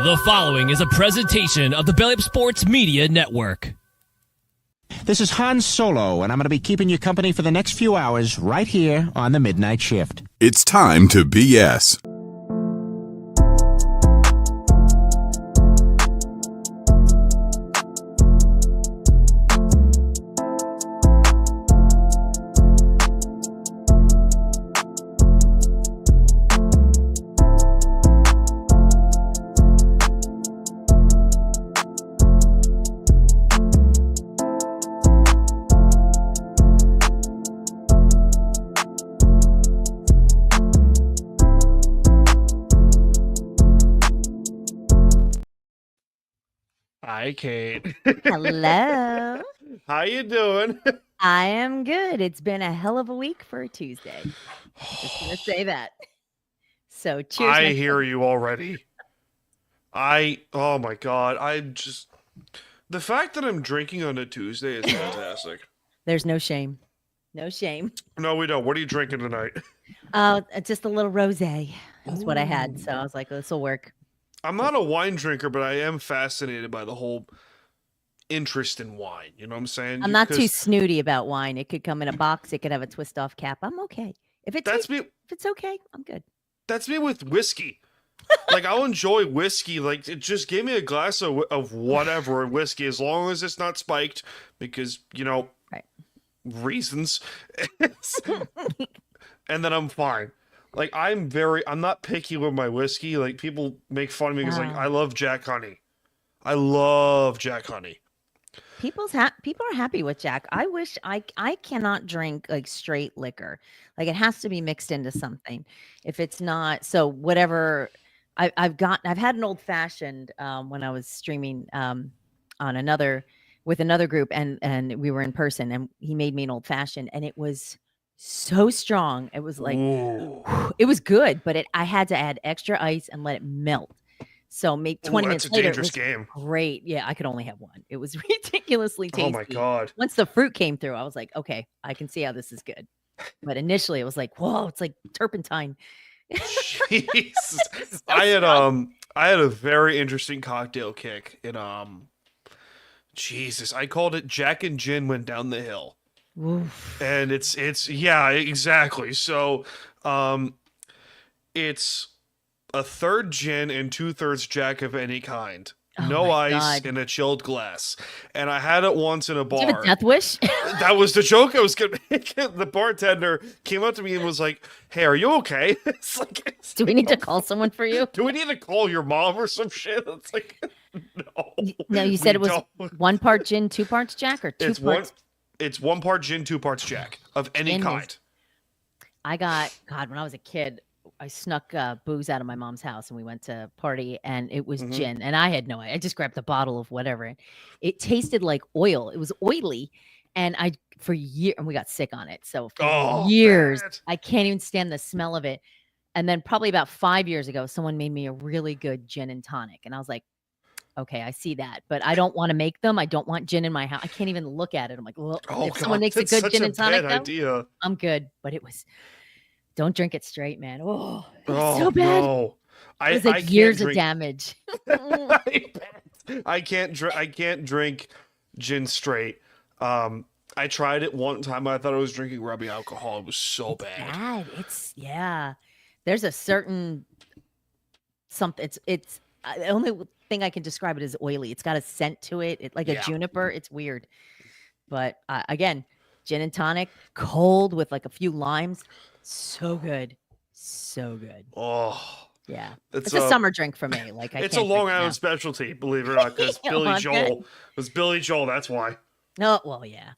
The following is a presentation of the Belly Up Sports Media Network. This is Han Solo, and I'm going to be keeping you company for the next few hours right here on the Midnight Shift. It's time to BS. Hi, Kate. Hello. How you doing? I am good. It's been a hell of a week for a Tuesday. Just gonna say that. So cheers. I hear you already. Oh my God. The fact that I'm drinking on a Tuesday is fantastic. There's no shame. No shame. No, we don't. What are you drinking tonight? Just a little rosé. That's what I had. So I was like, this will work. I'm not a wine drinker, but I am fascinated by the whole interest in wine. You know what I'm saying? I'm not too snooty about wine. It could come in a box. It could have a twist off cap. I'm okay. If it's okay, I'm good. That's me with whiskey. Like, I'll enjoy whiskey. Like, just give me a glass of whatever whiskey, as long as it's not spiked, because, you know, right. Reasons. And then I'm fine. Like, I'm not picky with my whiskey. Like, people make fun of me because, like, I love Jack Honey. I love Jack Honey. People are happy with Jack. I wish I cannot drink like straight liquor. Like, it has to be mixed into something. If it's not, so whatever. I've had an old fashioned when I was streaming on with another group, and we were in person, and he made me an old fashioned, and it was so strong. It was like, it was good, but I had to add extra ice and let it melt. So maybe 20 minutes later, it was great. Yeah, I could only have one. It was ridiculously tasty. Oh my God. Once the fruit came through, I was like, okay, I can see how this is good. But initially it was like, whoa, it's like turpentine. Jesus. So I had a very interesting cocktail kick in Jesus. I called it Jack and Gin Went Down the Hill. Oof. And it's yeah, exactly. So it's a third gin and 2/3 Jack of any kind. No ice in a chilled glass. And I had it once in a bar. Do you have a death wish? That was the joke I was gonna make. The bartender came up to me and was like, "Hey, are you okay?" It's like, do we need to call someone for you? Do we need to call your mom or some shit? It's like, no. No, you said it was 1 part gin, 2 parts Jack, or two parts? It's 1 part gin, 2 parts Jack of any kind. I got, God, when I was a kid, I snuck booze out of my mom's house, and we went to party, and it was gin, and I had no idea. I just grabbed a bottle of whatever. It tasted like oil. It was oily, and for years, and we got sick on it. So for years, man. I can't even stand the smell of it. And then probably about 5 years ago, someone made me a really good gin and tonic, and I was like, okay, I see that, but I don't want to make them. I don't want gin in my house. I can't even look at it. I'm like, well, if someone makes a good gin and tonic, though, I'm good. But it was, don't drink it straight, man. Oh, so bad. No. It was like years of damage. I can't drink gin straight. I tried it one time. I thought I was drinking rubbing alcohol. It was so bad. Yeah. There's a certain something. It's the only thing I can describe it as oily. It's got a scent to it. It's like a juniper. It's weird. But again, gin and tonic, cold with like a few limes. So good. So good. Oh. Yeah. It's a summer drink for me. Like, it's a Long Island specialty, believe it or not, because Billy Joel. It was Billy Joel, that's why. No, well, yeah.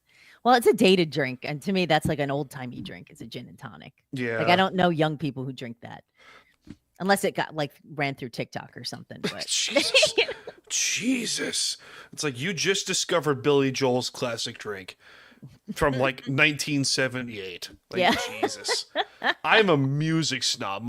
Well, it's a dated drink, and to me, that's like an old-timey drink. It's a gin and tonic. Yeah. Like, I don't know young people who drink that. Unless it got like ran through TikTok or something. But Jesus. It's like you just discovered Billy Joel's classic drink from like 1978. Like, yeah. Jesus. I'm a music snob.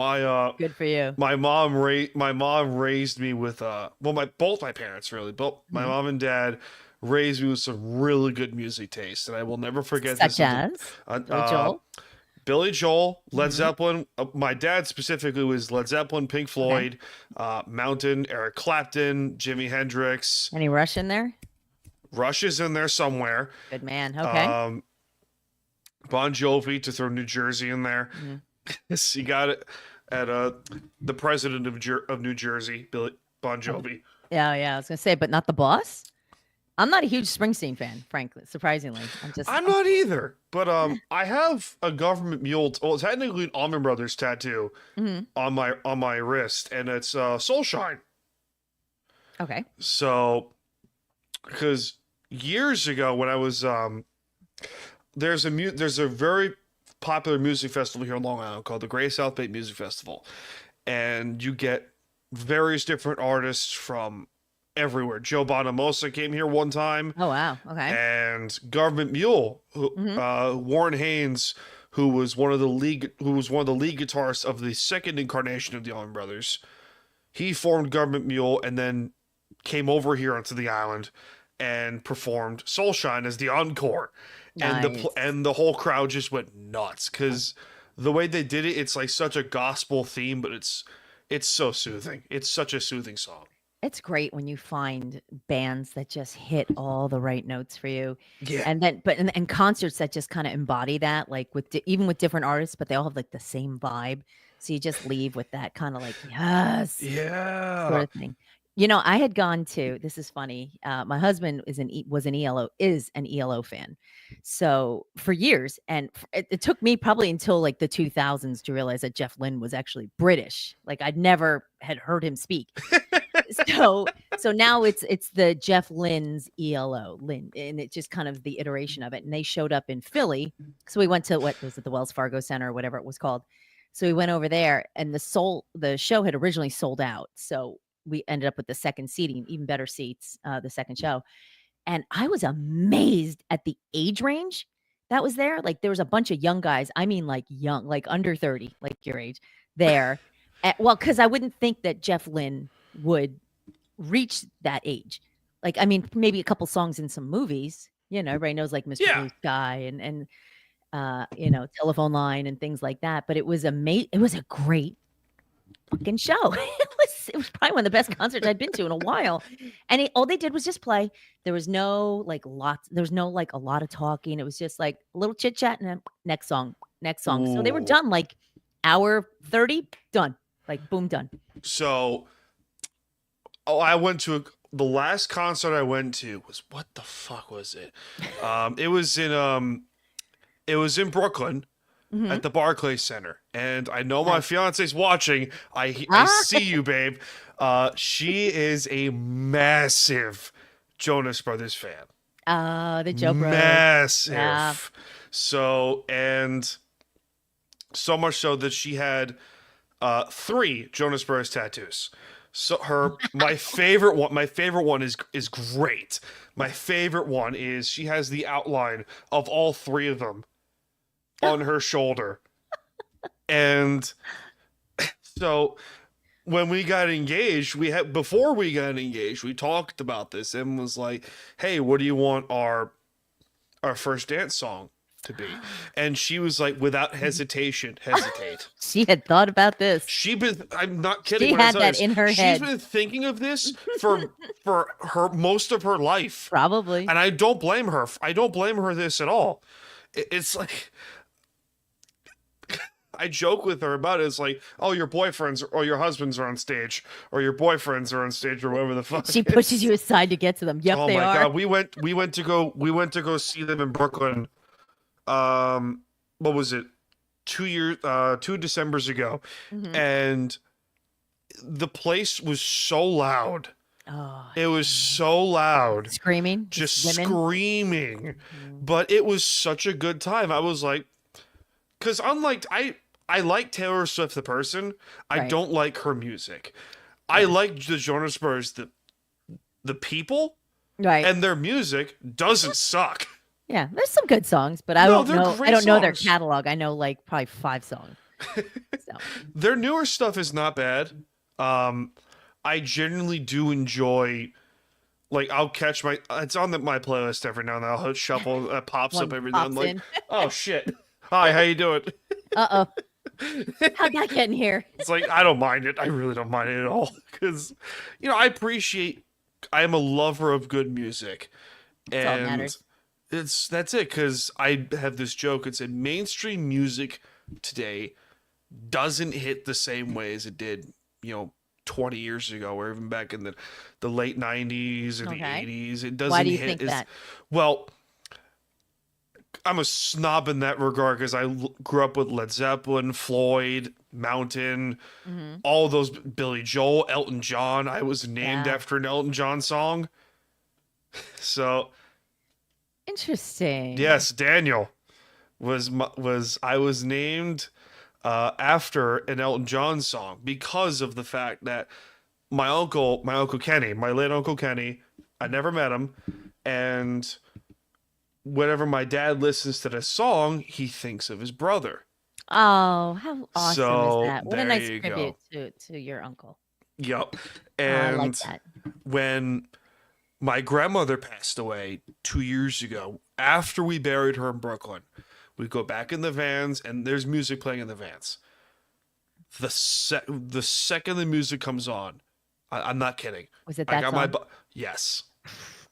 Good for you. My mom raised me with both my parents really. Both my mom and dad raised me with some really good music taste, and I will never forget Such as Billy Joel? Billy Joel, Led Mhm. Zeppelin. My dad specifically was Led Zeppelin, Pink Floyd, Mountain, Eric Clapton, Jimi Hendrix. Any Rush in there? Rush is in there somewhere. Good man. Okay. Um, Bon Jovi, to throw New Jersey in there. Mhm. Yes, you got it at the president of New Jersey, Billy Bon Jovi. Yeah, yeah. I was gonna say, but not the boss. I'm not a huge Springsteen fan, frankly. Surprisingly, I'm not either, but I have a government mule. Well, technically an Allman Brothers tattoo Mhm. on my wrist, and it's Soul Shine. Okay. So, because years ago when I was there's a very popular music festival here in Long Island called the Great South Bay Music Festival, and you get various different artists from everywhere. Joe Bonamassa came here one time, Oh wow. Okay. and Government Mule, Warren Haynes, who was one of the lead guitarists of the second incarnation of the Allman Brothers. He formed Government Mule and then came over here onto the island and performed Soul Shine as the encore. Nice. And the whole crowd just went nuts because the way they did it, it's like such a gospel theme, but it's so soothing. It's such a soothing song. It's great when you find bands that just hit all the right notes for you. Yeah. And then, and concerts that just kind of embody that, like with even with different artists, but they all have like the same vibe. So you just leave with that kind of like, yes, sort Yeah. of thing. You know, I had gone to, this is funny. My husband is an ELO fan. So for years, and it took me probably until like the 2000s to realize that Jeff Lynne was actually British. Like I'd never had heard him speak. So now it's the Jeff Lynne's ELO, Lynn, and it's just kind of the iteration of it. And they showed up in Philly. So we went to, what was it, the Wells Fargo Center or whatever it was called. So we went over there, and the show had originally sold out. So we ended up with the second seating, even better seats, the second show. And I was amazed at the age range that was there. Like there was a bunch of young guys. I mean, like young, like under 30, like your age there. Well, because I wouldn't think that Jeff Lynne would reach that age. Like, I mean, maybe a couple songs in some movies, everybody knows like Mr. Yeah. Blue Sky and Telephone Line and things like that. But it was it was a great fucking show. It was probably one of the best concerts I'd been to in a while. And all they did was just play. There was no like a lot of talking. It was just like a little chit chat and then next song. So they were Ooh. done like hour 30, done. Like boom, done. So, I went to the last concert I went to was, what the fuck was it? It was in Brooklyn at the Barclays Center, and I know my fiance's watching. I see you, babe. She is a massive Jonas Brothers fan. The Joe Bros. Massive. Yeah. So, and so much so that she had 3 Jonas Brothers tattoos. So my favorite one is great. My favorite one is she has the outline of all 3 of them on her shoulder. And so when we got engaged, before we got engaged, we talked about this and was like, "Hey, what do you want our first dance song to be?" And she was like, without hesitate. She had thought about this. I'm not kidding. She when I had tell that you this. in her head. She's been thinking of this for her most of her life. Probably. And I don't blame her. I don't blame her this at all. It's like, I joke with her about it. It's like, oh, your boyfriends or your husbands are on stage, or your boyfriends are on stage, or whatever the fuck. She pushes you aside to get to them. Yep, Oh they my are. god, we went to go see them in Brooklyn. What was it? 2 Decembers ago, and the place was so loud. Oh, It was so loud, screaming, just women. screaming. But it was such a good time. I was like, because unlike I like Taylor Swift the person, I Right. don't like her music. I like the Jonas Brothers, the people, Right. and their music doesn't suck. Yeah, there's some good songs, but I No, don't they're know. great I don't know their songs. catalog. I know like probably 5 songs. So Their newer stuff is not bad. I genuinely do enjoy. Like, I'll catch it's on my playlist every now and then. I'll hit shuffle, that pops One up every now and pops then. in. Like, oh shit! Hi, how you doing? Uh-oh. How'd that get in here? It's like, I don't mind it. I really don't mind it at all. Because, I am a lover of good music. That's all that And matters. that's it. Because I have this joke. It's mainstream music today doesn't hit the same way as it did, 20 years ago, or even back in the late 90s or the Okay. 80s. It doesn't Why do you hit think as that? well. I'm a snob in that regard because I grew up with Led Zeppelin, Floyd, Mountain, Hmm. all those, Billy Joel, Elton John. I was named Yeah. after an Elton John song. So Interesting. yes, Daniel I was named after an Elton John song because of the fact that my uncle Kenny, my late Uncle Kenny, I never met him, and whenever my dad listens to this song, he thinks of his brother. Oh, how awesome is So that? What a there nice you tribute go. to your uncle. Yep. Oh, I like And that. when my grandmother passed away 2 years ago, after we buried her in Brooklyn, we go back in the vans and there's music playing in the vans. The second the music comes on, I'm not kidding. Was it I that got my song? yes.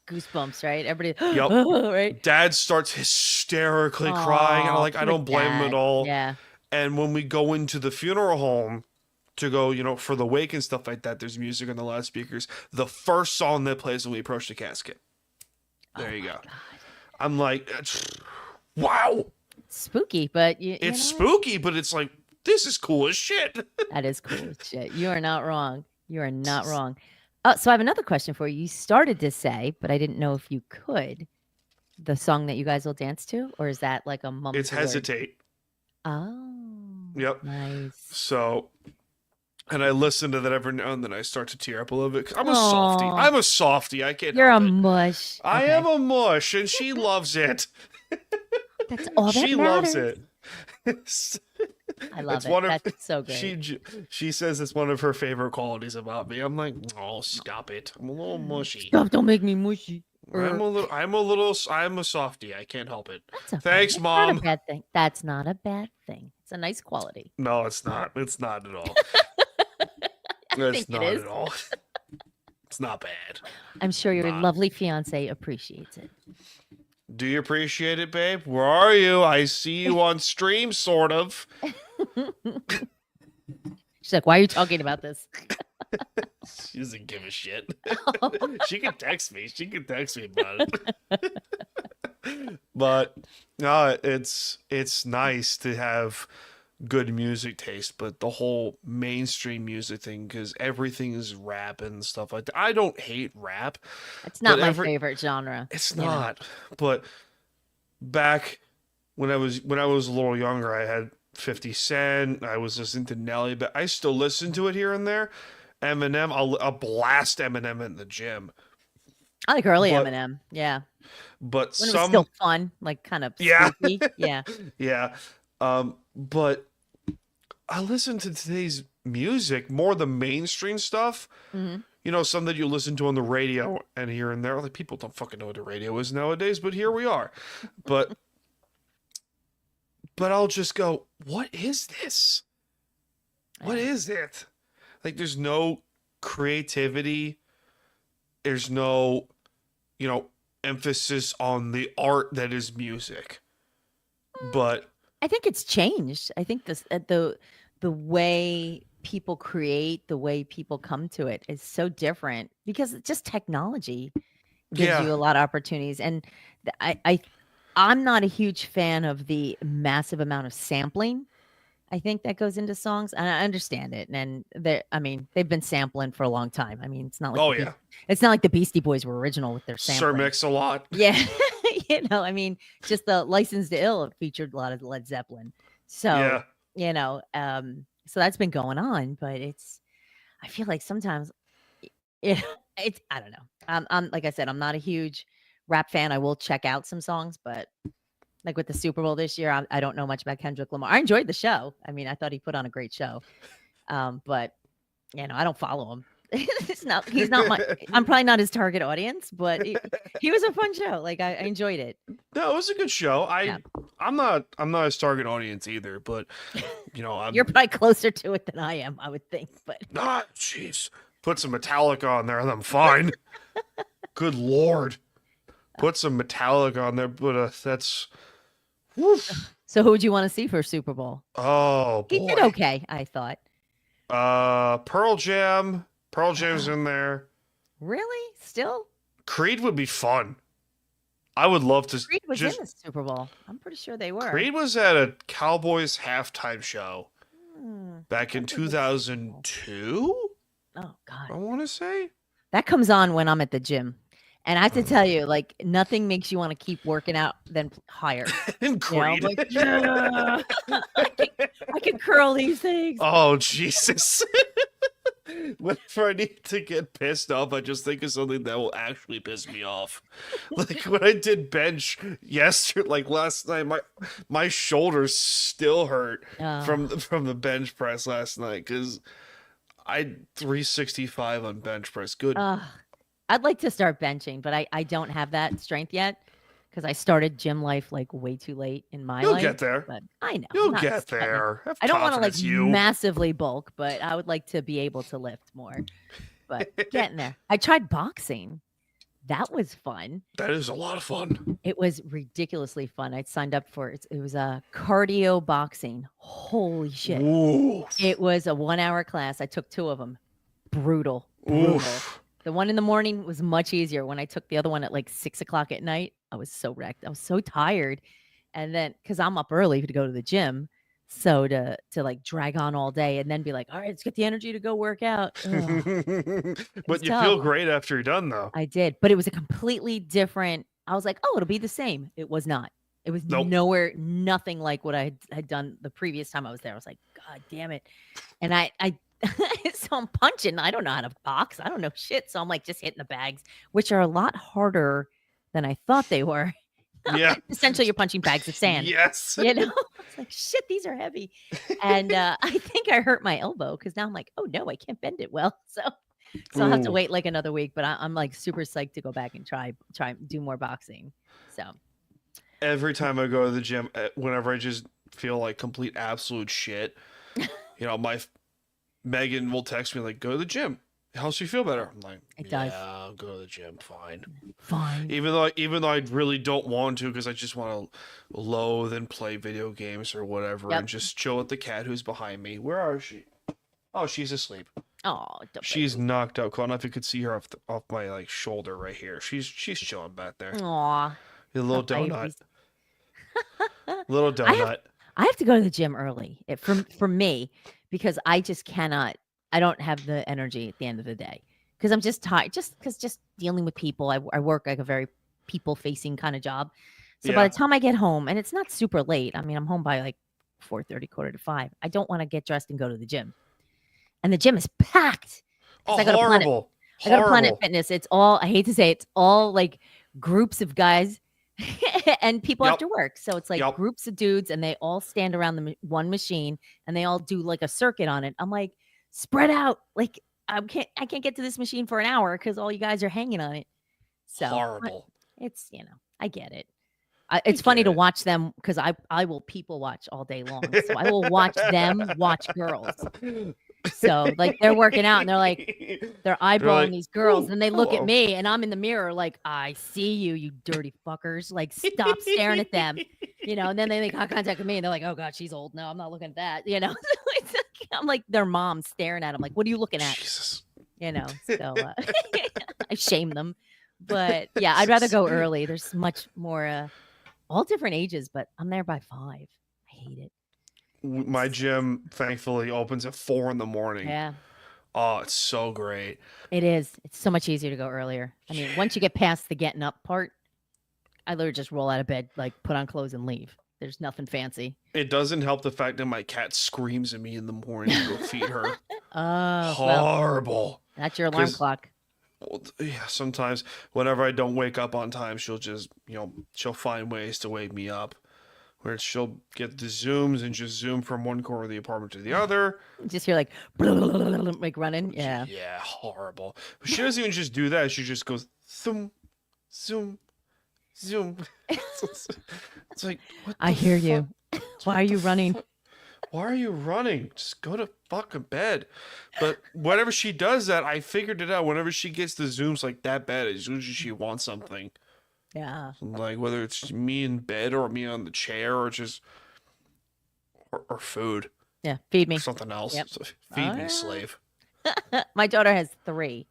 Goosebumps, right? Everybody, Yep. right? Dad starts hysterically crying, and I Poor don't blame him at dad. all. Yeah. And when we go into the funeral home to go, for the wake and stuff like that, there's music on the loudspeakers. The first song that plays when we approach the casket. There you go. God. I'm like, wow. Spooky, but It's spooky, but it's like, this is cool as shit. that is cool as shit. You are not wrong. You are not wrong. Oh, so I have another question for you. You started to say, but I didn't know if you could, the song that you guys will dance to, or is that like a mum's It's word? Hesitate. Oh. Yep. Nice. So, and I listen to that every now and then. I start to tear up a little bit. 'Cause I'm a softie. Aw. I'm a softie. I can't You're a help it. mush. I Okay. am a mush, and she loves it. That's all that She matters. loves it. I love It's it. one of- That's so great. She says it's one of her favorite qualities about me. I'm like, oh, stop it. I'm a little mushy. Stop! Don't make me mushy. I'm a softie. I can't help it. That's okay. Thanks, That's Mom. Not a bad thing. That's not a bad thing. It's a nice quality. No, it's not. It's not at all. think It's it not is. at all. It's not bad. I'm sure your Nah. lovely fiance appreciates it. Do you appreciate it, babe? Where are you? I see you on stream, sort of. She's like, "Why are you talking about this?" She doesn't give a shit. She can text me. She can text me about it. But no, it's nice to have good music taste, but the whole mainstream music thing, because everything is rap and stuff like that. I don't hate rap. It's not But my favorite genre. It's you know. not. But back when I was a little younger, I had 50 Cent. I was listening to Nelly, but I still listen to it here and there. Eminem, I'll blast Eminem in the gym. I like early But- Eminem. Yeah, But when it was still fun, like kind of Yeah. spooky. Yeah. yeah. But I listen to today's music, more the mainstream stuff. hmm Some that you listen to on the radio and here and there. Like, people don't fucking know what the radio is nowadays, but here we are. But I'll just go, what is this? What is it? Like, there's no creativity. There's no, emphasis on the art that is music. But I think it's changed. I think this the way people create, the way people come to it is so different because it's just technology gives Yeah. you a lot of opportunities. And I'm not a huge fan of the massive amount of sampling. I think that goes into songs, and I understand it. And they've been sampling for a long time. I mean, it's not like oh the yeah, it's not like the Beastie Boys were original with their Sir sampling. Mix-a-Lot. Yeah, just the License to Ill featured a lot of Led Zeppelin. So Yeah. So that's been going on, but I feel like sometimes it's I don't know. I'm like I said, I'm not a huge rap fan. I will check out some songs, but like with the Super Bowl this year, I don't know much about Kendrick Lamar. I enjoyed the show. I mean, I thought he put on a great show. But I don't follow him. He's not I'm probably not his target audience, but he was a fun show. Like I enjoyed it. No, it was a good show. Yeah. I'm not his target audience either, but I'm You're probably closer to it than I am, I would think. But jeez. Put some Metallica on there and I'm fine. Good Lord. Put some Metallica on there, but that's woof. so who would you want to see for Super Bowl? Oh He boy. did okay, I thought. Pearl Jam. Pearl Jam's in there. Really? Still? Creed would be fun. I would love to Creed was just in the Super Bowl. I'm pretty sure they were. Creed was at a Cowboys halftime show back in that was a Super Bowl. 2002, Oh I God. want to say. That comes on when I'm at the gym. And I have to tell you, like, nothing makes you want to keep working out than higher. And You know, I'm Creed. like, yeah, I can curl these things. Oh, Jesus. Whenever I need to get pissed off, I just think of something that will actually piss me off. Like when I did bench yesterday, like last night, my shoulders still hurt from the bench press last night because I 365 on bench press. Good. I'd like to start benching, but I don't have that strength yet because I started gym life like way too late in my You'll life. get there. But I know. You'll I'm not get sweating it. there. Have I don't want to like confidence, you. massively bulk, but I would like to be able to lift more. But getting there. I tried boxing. That was fun. That is a lot of fun. It was ridiculously fun. I signed up for it. It was a cardio boxing. Holy shit. Ooh. It was a 1-hour class. I took 2 of them. Brutal. Oof. The one in the morning was much easier. When I took the other one at like 6 o'clock at night, I was so wrecked. I was so tired. And then because I'm up early to go to the gym. So to like drag on all day and then be like, all right, let's get the energy to go work out. Ugh. But you tough. feel great after you're done, though. I did, but it was a completely different. I was like, oh, it'll be the same. It was not. It was Nope. nowhere, nothing like what I had done the previous time I was there. I was like, God damn it. And I so I'm punching. I don't know how to box. I don't know shit. So I'm like just hitting the bags, which are a lot harder than I thought they were. Yeah. Essentially, you're punching bags of sand. Yes. You know, it's like shit. These are heavy, and I think I hurt my elbow because now I'm like, oh no, I can't bend it well. So I'll have to Ooh. wait like another week. But I'm like super psyched to go back and try do more boxing. So Every time I go to the gym, whenever I just feel like complete absolute shit, my Megan will text me like, "Go to the gym. It helps you feel better." I'm like, It does. "Yeah, I'll go to the gym. Fine." fine. Even though I really don't want to because I just want to loathe and play video games or whatever Yep. and just chill with the cat who's behind me. Where is she? Oh, she's asleep. Oh, She's knocked out. I don't know if you could see her off my like shoulder right here. She's chilling back there. Aw, A little the donut. babies. Little donut. I have to go to the gym early for me because I just cannot. I don't have the energy at the end of the day because I'm just tired. Just dealing with people. I work like a very people facing kind of job. So by Yeah. the time I get home, and it's not super late. I mean, I'm home by like 4:30, 4:45. I don't want to get dressed and go to the gym, and the gym is packed. Oh, I got a Planet- horrible. I got a Planet Horrible. Fitness. It's all, I hate to say, it's all like groups of guys and people Yep. after work. So it's like Yep. groups of dudes and they all stand around the one machine and they all do like a circuit on it. I'm like, spread out. Like I can't get to this machine for an hour because all you guys are hanging on it. So but Horrible. it's, I get it. It's funny get to it. watch them because I will people watch all day long. So I will watch them watch girls. So like they're working out and they're like, they're eyeballing like, these girls "Ooh, and they look hello." at me and I'm in the mirror like, I see you, you dirty fuckers. Like stop staring at them, and then they make eye contact with me and they're like, oh God, she's old. No, I'm not looking at that. It's like, I'm like their mom staring at them like, what are you looking at? Jesus. So I shame them. But yeah, I'd rather go early. There's much more, all different ages, but I'm there by 5. I hate it. My gym thankfully opens at 4 in the morning. Yeah. Oh, it's so great. It is. It's so much easier to go earlier. I mean, once you get past the getting up part, I literally just roll out of bed, like put on clothes and leave. There's nothing fancy. It doesn't help the fact that my cat screams at me in the morning to go feed her. Oh, well, Horrible. that's your alarm 'Cause- clock. Well, yeah, sometimes whenever I don't wake up on time, she'll just, she'll find ways to wake me up. Where she'll get the zooms and just zoom from one corner of the apartment to the other. Just hear like, like running. Yeah. Yeah, horrible. But she doesn't even just do that. She just goes zoom, zoom, zoom. It's like, what I the hear fuck? you. Why are you running? Why are you running? Just go to fucking bed. But whenever she does that, I figured it out. Whenever she gets the zooms like that bad, it's usually she wants something. Yeah. Like whether it's me in bed or me on the chair or just or food Yeah. Feed or me. something else. Yep. So feed me, Ah. slave. My daughter has 3,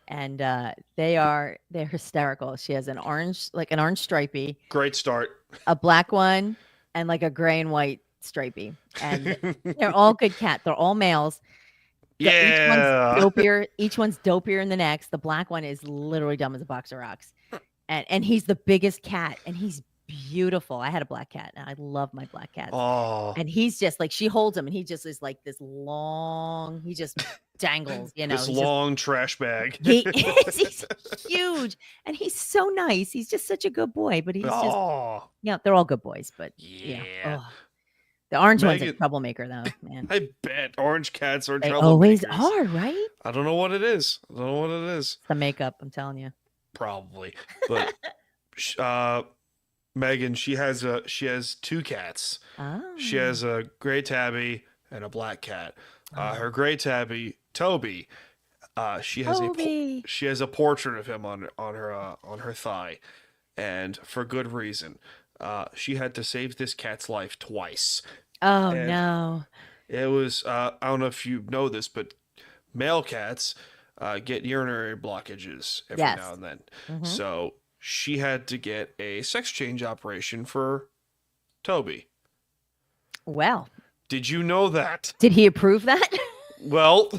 and they're hysterical. She has an orange stripey, Great start. a black one, and like a gray and white stripey. And they're all good cats. They're all males. Each one's Yeah. dopier. Each one's dopier than the next. The black one is literally dumb as a box of rocks, and he's the biggest cat, and he's beautiful. I had a black cat, and I love my black cats. Oh. And he's just like, she holds him, and he just is like this long. He just dangles, This he's just long trash bag. he is. He's huge, and he's so nice. He's just such a good boy. But he's just, Oh. yeah, they're all good boys. But Yeah. ugh. The orange one's a Megan- troublemaker, though, man. I bet orange cats are They troublemakers. always are, right? I don't know what it is. I don't know what it is. It's the makeup, I'm telling you. Probably. But Megan, she has 2 cats. Oh, She has a gray tabby and a black cat. Her gray tabby, Toby, she has Toby. she has a portrait of him on her thigh, and for good reason. She had to save this cat's life twice. Oh and no. It was I don't know if you know this, but male cats get urinary blockages every Yes. now and then. Mhm. So she had to get a sex change operation for Toby. Well, Did you know that? did he approve that? Well,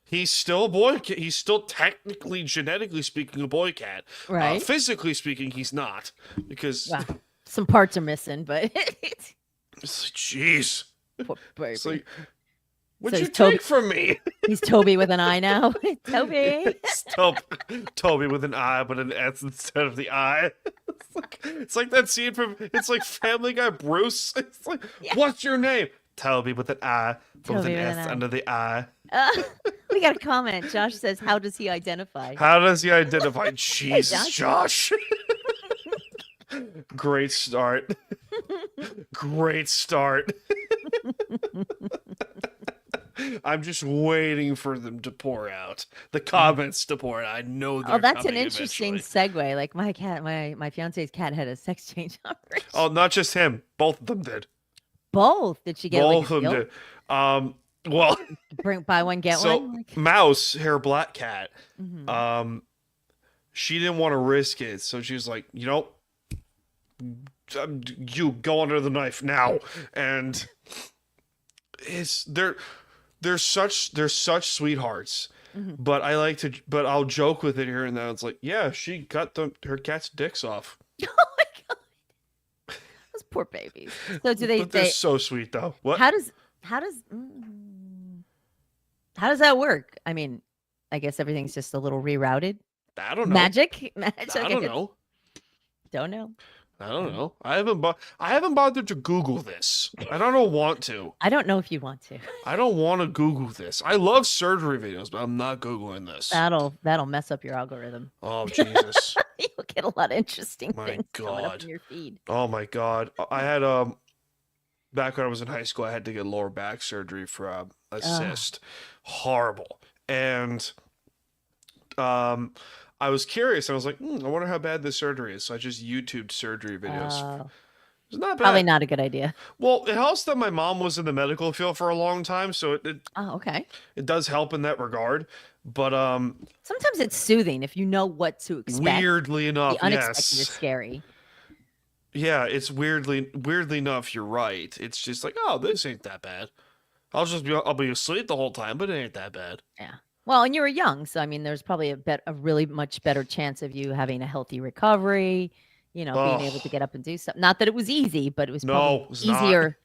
he's still a boy. He's still technically, genetically speaking, a boy cat. Right. Physically speaking, he's not, because Well, some parts are missing, but it's like, jeez. poor baby. It's like, what'd So you he's Toby- take from me? He's Toby with an I now. Toby. It's Toby with an I, but an S instead of the I. It's like that scene from Family Guy. Bruce. It's like, Yeah. what's your name? Toby with an I, but with Toby an with an S I. under the I. We got a comment. Josh says, "How does he identify?" How does he identify? Jesus, Josh. Josh. Great start. Great start. I'm just waiting for them to pour out. The comments to pour out. I know they're Oh, that's an coming interesting eventually. segue. Like my fiance's cat had a sex change operation. Oh, not just him. Both of them did. Both. Did she get Both like a of them deal? did. Well, Buy one get so one? Like, Mouse, her black cat, mhm. she didn't want to risk it, so she was like, you go under the knife now, and they're such sweethearts. Mhm. But I'll joke with it here and there. It's like, yeah, she cut her cat's dicks off. Oh my god, those poor babies. So do But they're so sweet though. What? How does that work? I mean, I guess everything's just a little rerouted. I don't know. Magic. I don't know. Don't know. I don't know. I haven't bothered to Google this. I don't want to. I don't know if you want to. I don't want to Google this. I love surgery videos, but I'm not Googling this. That'll mess up your algorithm. Oh Jesus. You'll get a lot of interesting My things coming up God. in your feed. Oh my God. I had back when I was in high school, I had to get lower back surgery for a cyst. Horrible. And I was curious. I was like, I wonder how bad this surgery is. So I just YouTubed surgery videos. Oh, It's not bad. probably not a good idea. Well, it helps that my mom was in the medical field for a long time, so Oh, okay. it does help in that regard. But Sometimes it's soothing if you know what to expect. weirdly enough, The unexpected is yes. scary. Yeah, it's weirdly enough, you're right. It's just like, oh, this ain't that bad. I'll be asleep the whole time, but it ain't that bad. Yeah. Well, and you were young, so I mean, there's probably a really much better chance of you having a healthy recovery. Being able to get up and do something. Not that it was easy, but it was No, probably it was not. easier.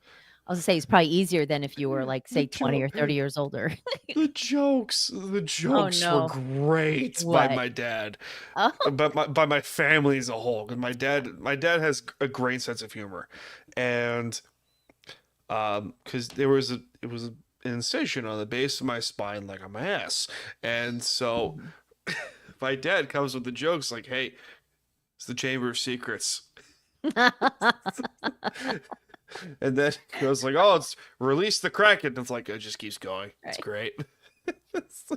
I was gonna say it's probably easier than if you were like, say, The 20 or joke. 30 years older. The jokes Oh, no. were great What? by my dad, Oh, but by my family as a whole. Because my dad has a great sense of humor, and because it was an incision on the base of my spine, like on my ass, and so my dad comes with the jokes like, "Hey, it's the Chamber of Secrets." And then it goes like, oh, it's release the Kraken. And it's like, it just keeps going. It's great.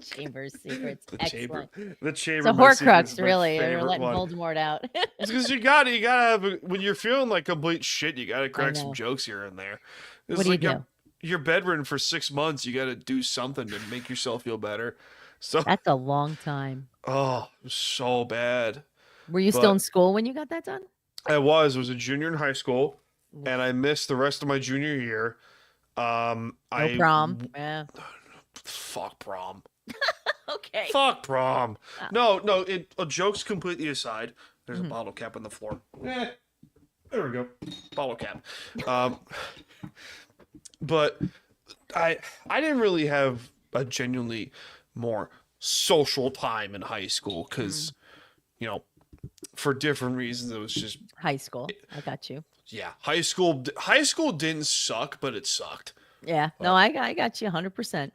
Chamber's secrets. The Excellent. chamber. The chamber. It's a by Secrets Horcrux, is my really. You're favorite letting one. Voldemort out. It's because you gotta have when you're feeling like complete shit, you gotta crack some know. jokes here and there. It's What do you like do? you're bedridden for 6 months. You gotta do something to make yourself feel better. So That's a long time. oh, it was so bad. Were you still in school when you got that done? I was a junior in high school, and I missed the rest of my junior year. No prom. Yeah. Fuck prom. Okay. Fuck prom. No. Jokes completely aside. There's Mm-hmm. a bottle cap on the floor. There we go. Bottle cap. But I didn't really have a genuinely more social time in high school because, you know, for different reasons, it was just High school. I got you. yeah. High school didn't suck, but it sucked. Yeah. No, I got you 100%.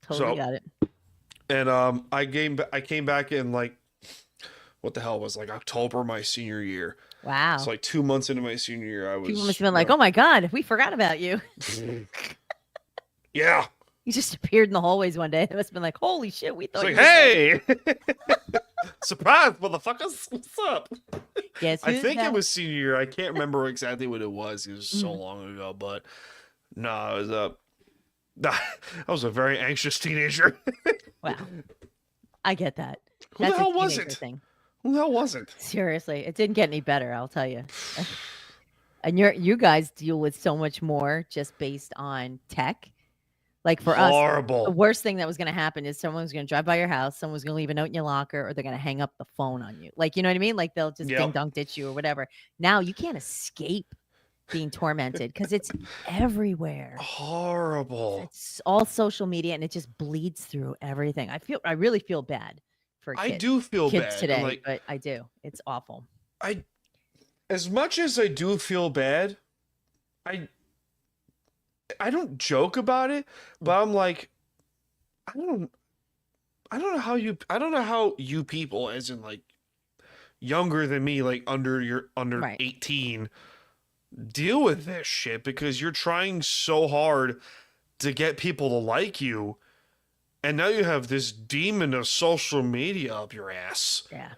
Totally So- got it. And I came back in like what the hell was like October my senior year. Wow. So like 2 months into my senior year, I was People must have been like, "Oh my god, we forgot about you." yeah. You just appeared in the hallways one day. They must have been like, "Holy shit, we It's thought." like, you were dead." hey, surprise, motherfuckers! What's up? Guess I who's think back? it was senior year. I can't remember exactly what it was. It was so Mm-hmm. long ago, but no, it was I was a very anxious teenager. Wow. I get that. Who the That's a hell was teenager it? thing. Who the hell wasn't? Seriously, it didn't get any better. I'll tell you. And you guys deal with so much more just based on tech. Like for us, the Horrible. worst thing that was going to happen is someone was going to drive by your house, someone was going to leave a note in your locker, or they're going to hang up the phone on you. Like, you know what I mean? Like they'll just Yep. ding dong ditch you or whatever. Now you can't escape being tormented because it's everywhere. Horrible. It's all social media and it just bleeds through everything. I really feel bad for I kids, do feel kids bad. today, Like but I do. It's awful. as much as I do feel bad, I don't joke about it, but I'm like, I don't know how you people, as in like younger than me, like under Right. 18, deal with this shit because you're trying so hard to get people to like you, and now you have this demon of social media up your ass. Yeah.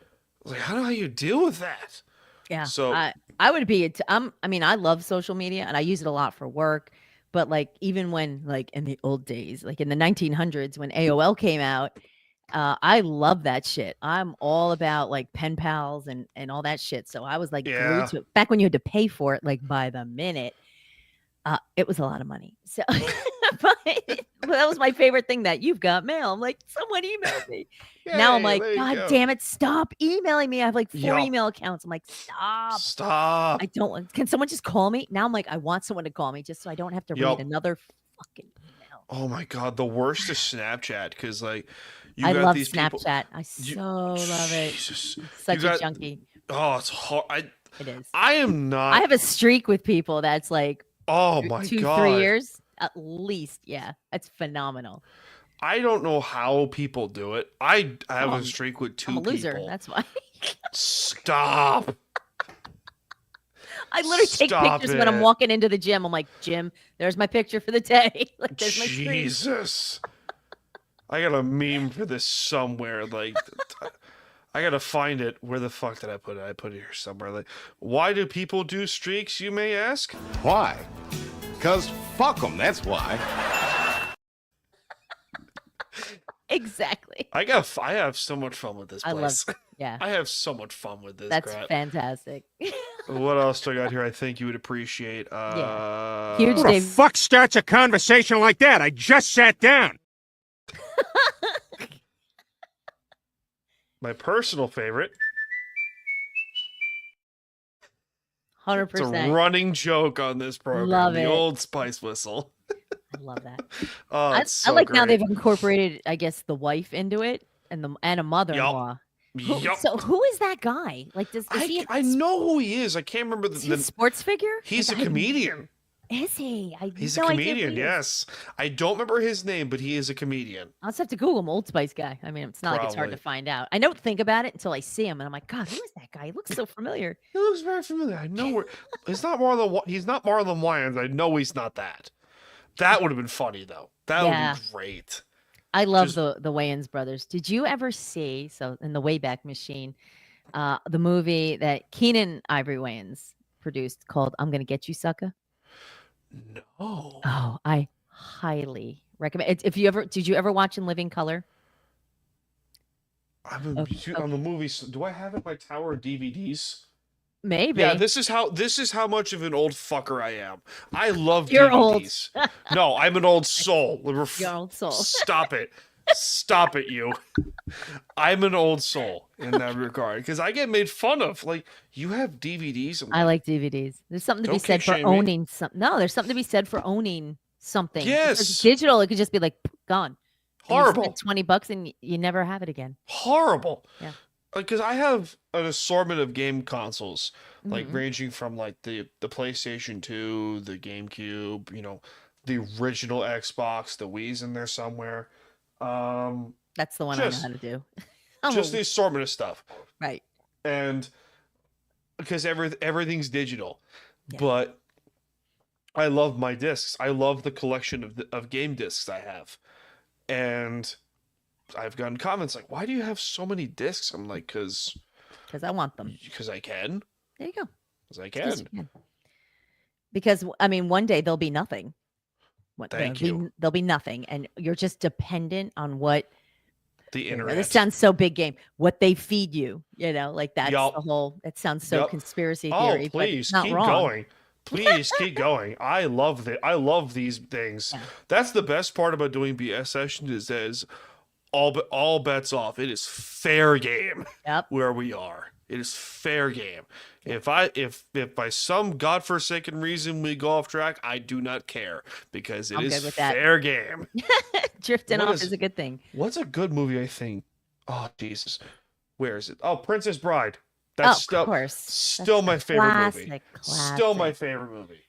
Like, I don't know how you deal with that. Yeah. So- I would be I mean, I love social media and I use it a lot for work, but like even when like in the old days, like in the 1900s when AOL came out, I love that shit. I'm all about like pen pals and all that shit. So I was like Yeah. glued to it. Back when you had to pay for it like by the minute. It was a lot of money. So but that was my favorite thing, that you've got mail. I'm like, someone emailed me. Now I'm Yay, like, there you God go. damn it, stop emailing me. I have like 4 Yup. email accounts. I'm like, stop. Stop. I don't want, can someone just call me? Now I'm like, I want someone to call me just so I don't have to Yup. read another fucking email. Oh my god, the worst is Snapchat because like you I got love these people. Snapchat. I so love it. Jesus. Such You a got- junkie. Oh, it's hard. It is. I am not. I have a streak with people that's like oh my 2, god. 3 years at least. Yeah, that's phenomenal. I don't know how people do it. I have Oh, a streak with 2 I'm a loser. people. That's why. Stop. I literally take Stop pictures when I'm it. walking into the gym. I'm like, Jim, there's my picture for the day. Like, there's my streak. Jesus. I got a meme for this somewhere. Like, I gotta find it. Where the fuck did I put it? I put it here somewhere. Like, why do people do streaks, you may ask? Why? Because fuck them, that's why. Exactly. I have so much fun with this I love. place. Yeah, I have so much fun with this that's crap. fantastic. What else do I got here? I think you would appreciate. Huge Who the Dave. fuck starts a conversation like that? I just sat down. My personal favorite. 100%. It's a running joke on this program. Love the it. old Spice Whistle. I love that. Oh, I it's so like now great. they've incorporated, I guess, the wife into it and a mother-in-law. Yup. So who is that guy? Like, is he? I know who he is. I can't remember Is he a the sports figure? he's a Like, comedian. Is he? He's no a idea who comedian. he is. Yes, I don't remember his name, but he is a comedian. I'll just have to Google him. Old Spice guy. I mean, it's not like it's hard to Probably. find out. I don't think about it until I see him, and I'm like, God, who is that guy? He looks so familiar. He looks very familiar. I know where. He's not Marlon Wayans. I know he's not that. That would have been funny though. That would Yeah. be great. I love Just- the Wayans brothers. Did you ever see, so in the Wayback Machine, the movie that Keenan Ivory Wayans produced called I'm Gonna Get You, Sucker? No. Oh, I highly recommend. If you ever did you ever watch In Living Color? I'm Okay. on the movies. Do I have it by Tower of DVDs? Maybe. Yeah, this is how much of an old fucker I am. I love You're old. DVDs. No, I'm an old soul. Your old soul. Stop it. Stop it, you. I'm an old soul in that regard because I get made fun of. Like, you have DVDs. I like DVDs. There's something to be Don't said for kink shame me. owning something. No, there's something to be said for owning something. Because Yes. digital, it could just be like gone. And you Horrible. spend $20 and you never have it again. Horrible. Yeah. Because I have an assortment of game consoles, like Mhm. ranging from like the PlayStation 2, the GameCube, the original Xbox, the Wii's in there somewhere. That's the one Just- I know how to do. I'm Just old. the assortment of stuff. Right. And because everything's digital. Yeah. But I love my discs. I love the collection of game discs I have. And I've gotten comments like, why do you have so many discs? I'm like, because I want them. I can. There you go. Because I 'Cause can. you can. Because I mean, one day there'll be nothing. Thank you. There'll be nothing, and you're just dependent on what. The You know, internet. this sounds so big game. What they feed you, like that's Yup. the whole. It sounds so Yup. conspiracy Oh, theory, but it's please not keep wrong. going. Please keep going. I love these things. Yeah. That's the best part about doing BS sessions is all bets off. It is fair game Yep. where we are. It is fair game. If by some godforsaken reason we go off track, I do not care because it I'm is good with that. fair game. Drifting What off is- is a good thing. What's a good movie? I think. Oh Jesus, where is it? Oh, Princess Bride. That's Of still course. still That's my favorite movie. classic, Still my classic. favorite movie.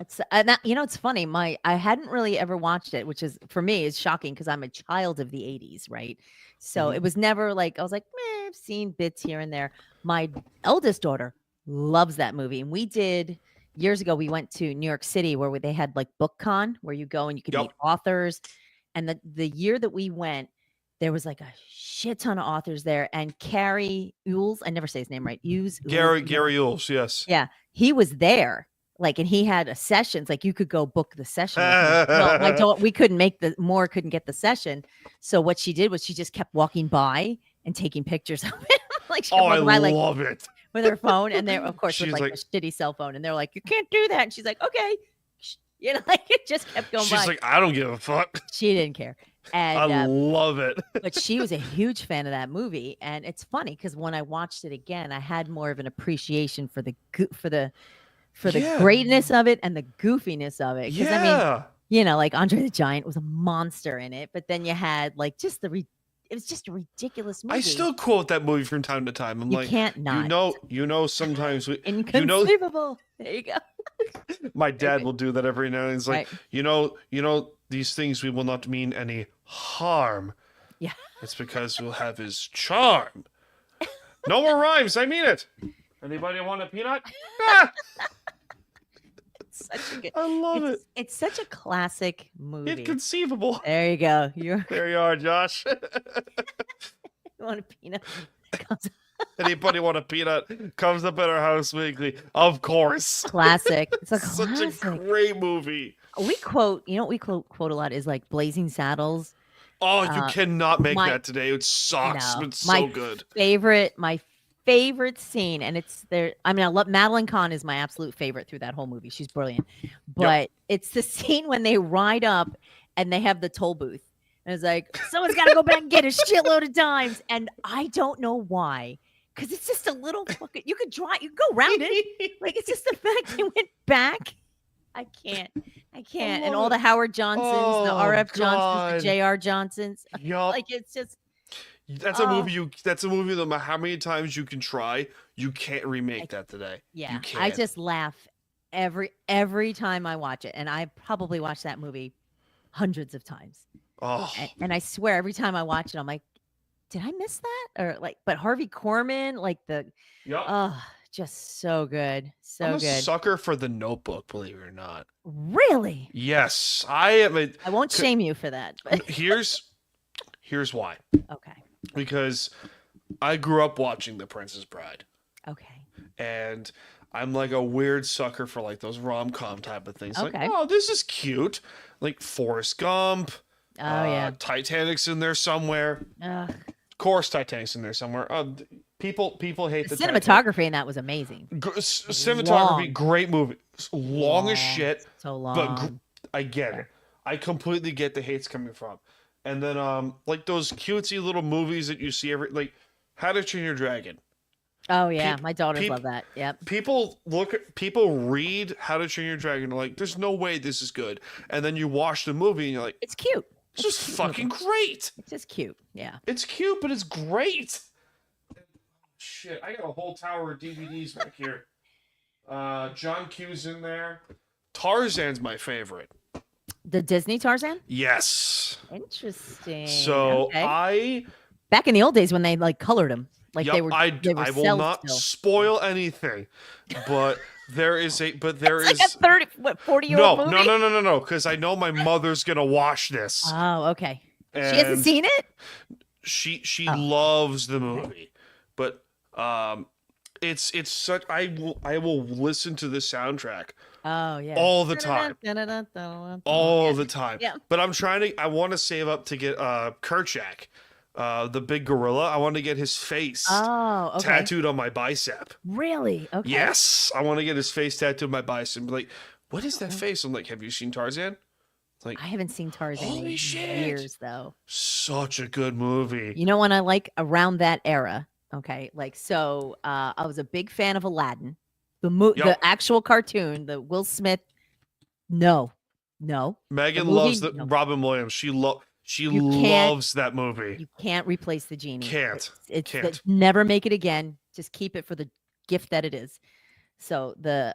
It's it's funny. I hadn't really ever watched it, which is for me is shocking because I'm a child of the '80s, right? So Mhm. it was never like I was like, I've seen bits here and there. My eldest daughter loves that movie, and we did years ago. We went to New York City where they had like BookCon, where you go and you could Yep. meet authors. And the year that we went, there was like a shit ton of authors there, and Carrie Ewells, I never say his name right. Gary Ewells, yes. Yeah, he was there. Like, and he had sessions. Like, you could go book the session. With him. Well, we couldn't couldn't get the session. So what she did was she just kept walking by and taking pictures of him. Like, she kept Oh, I walking by, like love it. with her phone, and they're of course with She's like, like- a shitty cell phone, and they're like, you can't do that. And she's like, okay, like it just kept going She's by. like, I don't give a fuck. She didn't care. And I love it. but she was a huge fan of that movie, and it's funny because when I watched it again, I had more of an appreciation for the Yeah. greatness of it and the goofiness of it. Because Yeah. I mean, like Andre the Giant was a monster in it, but then you had like just it was just a ridiculous movie. I still quote that movie from time to time. I'm you like, can't not. sometimes we, Inconceivable. There you go. my dad will do that every now and then. He's like, Right. you know, these things we will not mean any harm. Yeah. It's because we'll have his charm. No more rhymes. I mean it. Anybody want a peanut? Ah, Such a good. I love it. It's such a classic movie. Inconceivable. There you go. You There you are, Josh. want a peanut? Anybody want a peanut? Comes up at our house weekly. Of course. Classic. It's a Such classic. a great movie. We quote, what we quote a lot is like Blazing Saddles. Oh, you cannot make my- that today. It sucks, No, but it's my so good. My favorite scene, and it's there. I mean, I love Madeline Kahn is my absolute favorite through that whole movie. She's brilliant. But it's the scene when they ride up and they have the toll booth. And it's like, someone's got to go back and get a shitload of dimes. And I don't know why. Because it's just a little fucking, you could drive, you could go around it. Like, it's just the fact they went back. I can't. And love all it. the Howard Johnsons, the Oh, RF Johnsons, God. the JR Johnsons. Yup. Like, it's just, That's a movie that's a movie that no matter how many times you can try, you can't remake that today. yeah. You I can't. just laugh every time I watch it, and I probably watched that movie hundreds of times. Oh, And I swear every time I watch it, I'm like, did I miss that? Or like, but Harvey Korman, like yep. just so good. I'm So a good. sucker for The Notebook, believe it or not. Really? Yes, I am. I won't shame you for that. But Here's why. okay. Because I grew up watching The Princess Bride, Okay. and I'm like a weird sucker for like those rom-com type of things. Okay. Like, oh, this is cute. Like Forrest Gump. Oh yeah. Titanic's in there somewhere. Ugh. Of course, Titanic's in there somewhere. People hate The the Titanic. cinematography in that was amazing. Cinematography, Long. great movie. It's long as shit. So long. But I get it. I completely get the hate's coming from. And then like those cutesy little movies that you see like How to Train Your Dragon. Oh yeah, Peop- my daughters peop- love that. Yep. People read How to Train Your Dragon, they're like, there's no way this is good. And then you watch the movie and you're like, It's cute. it's just fucking great. It's just cute. Yeah. It's cute, but it's great. Shit, I got a whole tower of DVDs back here. John Q's in there. Tarzan's my favorite. The Disney Tarzan? Yes. Interesting. So okay. Back in the old days when they like colored them. Like yep, they were I will cells not still. spoil anything. But there is Like a 40-year-old No, movie? no, because I know my mother's gonna watch this. Oh, okay. She And hasn't seen it? She loves the movie. But it's such I will listen to the soundtrack Oh, yeah. all the time. All the time. Yeah. But I want to save up to get Kerchak, the big gorilla. I want to get his face tattooed on my bicep. Really? Okay. Yes. I want to get his face tattooed on my bicep. Be like, what is that face? I'm like, have you seen Tarzan? Like, I haven't seen Tarzan holy in shit. years, though. Such a good movie. You know what I like around that era? Okay. Like, so I was a big fan of Aladdin. The actual cartoon, the Will Smith. No. Megan movie? loves No. Robin Williams. She You can't- loves that movie. You can't replace the genie. Can't. It's never make it again. Just keep it for the gift that it is. So the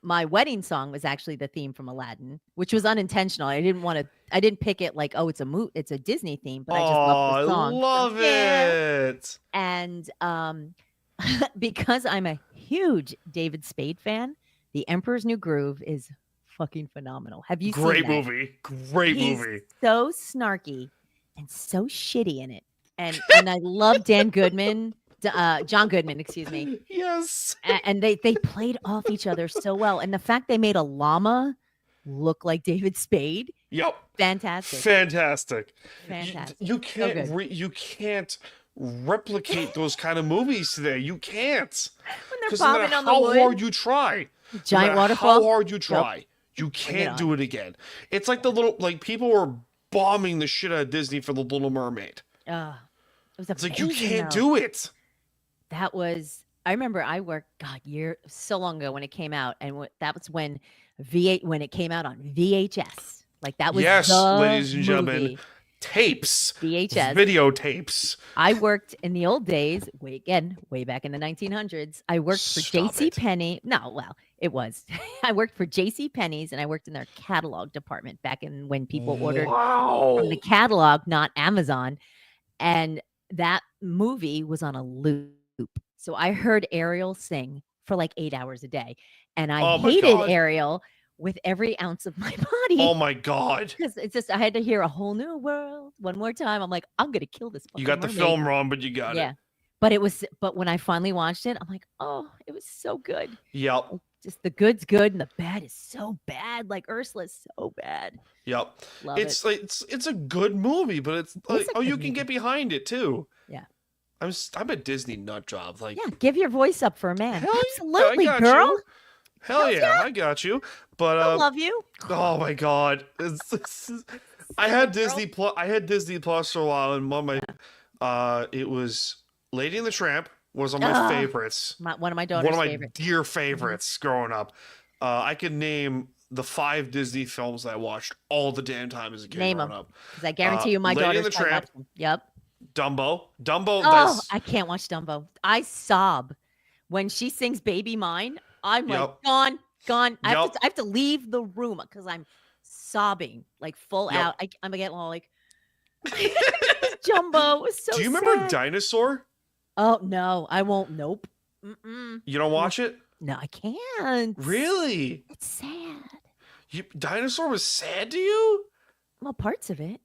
my wedding song was actually the theme from Aladdin, which was unintentional. I didn't pick it like, oh, it's a Disney theme, but I just love the song. I love it. And because I'm a huge David Spade fan, The Emperor's New Groove is fucking phenomenal. Have you seen Great that? movie. Great He's movie. so snarky and so shitty in it. And I love John Goodman, excuse me. Yes. And they played off each other so well. And the fact they made a llama look like David Spade, Yep. fantastic. Fantastic. Fantastic. You So can't good. you can't replicate those kind of movies today. You can't. When they're Because no matter bobbing on the how wood, hard you try, giant no matter waterfall. how hard you try, you can't on. do it again. It's like the little people were bombing the shit out of Disney for the Little Mermaid. It was It's like you amazing, can't though. do it. That was, I remember I worked, so long ago when it came out. And that was when when it came out on VHS. Like that was Yes, the ladies and gentlemen, movie. tapes, VHS. videotapes. I worked in the old days, way back in the 1900s. I worked for Stop J.C. it. Penney. No, well, it was. I worked for J.C. Penney's and I worked in their catalog department back in when people ordered Wow. from the catalog, not Amazon. And that movie was on a loop. So I heard Ariel sing for like 8 hours a day. And I Oh my hated God. Ariel with every ounce of my body. Oh my God. Because it's just, I had to hear a whole new world one more time. I'm like, I'm going to kill this. You got the fucking film mermaid. wrong, but you got Yeah. it. But when I finally watched it, I'm like, oh, it was so good. Yep. Just the good's good and the bad is so bad. Like Ursula's so bad. Yep. Love It's it. like it's a good movie, but it's like a you good can movie. get behind it too. Yeah. I'm a Disney nut job. Like Yeah. Give your voice up for a man. hell yeah, Absolutely, I got girl. you. Hell yeah, I got you. But I love you. oh my God. I had Disney Plus. I had Disney Plus for a while, and one of my it was Lady and the Tramp was one of my favorites. One of my daughter's One of my favorites. dear favorites growing up. I could name the 5 Disney films that I watched all the damn time as a kid Name growing 'em. up. Because I guarantee you my Lady and daughter's the probably Tramp. watched them. Yep. Dumbo. Oh, That's I can't watch Dumbo. I sob when she sings "Baby Mine." I'm like, Yep. gone. gone. I Yep. have to leave the room because I'm sobbing like full Yep. out. I'm getting all like Jumbo was so Do you remember sad. Dinosaur? Oh no, I won't. Nope. You don't watch it? No, I can't. Really? It's sad. Dinosaur was sad to you? Well, parts of it.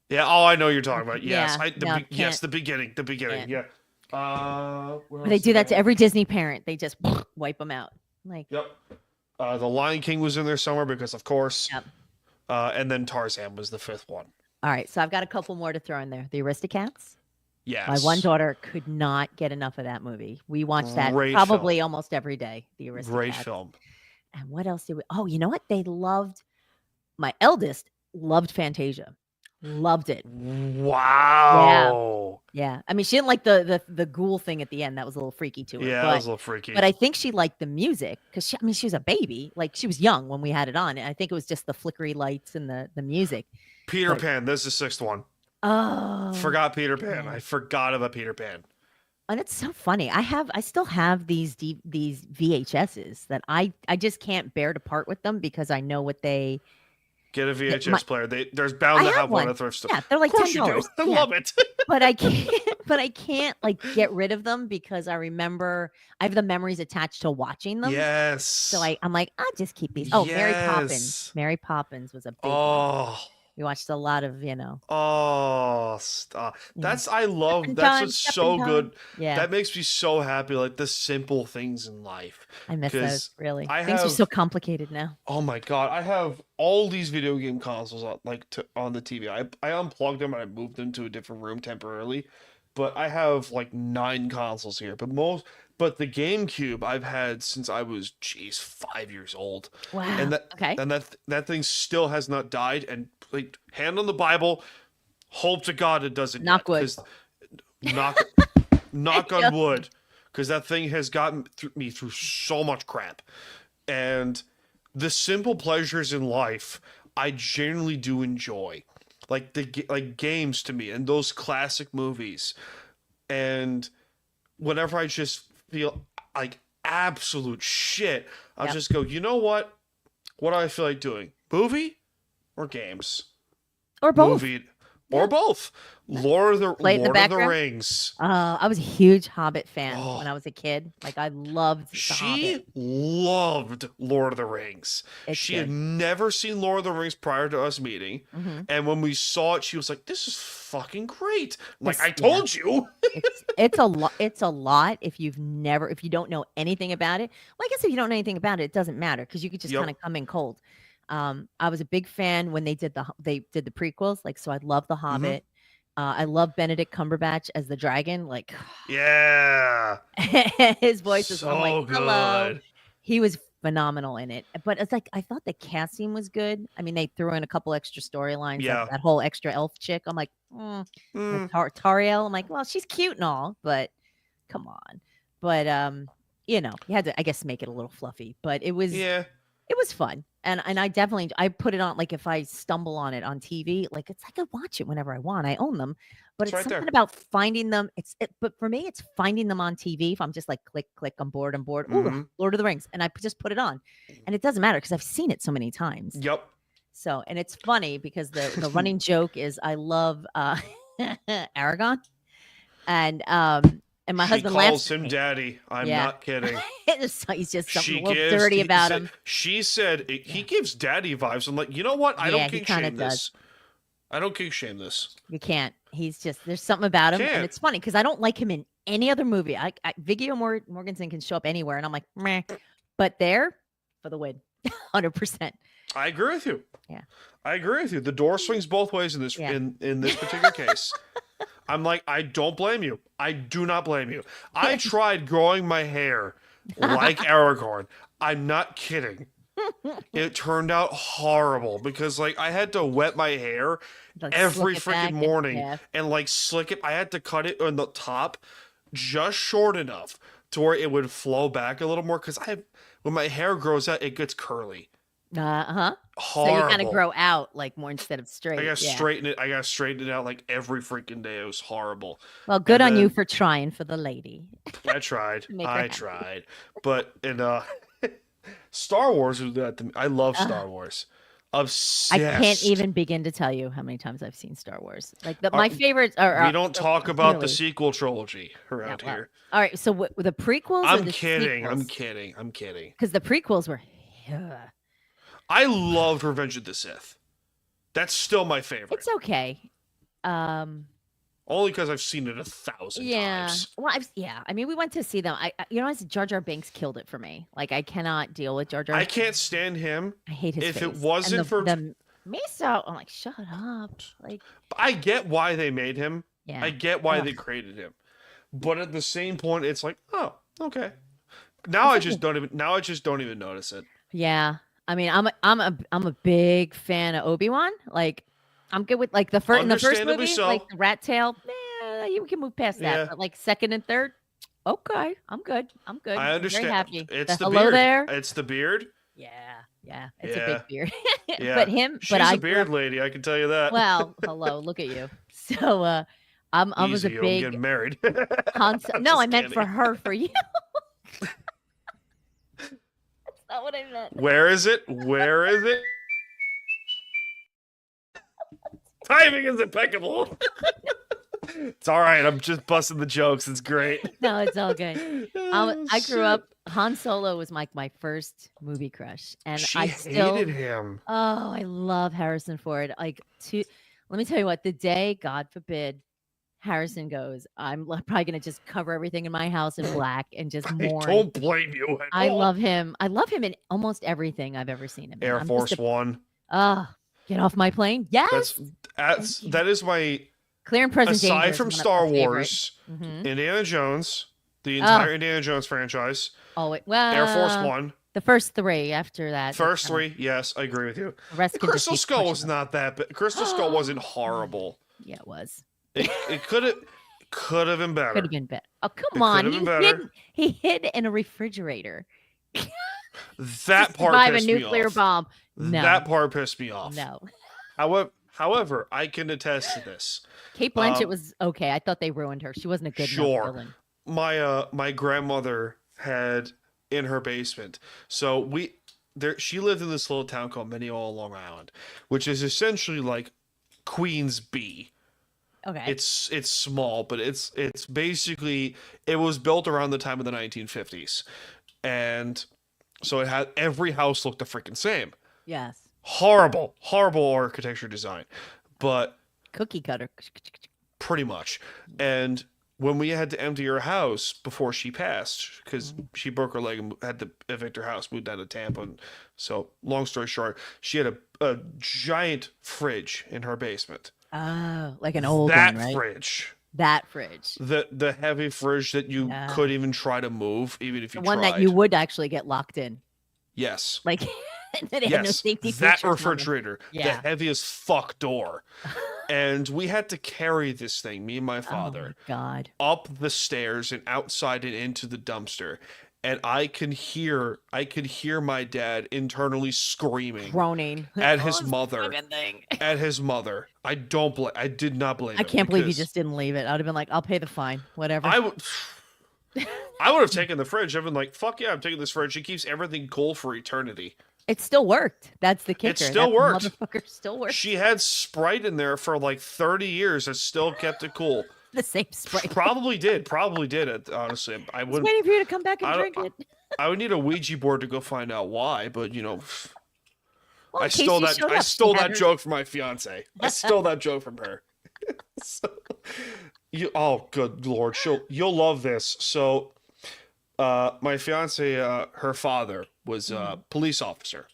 Yeah. Oh, I know what you're talking about. Yes. Yeah, Yes. The beginning. The beginning. Can't. Yeah. But they do that to every Disney parent. They just wipe them out. Like, Yep. The Lion King was in there somewhere because, of course. Yep. And then Tarzan was the fifth one. all right, so I've got a couple more to throw in there. The Aristocats. Yes. My one daughter could not get enough of that movie. We watched that Great probably film. almost every day. The Aristocats. Great film. And what else did we? Oh, you know what? They loved. My eldest loved Fantasia. Loved it. Wow. Yeah. I mean, she didn't like the ghoul thing at the end. That was a little freaky to her. Yeah, but, that was a little freaky. But I think she liked the music because she was a baby. Like she was young when we had it on. And I think it was just the flickery lights and the music. Peter Pan. This is the sixth one. Oh, Forgot Peter Pan. yeah. I forgot about Peter Pan. And it's so funny. I still have these VHSs that I just can't bear to part with them because I know what they. Get a VHS player. There's bound to have one at thrift store. Yeah, they're like Of course you do. $10. I Yeah. love it. But I can't. But I can't like get rid of them because I remember I have the memories attached to watching them. Yes. So I'm like, I'll just keep these. Oh, Mary Poppins. Yes. Mary Poppins was a big one. Oh. We watched a lot of, Oh, stop. Yeah. I love Step in that's time, what's step in so time. good. Yeah. That makes me so happy. Like the simple things in life. I miss 'cause those really. I Things are have- so complicated now. Oh my god, I have all these video game consoles on the TV. I unplugged them and I moved them to a different room temporarily. But I have like 9 consoles here. But the GameCube I've had since I was 5 years old. Wow. And that thing still has not died. And like hand on the Bible, hope to God it doesn't. Knock yet, wood. 'cause knock on wood, because that thing has gotten me through so much crap. And the simple pleasures in life, I genuinely do enjoy, like games to me and those classic movies. And whenever I just feel like absolute shit, I'll Yep. just go, you know what? What do I feel like doing? Movie or games? Or both. Movie or both. Lord of the Play it in the background? Rings. I was a huge Hobbit fan Oh. when I was a kid. Like I loved the She Hobbit. loved Lord of the Rings. It's She had good. never seen Lord of the Rings prior to us meeting. Mhm. And when we saw it, she was like, this is fucking great. I'm like, This- I told you. It's a lot. It's a lot if you don't know anything about it. Well, I guess if you don't know anything about it, it doesn't matter because you could just Yep. kind of come in cold. I was a big fan when they did the prequels. Like, so I love The Mm-hmm. Hobbit. I love Benedict Cumberbatch as the dragon. Like, Yeah. his voice is. I'm So like, hello. good. He was phenomenal in it. But it's like I thought the casting was good. I mean, they threw in a couple extra storylines. Yeah. That whole extra elf chick. I'm like, Mm. Tariel. I'm like, well, she's cute and all, but come on. But you had to, I guess, make it a little fluffy. But it was Yeah. it was fun. And I put it on, like if I stumble on it on TV, like it's like I watch it whenever I want. I own them. But It's it's right there. something about finding them. But for me, it's finding them on TV. If I'm just like click, I'm bored. Ooh, Mhm. Lord of the Rings. And I just put it on. And it doesn't matter because I've seen it so many times. Yep. So, and it's funny because the running joke is I love Aragon. And my She husband calls laughs at him me. daddy. I'm Yeah. not kidding. He's just something a little dirty about him. She said he gives daddy vibes. I'm like, you know what? I Yeah, don't he kink kinda shame this. I don't kink shame this. You can't. He's just there's something about him, Can't. and it's funny because I don't like him in any other movie. Viggo Mortensen can show up anywhere, and I'm like, meh. But there for the win, 100%. I agree with you. Yeah. I agree with you. The door swings both ways in this Yeah. in this particular case. I'm like, I don't blame you. I do not blame you. I tried growing my hair like Aragorn. I'm not kidding. It turned out horrible because like I had to wet my hair Like, every slick it back freaking and- morning yeah. and like slick it. I had to cut it on the top just short enough to where it would flow back a little more because when my hair grows out, it gets curly. So Horrible. you kind of grow out like more instead of straight. I gotta yeah. straighten it. I gotta straighten it out like every freaking day. It was horrible. Well, good and on you then- for trying for the lady. I tried. Make her I happy. tried. But Star Wars was that. I love Star Wars. Obsessed. I can't even begin to tell you how many times I've seen Star Wars. Like my favorites are. We don't talk about the clearly. sequel trilogy around Yeah, well, here. all right, so the prequels. I'm the kidding. sequels? I'm kidding. Because the prequels were. I loved Revenge of the Sith. That's still my favorite. It's okay. Only because I've seen it 1,000 times. Well, I mean, we went to see them. Jar Jar Binks killed it for me. Like, I cannot deal with Jar Jar. I can't stand him. I hate his If face. it wasn't and for the miso, I'm like, shut up. Like, I get why they made him. yeah. I get why Ugh. they created him. But at the same point, it's like, oh, okay. Now I just don't even notice it. Yeah. I mean, I'm a big fan of Obi-Wan. Like, I'm good with like in the first Understandably movie, so. like the rat tail. You can move past that. Yeah. But like second and third, okay, I'm good. I understand. I'm very happy. It's the hello beard. there. It's the beard. Yeah, it's a Yeah. big beard. Yeah. But him, She's but I a beard lady. I can tell you that. Well, hello, look at you. So I was a Easy, I'm big getting married. Han. No, Just I meant for kidding. her, for you. That's not what I meant. Where is it? Where is it? Timing is impeccable. It's all right. I'm just busting the jokes. It's great. No, it's all good. I grew up. Han Solo was my first movie crush, and She I still hated him. Oh, I love Harrison Ford. Like, let me tell you what. The day, God forbid, Harrison goes, I'm probably gonna just cover everything in my house in black and just I mourn. don't blame you. At I all. love him. I love him in almost everything I've ever seen him. in. Air I'm Force just One. Get off my plane. Yes. That is my Clear and present danger. aside is from one of Star my favorite. Wars, Mhm. Indiana Jones, the entire Indiana Jones franchise, Oh, well, Air Force One, the first three. After that, first three. Yes, I agree with you. The rest The can just Crystal be Skull was questionable. not that bad. Crystal Skull wasn't horrible. Yeah, it was. It could have been better. Could have been better. Oh, come It on. could have been better. He hid in a refrigerator. That to part survive a pissed me nuclear off. bomb. No. That part pissed me off. No. However, I can attest to this. Kate Blanchett was okay. I thought they ruined her. She wasn't a good enough villain. My grandmother had in her basement. So she lived in this little town called Mineola, Long Island, which is essentially like Queens B. Okay. It's small, but it's basically, it was built around the time of the 1950s, and so it had every house looked the freaking same. Yes. Horrible architecture design, but Cookie cutter. pretty much. And when we had to empty her house before she passed, because she broke her leg and had to evict her house, moved down to Tampa. And so, long story short, she had a giant fridge in her basement. Oh, like an old That one, right? fridge. That fridge. The heavy fridge that you Yeah. couldn't even try to move, even if you The one tried. that you would actually get locked in. Yes. Like, that had no Yes. safety That features on them. refrigerator. The Yeah. heavy as fuck door. And we had to carry this thing, me and my Oh, father, my God. up the stairs and outside and into the dumpster. And I could hear my dad internally screaming Groaning. at his Oh, this mother. fucking thing. At his mother. I did not blame I him, can't believe you because just didn't leave it. I'd have been like, I'll pay the fine. Whatever. I would have taken the fridge. I've been like, fuck yeah, I'm taking this fridge. It keeps everything cool for eternity. It still worked. That's the kicker. still That worked. Motherfucker still works. She had Sprite in there for like 30 years. It still kept it cool. The same Sprite. Probably did. Honestly, I I was would. waiting for you to come back and I don't- drink it. I would need a Ouija board to go find out why. But Well, I in case stole you that. showed I up, stole she had that her- joke from my fiance. I stole that joke from her. So, good lord, you'll love this. So, my fiance, her father was a police officer.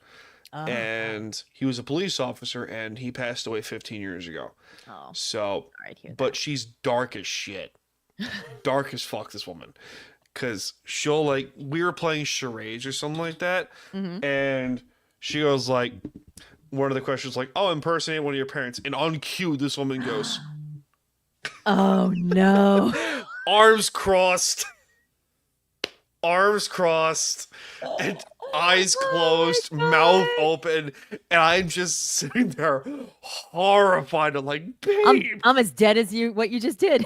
Oh, And he was a police officer, and he passed away 15 years ago. oh, So, sorry to hear but she's dark as shit. Dark as fuck, this woman. Because she'll, like, we were playing charades or something like that. Mhm. And she goes, like, one of the questions, like, oh, impersonate one of your parents. And on cue, this woman goes, Oh, no. arms crossed. Arms crossed. And eyes closed, mouth open, and I'm just sitting there horrified. I'm like, babe. I'm as dead as what you just did.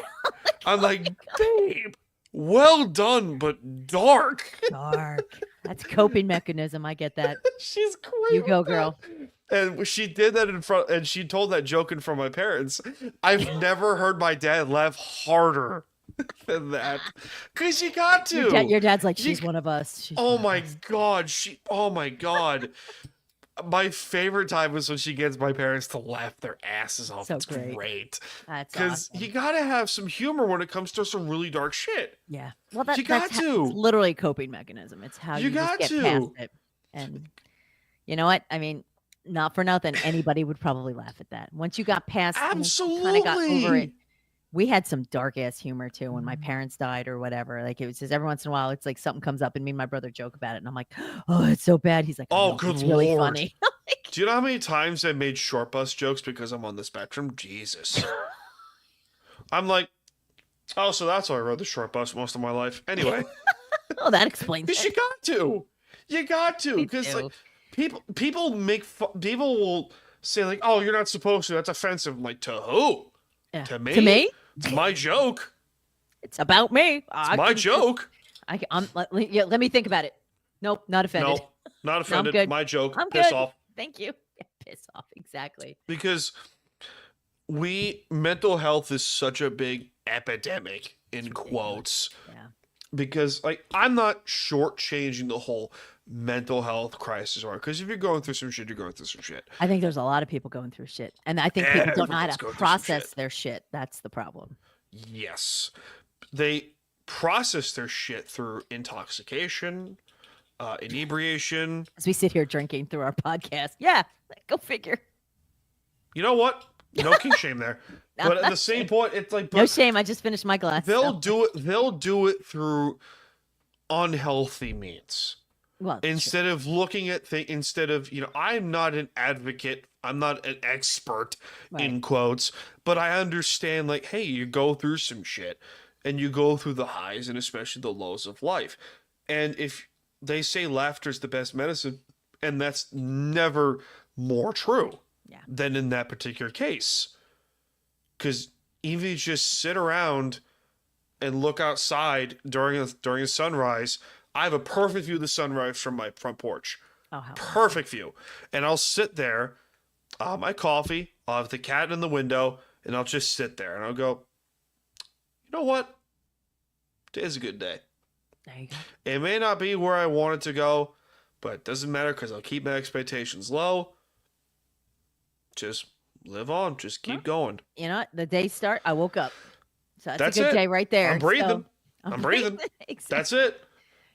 I'm like, babe, well done, but dark. Dark. That's a coping mechanism. I get that. She's great. You go, with that. girl. And she did that in front, and she told that joke in front of my parents. I've never heard my dad laugh harder than that, because you got to. Your dad's like, she's one of us. She's Oh one of my us." god, oh my god. My favorite time was when she gets my parents to laugh their asses off. So It's great. That's Because awesome. you gotta have some humor when it comes to some really dark shit. Yeah. Well, You got that's to. It's literally a coping mechanism. It's how You you just got get to. past it. And you know what? I mean, not for nothing, anybody would probably laugh at that. Once you got past, once you kind of got over it. Absolutely. We had some dark ass humor too when my parents died or whatever. Like it was just every once in a while, it's like something comes up and me and my brother joke about it, and I'm like, "Oh, it's so bad." He's like, Oh, "No, good it's really Lord. funny." Do you know how many times I made short bus jokes because I'm on the spectrum? Jesus. I'm like, oh, so that's why I rode the short bus most of my life. Anyway, Oh, that explains because you it. got to. You got to. Me Because too. like people will say like, oh, you're not supposed to. That's offensive. I'm like, to who? Yeah. To me? To me, It's my joke. it's about me. It's my joke. Let me think about it. Nope, not offended. No, not offended. good. My joke. I'm Piss good. off. Thank you. Yeah, piss off. Exactly. Because mental health is such a big epidemic in quotes. Yeah. Because like I'm not shortchanging the whole mental health crisis, or because if you're going through some shit, you're going through some shit. I think there's a lot of people going through shit, and I think people don't know how Everyone's to going through some process shit. their shit. That's the problem. Yes, they process their shit through intoxication, inebriation. As we sit here drinking through our podcast, yeah, go figure. You know what? No king shame there. No, But at the that's same it. point, it's like No shame. I just finished my glass. they'll so- do it. They'll do it through unhealthy means. well, sure. Instead of looking at instead of, I'm not an advocate, I'm not an expert in Right. quotes, but I understand like, hey, you go through some shit and you go through the highs and especially the lows of life. And if they say laughter is the best medicine, and that's never more true Yeah. than in that particular case. Because even if you just sit around and look outside during a sunrise, I have a perfect view of the sunrise from my front porch. Oh, how Perfect view. And I'll sit there, I'll have my coffee, I'll have the cat in the window, and I'll just sit there and I'll go, you know what? Today's a good day. there you go. It may not be where I want it to go, but it doesn't matter because I'll keep my expectations low. Just live on. Just keep going. You know what? The day start. I woke up, so that's That's a good it. day right there. I'm breathing. So, I'm breathing. Exactly. That's it.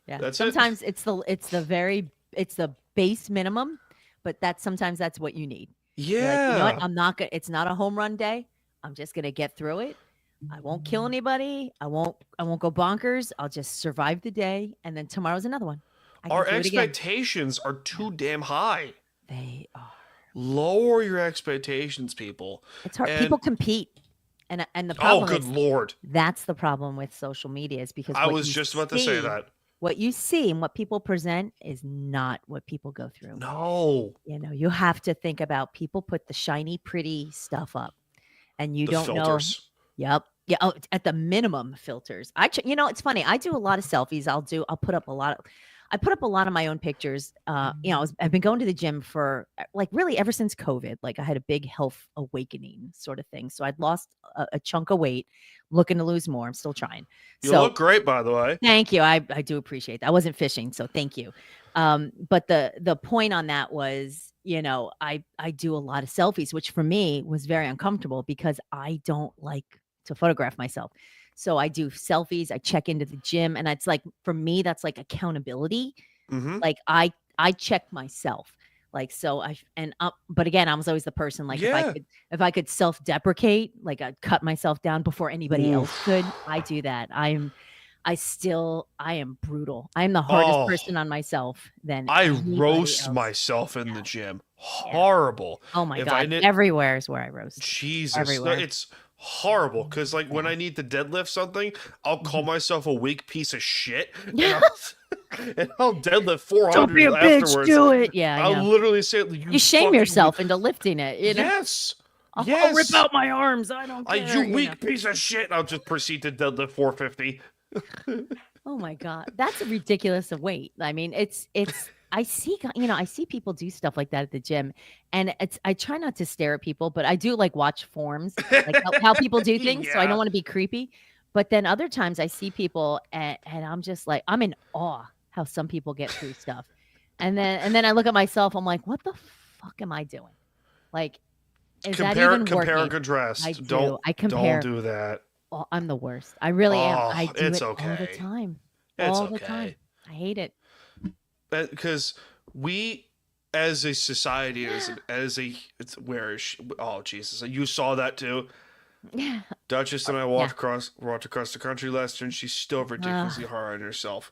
Yeah. That's it. sometimes it's the base minimum, but sometimes that's what you need. You're like, Yeah. you know what? I'm not gonna. It's not a home run day. I'm just gonna get through it. I won't kill anybody. I won't go bonkers. I'll just survive the day, and then tomorrow's another one. I can Our do it again. expectations are too damn high. They are. Lower your expectations, people. It's hard. And- People compete, and the Oh, problem good is lord. that's the problem with social media is because I what was you just about to say see- that. What you see and what people present is not what people go through. No. You know, you have to think about people put the shiny, pretty stuff up, and you The don't filters. know. Yep. Yeah. Oh, at the minimum filters. It's funny. I do a lot of selfies. I put up a lot of my own pictures. I've been going to the gym for like really ever since COVID. Like I had a big health awakening sort of thing. So I'd lost a chunk of weight, looking to lose more. I'm still trying. You So look great, by the way. thank you. I do appreciate that. I wasn't fishing, so thank you. But the point on that was, I do a lot of selfies, which for me was very uncomfortable because I don't like to photograph myself. So I do selfies, I check into the gym, and it's like for me, that's like accountability. Mm-hmm. Like I check myself. Like so but again, I was always the person like Yeah. if I could self-deprecate, like I'd cut myself down before anybody else could. I do that. I am brutal. I'm the hardest Oh. person on myself than I anybody roast else. myself in the gym. Horrible. Oh my if I god. need- Everywhere is where I roast. Jesus. Everywhere. It's horrible because like when I need to deadlift something, I'll Mm-hmm. call myself a weak piece of shit. And I'll deadlift 400 Don't be a bitch. afterwards. Do it. Yeah. I I'll know. literally say, You shame fucking yourself into lifting it. You know? Yes. I'll Yes. rip out my arms. I don't care. You weak piece of shit. I'll just proceed to deadlift 450. Oh my God. That's ridiculous of weight. I mean, I see, I see people do stuff like that at the gym, and I try not to stare at people, but I do like watch forms, like how people do things. So I don't Yeah. want to be creepy. But then other times I see people and I'm just like, I'm in awe how some people get through stuff. And then I look at myself, I'm like, what the fuck am I doing? Like, is that even Compare and working? contrast. I do. Don't I compare. do that. Oh, I'm the worst. I really am. I Oh, do it's it all the okay. time. It's All the time. okay. I hate it. Because we, as a society, it's where is she? Oh Jesus, you saw that too. Yeah. Duchess and I walked across the country last year, and she's still ridiculously Ugh. hard on herself.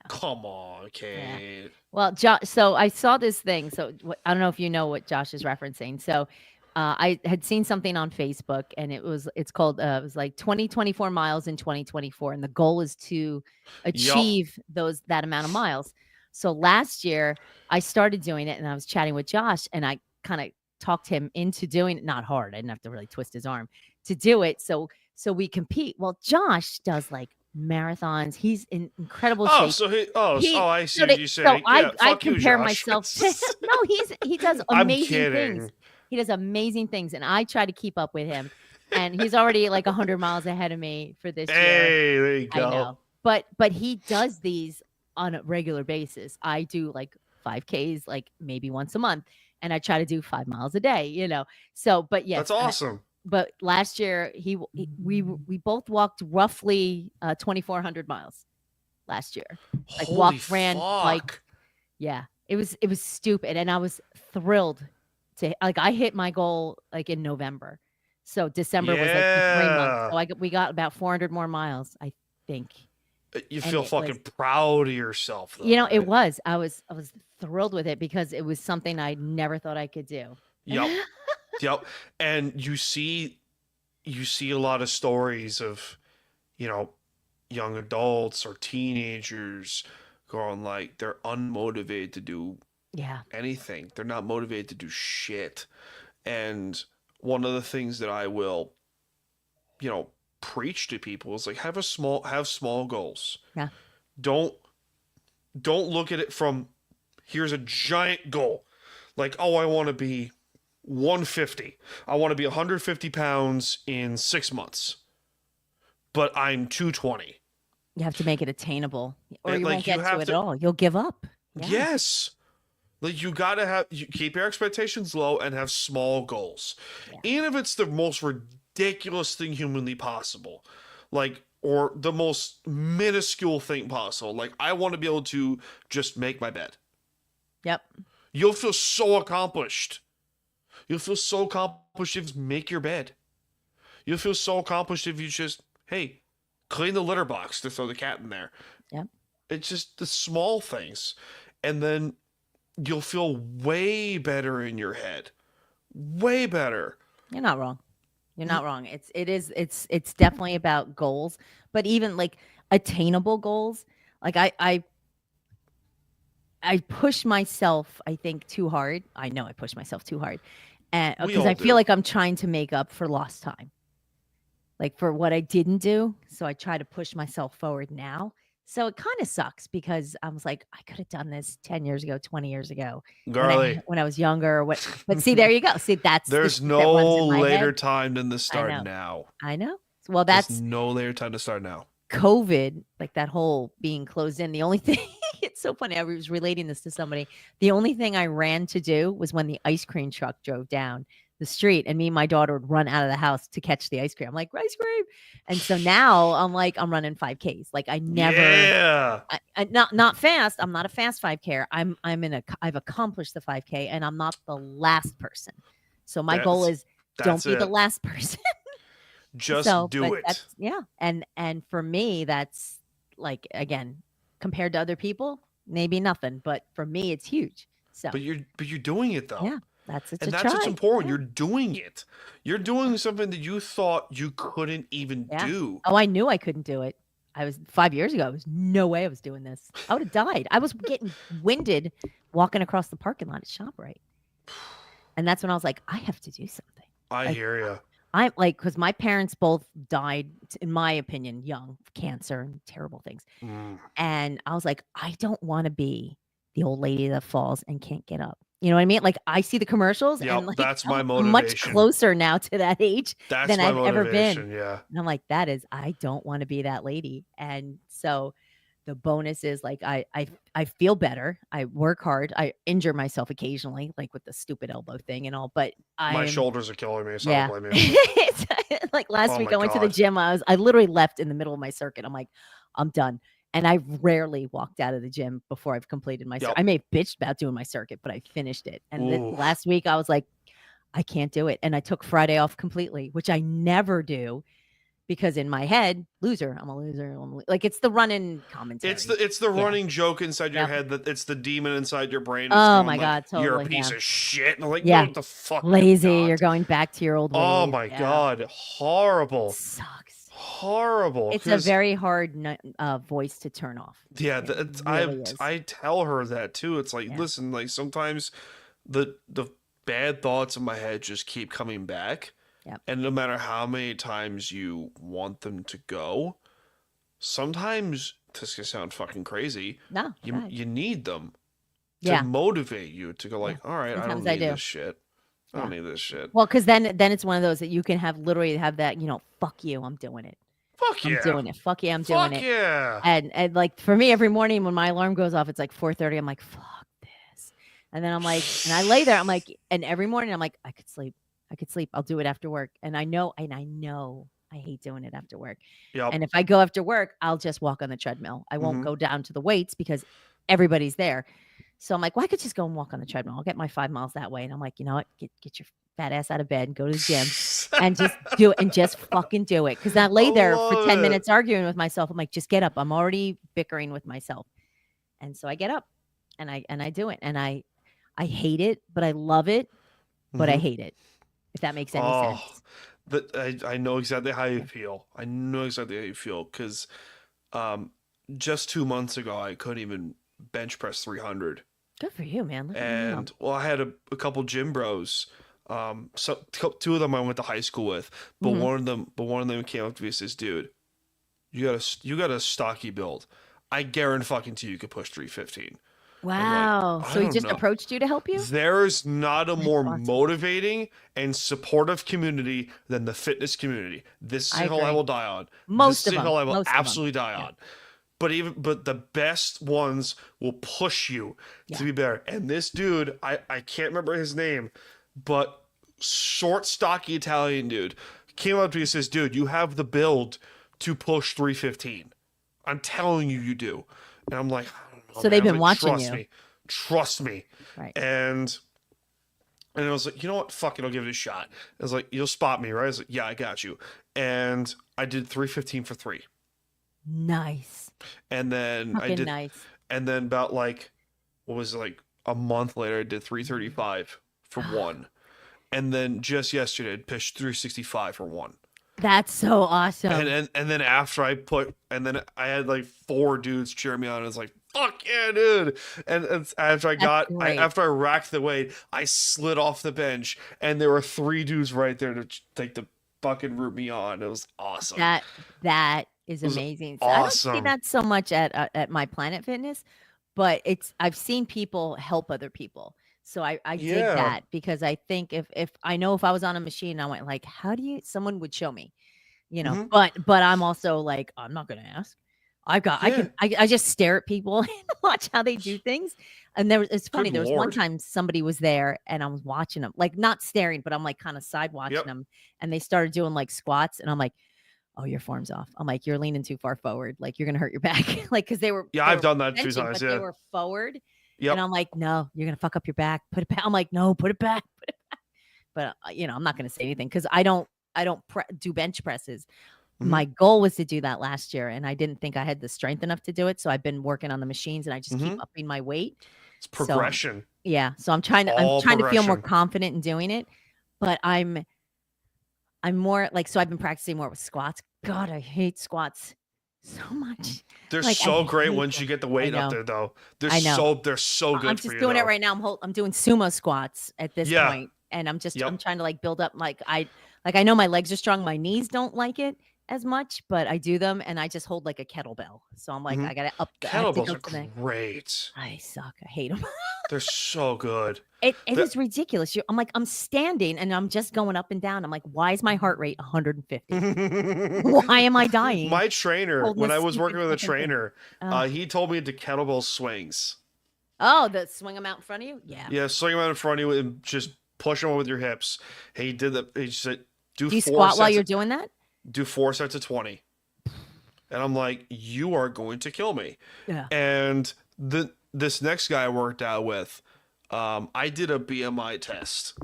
Come on, Yeah. Kate. Well, so I saw this thing. So I don't know if you know what Josh is referencing. So I had seen something on Facebook, and it's called it was like 2024 miles in 2024, and the goal is to Yup. achieve that amount of miles. So last year I started doing it, and I was chatting with Josh, and I kind of talked him into doing it. Not hard. I didn't have to really twist his arm to do it. So we compete. Well, Josh does like marathons. He's in incredible Oh, shape. so I see So what you're saying. Yeah, I fuck you, compare Josh. myself to no, he does I'm amazing things. kidding. He does amazing things, and I try to keep up with him. And he's already like 100 miles ahead of me for this year. Hey, there you I go. know, but he does these on a regular basis. I do like 5Ks, like maybe once a month, and I try to do 5 miles a day. So, but yes, That's awesome. but last year we both walked roughly 2,400 miles last year. Like Holy walked, ran, like fuck. yeah. It was stupid, and I was thrilled to like I hit my goal like in November. So December was like in 3 months. Yeah. So we got about 400 more miles, I think. You And feel it fucking was, proud of yourself, though. it Right? was. I was thrilled with it because it was something I never thought I could do. Yep. Yep. And you see a lot of stories of, young adults or teenagers going like they're unmotivated to do Yeah. anything. They're not motivated to do shit. And one of the things that I will, preach to people is like have small goals. Yeah. Don't look at it from here's a giant goal. Like, oh, I want to be 150. I want to be 150 pounds in 6 months. But I'm 220. You have to make it attainable, or And, you like, won't you get have to it to- at all. You'll give up. Yeah. Yes. Like you keep your expectations low and have small goals. Yeah. Even if it's the most ridiculous thing humanly possible. Like, or the most minuscule thing possible. Like, I want to be able to just make my bed. Yep. You'll feel so accomplished. You'll feel so accomplished if you make your bed. You'll feel so accomplished if you just, hey, clean the litter box to throw the cat in there. Yep. It's just the small things. And then you'll feel way better in your head. Way better. You're not wrong. You're not wrong. It's definitely about goals, but even like attainable goals. Like I push myself, I think, too hard. I know I push myself too hard. And We because all I do. feel like I'm trying to make up for lost time. Like for what I didn't do. So I try to push myself forward now. So it kind of sucks because I was like, I could have done this 10 years ago, 20 years ago Girly. when I was younger. But see, there you go. See, that's the There's shit that no runs in my later head. time than the start know. now. I know. Well, There's that's no later time to start now. COVID, like that whole being closed in. The only thing, it's so funny. I was relating this to somebody. The only thing I ran to do was when the ice cream truck drove down the street, and me and my daughter would run out of the house to catch the ice cream. I'm like, ice cream. And so now I'm running 5Ks. Like I never, Yeah. not fast. I'm not a fast 5K. I've accomplished the 5K, and I'm not the last person. So my goal is don't That's be the it. last person. Just do but it. that's- Yeah. And for me, that's like, again, compared to other people, maybe nothing, but for me, it's huge. So But you're doing it though. yeah, it's And a that's try. what's important. Yeah. You're doing it. You're doing something that you thought you couldn't even Yeah. do. Oh, I knew I couldn't do it. I was 5 years ago. There was no way I was doing this. I would have died. I was getting winded walking across the parking lot at ShopRite. And that's when I was like, I have to do something. I Like, hear you. I'm like, because my parents both died, in my opinion, young, of cancer and terrible things. Mm. And I was like, I don't want to be the old lady that falls and can't get up. You know what I mean? Like I see the commercials and Yep, like that's my I'm much motivation. closer now to that age That's than my I've ever been. motivation. Yeah. And I'm like, I don't want to be that lady. And so the bonus is like I feel better. I work hard. I injure myself occasionally, like with the stupid elbow thing and all, but My I'm shoulders are killing me, so I yeah. don't blame you. It's like last Oh week my I went to the God. gym. I literally left in the middle of my circuit. I'm like, I'm done. And I rarely walked out of the gym before I've completed my circuit. Yep. I may have bitched about doing my circuit, but I finished it. And Ooh. last week I was like, I can't do it. And I took Friday off completely, which I never do because in my head, loser, I'm a loser. Like it's the running commentary. It's the Yeah. running joke inside your Yep. head that it's the demon inside your brain. It's Oh going my like, God, you're a totally. piece Yeah. of shit. And I'm like, Yeah. no, what the fuck? you're Lazy. not. You're going back to your old ways. Oh my Yeah. God. Horrible. Sucks. Horrible. It's a 'cause- very hard voice to turn off. Yeah, It really is. I tell her that too. It's like, Yeah. listen, like sometimes the bad thoughts in my head just keep coming back. Yep. And no matter how many times you want them to go, sometimes this can sound fucking crazy. No, You go ahead. you need them to Yeah. motivate you to go like, all right, I Sometimes don't I need do. this shit. I don't need this shit. Well, because then it's one of those that you can have literally have that, fuck you, I'm doing it. Fuck yeah. I'm doing it. Fuck yeah, I'm Fuck doing it. yeah. And like for me, every morning when my alarm goes off, it's like 4:30. I'm like, fuck this. And then I'm like, and I lay there, I'm like, and every morning I'm like, I could sleep. I'll do it after work. And I know I hate doing it after work. Yep. And if I go after work, I'll just walk on the treadmill. I won't Mhm. go down to the weights because everybody's there. So I'm like, well, I could just go and walk on the treadmill. I'll get my 5 miles that way. And I'm like, you know what? Get your fat ass out of bed and go to the gym and just do it and just fucking do it. Because I lay there for love 10 it. minutes arguing with myself. I'm like, just get up. I'm already bickering with myself. And so I get up and I do it. And I hate it, but I love it, but I Mhm. hate it. If that makes any Oh, sense. I know exactly how you feel. I know exactly how you feel because just 2 months ago I couldn't even bench press 300. Good for you, man. Look at you now. And well, I had a couple gym bros. So two of them I went to high school with, but Mhm. one of them came up to me and says, "Dude, you got a stocky build. I guarantee you could push 315." Wow. I So he don't just know. approached you to help you? There's not a more awesome. motivating and supportive community than the fitness community. This is I a hill I agree. will die on. Most This of is a them. hill I will Most of 'em. absolutely die Yeah. on. But the best ones will push you Yeah. to be better. And this dude, I can't remember his name, but short, stocky Italian dude came up to me and says, "Dude, you have the build to push 315. I'm telling you, you do." And I'm like, I don't know, So they've man. I was been like, watching trust you. me. Trust me. Right. And I was like, you know what? Fuck it, I'll give it a shot. I was like, you'll spot me, right? I was like, yeah, I got you. And I did 315 for 3. Nice. And then I Fucking did, nice. and then about like, what was it, like a month later, I did 335 for 1. And then just yesterday, I pitched 365 for 1. That's so awesome. And then after and then I had like 4 dudes cheer me on. And it's like, fuck yeah, dude. And after after I racked the weight, I slid off the bench and there were 3 dudes right there to take the fucking root me on. It was awesome. That is was amazing. So I don't see awesome. that so much at my Planet Fitness, but I've seen people help other people. So I dig Yeah. that because I think if I know if I was on a machine, I went like, someone would show me, Mhm. but I'm also like, I'm not gonna ask. I just stare at people and watch how they do things. And it's funny. Good There was one Lord. time somebody was there and I was watching them, like not staring, but I'm like kind of side watching Yep. them, and they started doing like squats, and I'm like, oh, your form's off. I'm like, you're leaning too far forward. Like you're gonna hurt your back. Like because they were Yeah, they I've were done that a few benching, times. but they Yeah. were forward, Yep. and I'm like, no, you're gonna fuck up your back. Put it back. I'm like, no, put it back. Put it back. But I'm not gonna say anything because I don't do bench presses. Mhm. My goal was to do that last year, and I didn't think I had the strength enough to do it. So I've been working on the machines, and I just keep Mhm. upping my weight. It's progression. Yeah, so I'm trying All to feel more progression. confident in doing it, but I'm more like, so I've been practicing more with squats. God, I hate squats so much. They're Like, I so great hate once them. you get the I weight up know. there, though. I know. They're so good I'm for just you, doing it though. right now. I'm doing sumo squats at this Yeah. point, and I'm Yep. trying to like build up. Like Like I know my legs are strong, my knees don't like it as much, but I do them and I just hold like a kettlebell. So I'm like, Mhm. I gotta I have to Kettlebells go are to the. great. I suck. I hate them. They're so good. It The- is ridiculous. I'm like, I'm standing and I'm just going up and down. I'm like, why is my heart rate 150? Why am I dying? My trainer, Holding when I this was working stupid with a fucking thing. trainer, Ugh. he told me to kettlebell swings. Oh, the swing them out in front of you? Yeah. Yeah, swing them out in front of you and just push them with your hips. He did that. He said, Do you squat while you're doing that? do 4 sets of 20. And I'm like, you are going to kill me. Yeah. And this next guy I worked out with, I did a BMI test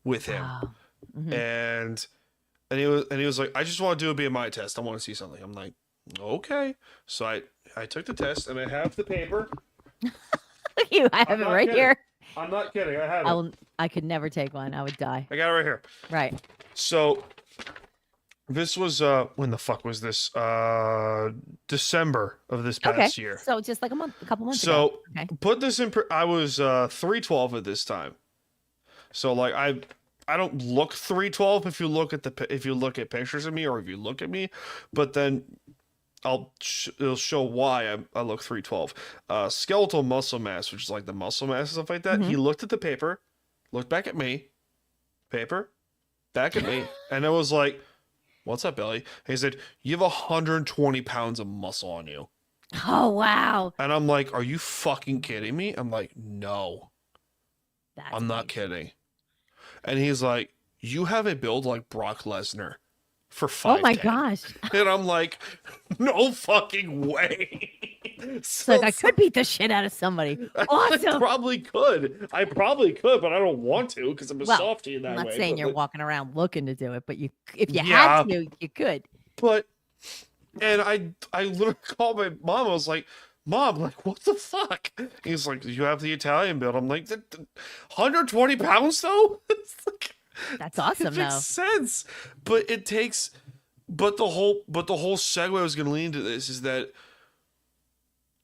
with him. Wow. Mhm. And he was like, I just want to do a BMI test. I want to see something. I'm like, okay. So I took the test and I have the paper. Look at you. I have I'm it not right kidding. here. I'm not kidding. I have it. I could never take one. I would die. I got it right here. Right. So this was when the fuck was this? December of this past year. So just like a couple months So ago. Okay. put this in. I was 312 at this time. So like I don't look 312 if you look at pictures of me or if you look at me, but then it'll show why I look 312. Skeletal muscle mass, which is like the muscle mass and stuff like that. Mhm. He looked at the paper, looked back at me, paper, back at me, and I was like, "What's up, Billy?" And he said, "You have 120 pounds of muscle on you." Oh wow. And I'm like, "Are you fucking kidding me?" I'm like, "No, That's I'm not big. kidding." And he's like, "You have a build like Brock Lesnar for Oh 5'10". my gosh. And I'm like, "No fucking way." It's like I could beat the shit out of somebody. I Awesome. probably could. I probably could, but I don't want to because I'm a Well, softie in that I'm not way. saying but you're like- walking around looking to do it, but if you Yeah. had to, you could. But and I literally called my mom. I was like, "Mom, like what the fuck?" He's like, "You have the Italian build." I'm like, 120 pounds though? It's like, That's awesome it though. makes sense. But it takes but the whole segue I was gonna lean to this is that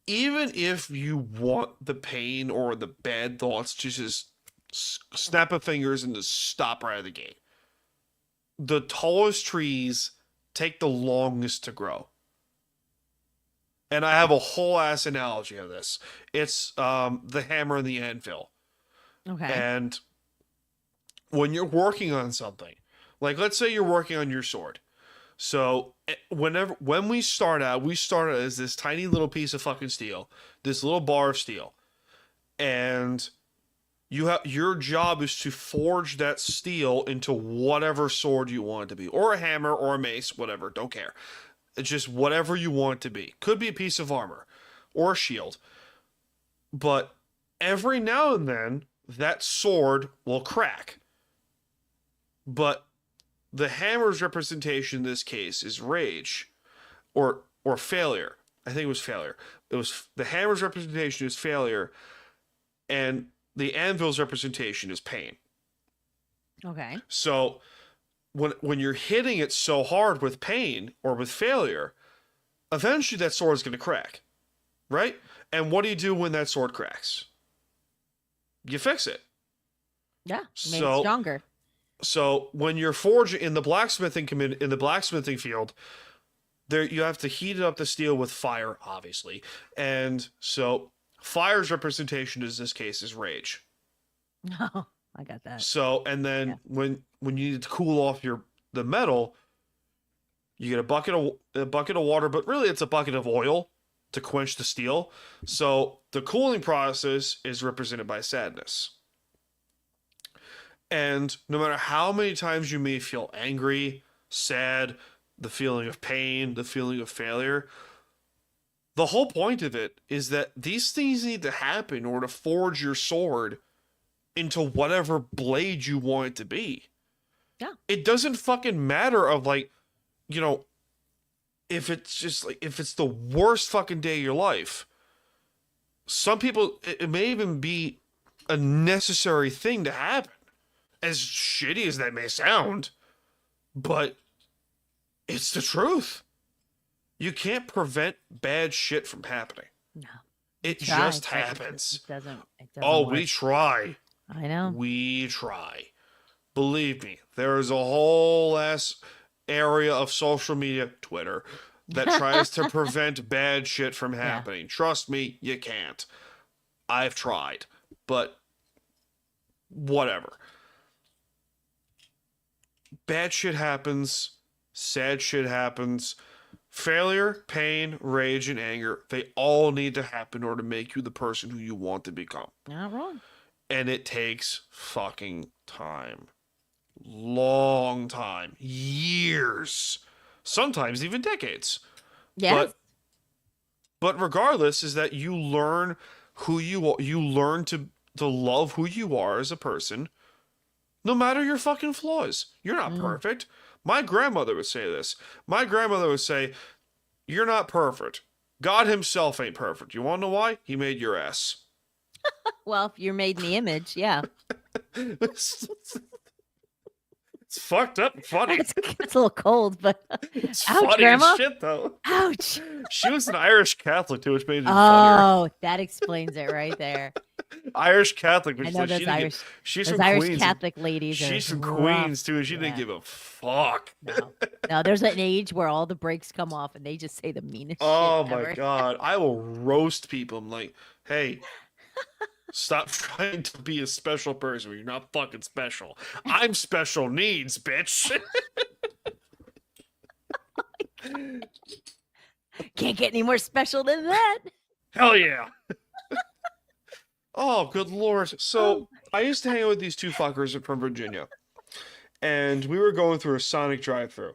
even if you want the pain or the bad thoughts to just snap of fingers and just stop right out of the gate, the tallest trees take the longest to grow. And I have a whole ass analogy of this. It's the hammer and the anvil. Okay. And when you're working on something, like let's say you're working on your sword. So when we start out as this tiny little piece of fucking steel, this little bar of steel. And your job is to forge that steel into whatever sword you want it to be, or a hammer or a mace, whatever, don't care. It's just whatever you want it to be. Could be a piece of armor or a shield. But every now and then that sword will crack. But the hammer's representation in this case is rage or failure. I think it was failure. It was the hammer's representation is failure, and the anvil's representation is pain. Okay. So when you're hitting it so hard with pain or with failure, eventually that sword is going to crack, right? And what do you do when that sword cracks? You fix it. Yeah. Made So- it stronger. So when you're forging in the blacksmithing field, there you have to heat up the steel with fire, obviously. And so fire's representation in this case is rage. Oh, I got that. So and then Yeah. when you need to cool off the metal, you get a bucket of water, but really it's a bucket of oil to quench the steel. So the cooling process is represented by sadness. And no matter how many times you may feel angry, sad, the feeling of pain, the feeling of failure, the whole point of it is that these things need to happen in order to forge your sword into whatever blade you want it to be. Yeah. It doesn't fucking matter of like, if it's just like, if it's the worst fucking day of your life, some people, it may even be a necessary thing to happen. As shitty as that may sound, but it's the truth. You can't prevent bad shit from happening. No. It Try, just but happens. It doesn't Oh, work. we try. I know. We try. Believe me, there is a whole ass area of social media, Twitter, that tries to prevent bad shit from happening. Trust me, you can't. I've tried, but whatever. Bad shit happens. Sad shit happens. Failure, pain, rage, and anger, they all need to happen in order to make you the person who you want to become. Not wrong. And it takes fucking time. Long time. Years. Sometimes even decades. Yes. But regardless, is that you learn who you are. You learn to love who you are as a person, no matter your fucking flaws. You're not perfect. My grandmother would say this. My grandmother would say, "You're not perfect. God himself ain't perfect. You want to know why? He made your ass." Well, if you're made in the image, yeah. It's fucked up and funny. It's a little cold, but It's ouch, funny Grandma. as shit, though. Ouch. She was an Irish Catholic, too, which made it funnier. Oh, that explains it right there. Irish Catholic, which I is know like, those Irish, she's those from Irish Queens. Catholic ladies. She's are from rough. Queens, too, and she didn't give a fuck. No, there's an age where all the brakes come off and they just say the meanest Oh, shit my ever. God. I will roast people. I'm like, hey, stop trying to be a special person when you're not fucking special. I'm special needs, bitch. Can't get any more special than that. Hell yeah. Oh, good lord. So I used to hang out with these two fuckers from Virginia. And we were going through a Sonic drive-thru.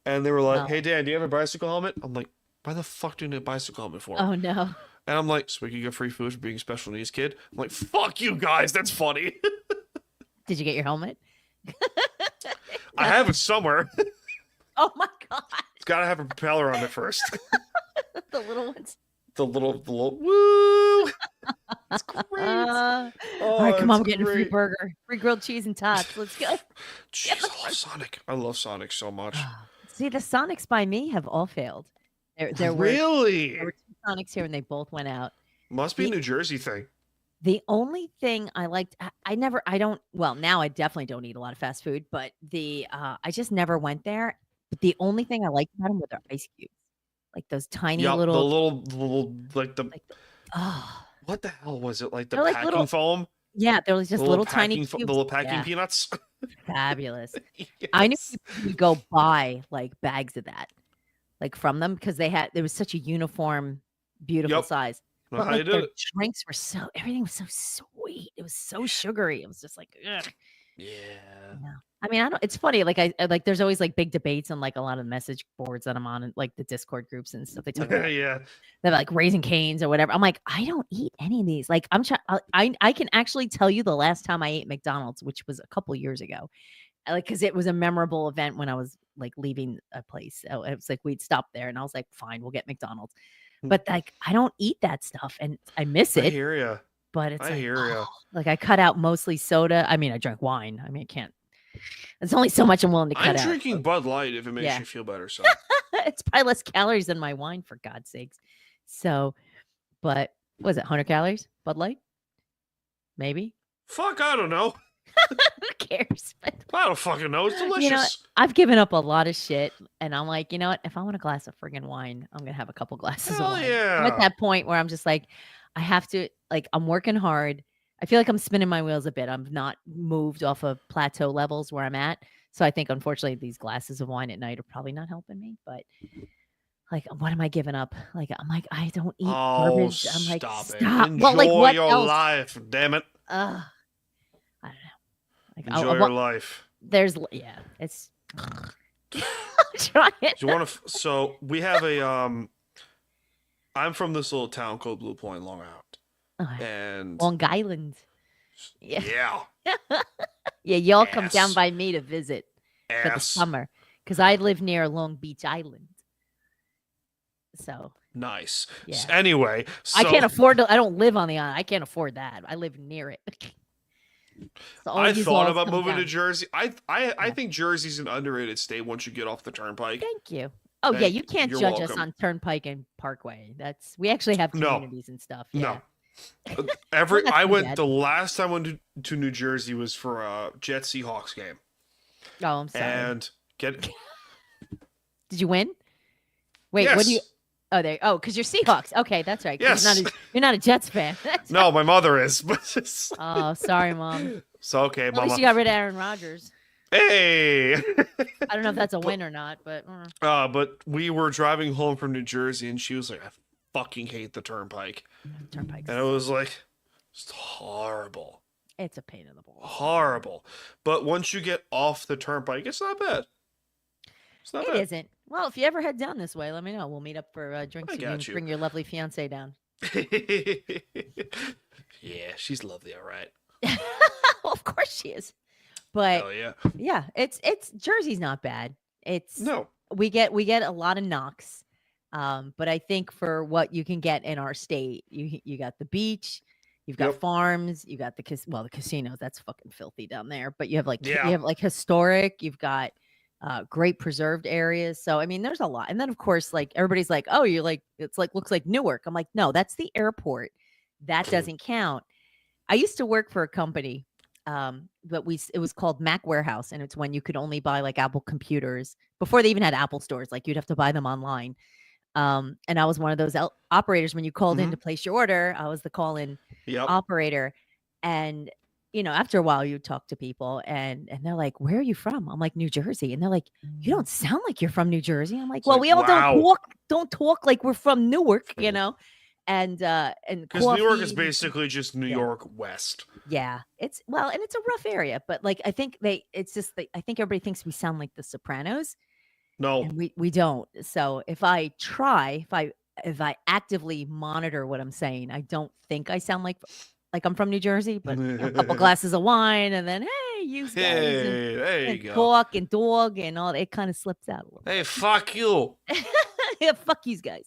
And they were like, Oh. "Hey, Dan, do you have a bicycle helmet?" I'm like, "Why the fuck do you need a bicycle helmet for?" Oh, no. And I'm like, "So we can get free food for being a special needs kid?" I'm like, "Fuck you guys, that's funny." Did you get your helmet? I have it somewhere. Oh, my God. It's gotta have a propeller on it first. The little ones. the little woo. It's great. All Oh, right, come on, it's we're getting a free great. burger. Free grilled cheese and tots. Let's go. Jeez, I love Sonic. I love Sonic so much. See, the Sonics by me have all failed. There were Really? two Sonics here and they both went out. Must be a New Jersey thing. The only thing I liked, now I definitely don't eat a lot of fast food, but I just never went there. But the only thing I liked about them were their ice cubes, like those tiny Yeah, little, the little oh, what the hell was it? Like the They're like packing little- foam? yeah, they're just The little tiny packing cubes. the little packing Yeah, peanuts. fabulous. I knew Yes. people would go buy like bags of that, like from them, because there was such a uniform, beautiful Yep. size. Know But how you like did their it. drinks were everything was so sweet. It was so sugary. It was just like, ugh. Yeah. No. I mean, it's funny. Like there's always like big debates on like a lot of message boards that I'm on, and like the Discord groups and stuff. They talk about Yeah. they're like Raising Canes or whatever. I'm like, I don't eat any of these. Like I can actually tell you the last time I ate McDonald's, which was a couple years ago. Because it was a memorable event when I was like leaving a place. So it was like we'd stop there, and I was like, fine, we'll get McDonald's. But like I don't eat that stuff, and I miss I it. hear you. But it's I like, hear ya. like I cut out mostly soda. I mean, I drank wine. I mean, I can't. There's only so much I'm willing to cut I'm out. drinking Bud Light if it makes Yeah. you feel better. So It's probably less calories than my wine, for God's sakes. So, but was it 100 calories? Bud Light? Maybe. fuck, I don't know. Who cares? But I don't fucking know. It's delicious. you know, I've given up a lot of shit, and I'm like, you know what? If I want a glass of friggin' wine, I'm gonna have a couple glasses Hell of wine. I'm yeah. at that point where I'm just like, I have to. Like, I'm working hard. I feel like I'm spinning my wheels a bit. I'm not moved off of plateau levels where I'm at. So I think, unfortunately, these glasses of wine at night are probably not helping me. But like, what am I giving up? Like, I'm like, I don't eat garbage. I'm like, stop it. stop. Enjoy Well, like, what your else? life, damn it. I don't know. Like, Enjoy your life. it's. Try it. Do you want to? So we have a I'm from this little town called Blue Point, Long Island, and Long Island. Yeah. yeah, Yeah, y'all come down Ass. by me to visit for the ass, summer because I live near Long Beach Island. So nice. Yeah. Anyway, so I can't afford to. I don't live on the island. I can't afford that. I live near it. So all I these thought laws about come moving to down. Jersey. I think Jersey's an underrated state once you get off the turnpike. Thank you. Oh yeah, Thank you you. can't You're judge us welcome. on Turnpike and Parkway. We actually have No. communities and stuff. Yeah. No, I too went bad. the last time I went to New Jersey was for a Jets Seahawks game. Oh, I'm sorry. And Did you win? Wait, what do you? Yes. Oh, because you're Seahawks. Okay, that's right. 'Cause Yes. You're not a Jets fan. That's No, my mother is. But Oh, sorry, Mom. so okay, At Mama. least you got rid of Aaron Rodgers. Hey. I don't know if that's a win or not, but But we were driving home from New Jersey, and she was like, "I fucking hate the turnpike," Turnpike's and it was like, it's horrible, it's a pain in the balls. horrible. But once you get off the turnpike, it's not bad. It's not It bad. isn't. Well, if you ever head down this way, let me know. We'll meet up for drinks. I And got you. Bring your lovely fiance down. Yeah, she's lovely, all right. Well, of course she is. But Hell yeah. yeah, it's Jersey's not bad. It's No. we get a lot of knocks. But I think for what you can get in our state, you got the beach, you've got Yep. farms, you got the casinos. That's fucking filthy down there. But you have Yeah. you have like historic, you've got great preserved areas. So I mean, there's a lot. And then of course, like everybody's like, oh, you're like it's like looks like Newark. I'm like, no, that's the airport. That doesn't count. I used to work for a company, but it was called Mac Warehouse, and it's when you could only buy like Apple computers before they even had Apple stores. Like you'd have to buy them online. And I was one of those operators when you called in to place your order. I was the call-in Yep. operator, and after a while, you talk to people, and they're like, "Where are you from?" I'm like, "New Jersey," and they're like, "You don't sound like you're from New Jersey." I'm like, "Well, like, we all wow. don't talk like we're from Newark, and Because New York is coffee- basically just New Yeah. York West. Yeah, and it's a rough area, but like I think I think everybody thinks we sound like the Sopranos, No. and we don't. So if I actively monitor what I'm saying, I don't think I sound like I'm from New Jersey, but a couple glasses of wine and then hey, you guys Hey, there you and go. talk and dog and all it kind of slips out a little. Hey, fuck you. Yeah, fuck you guys.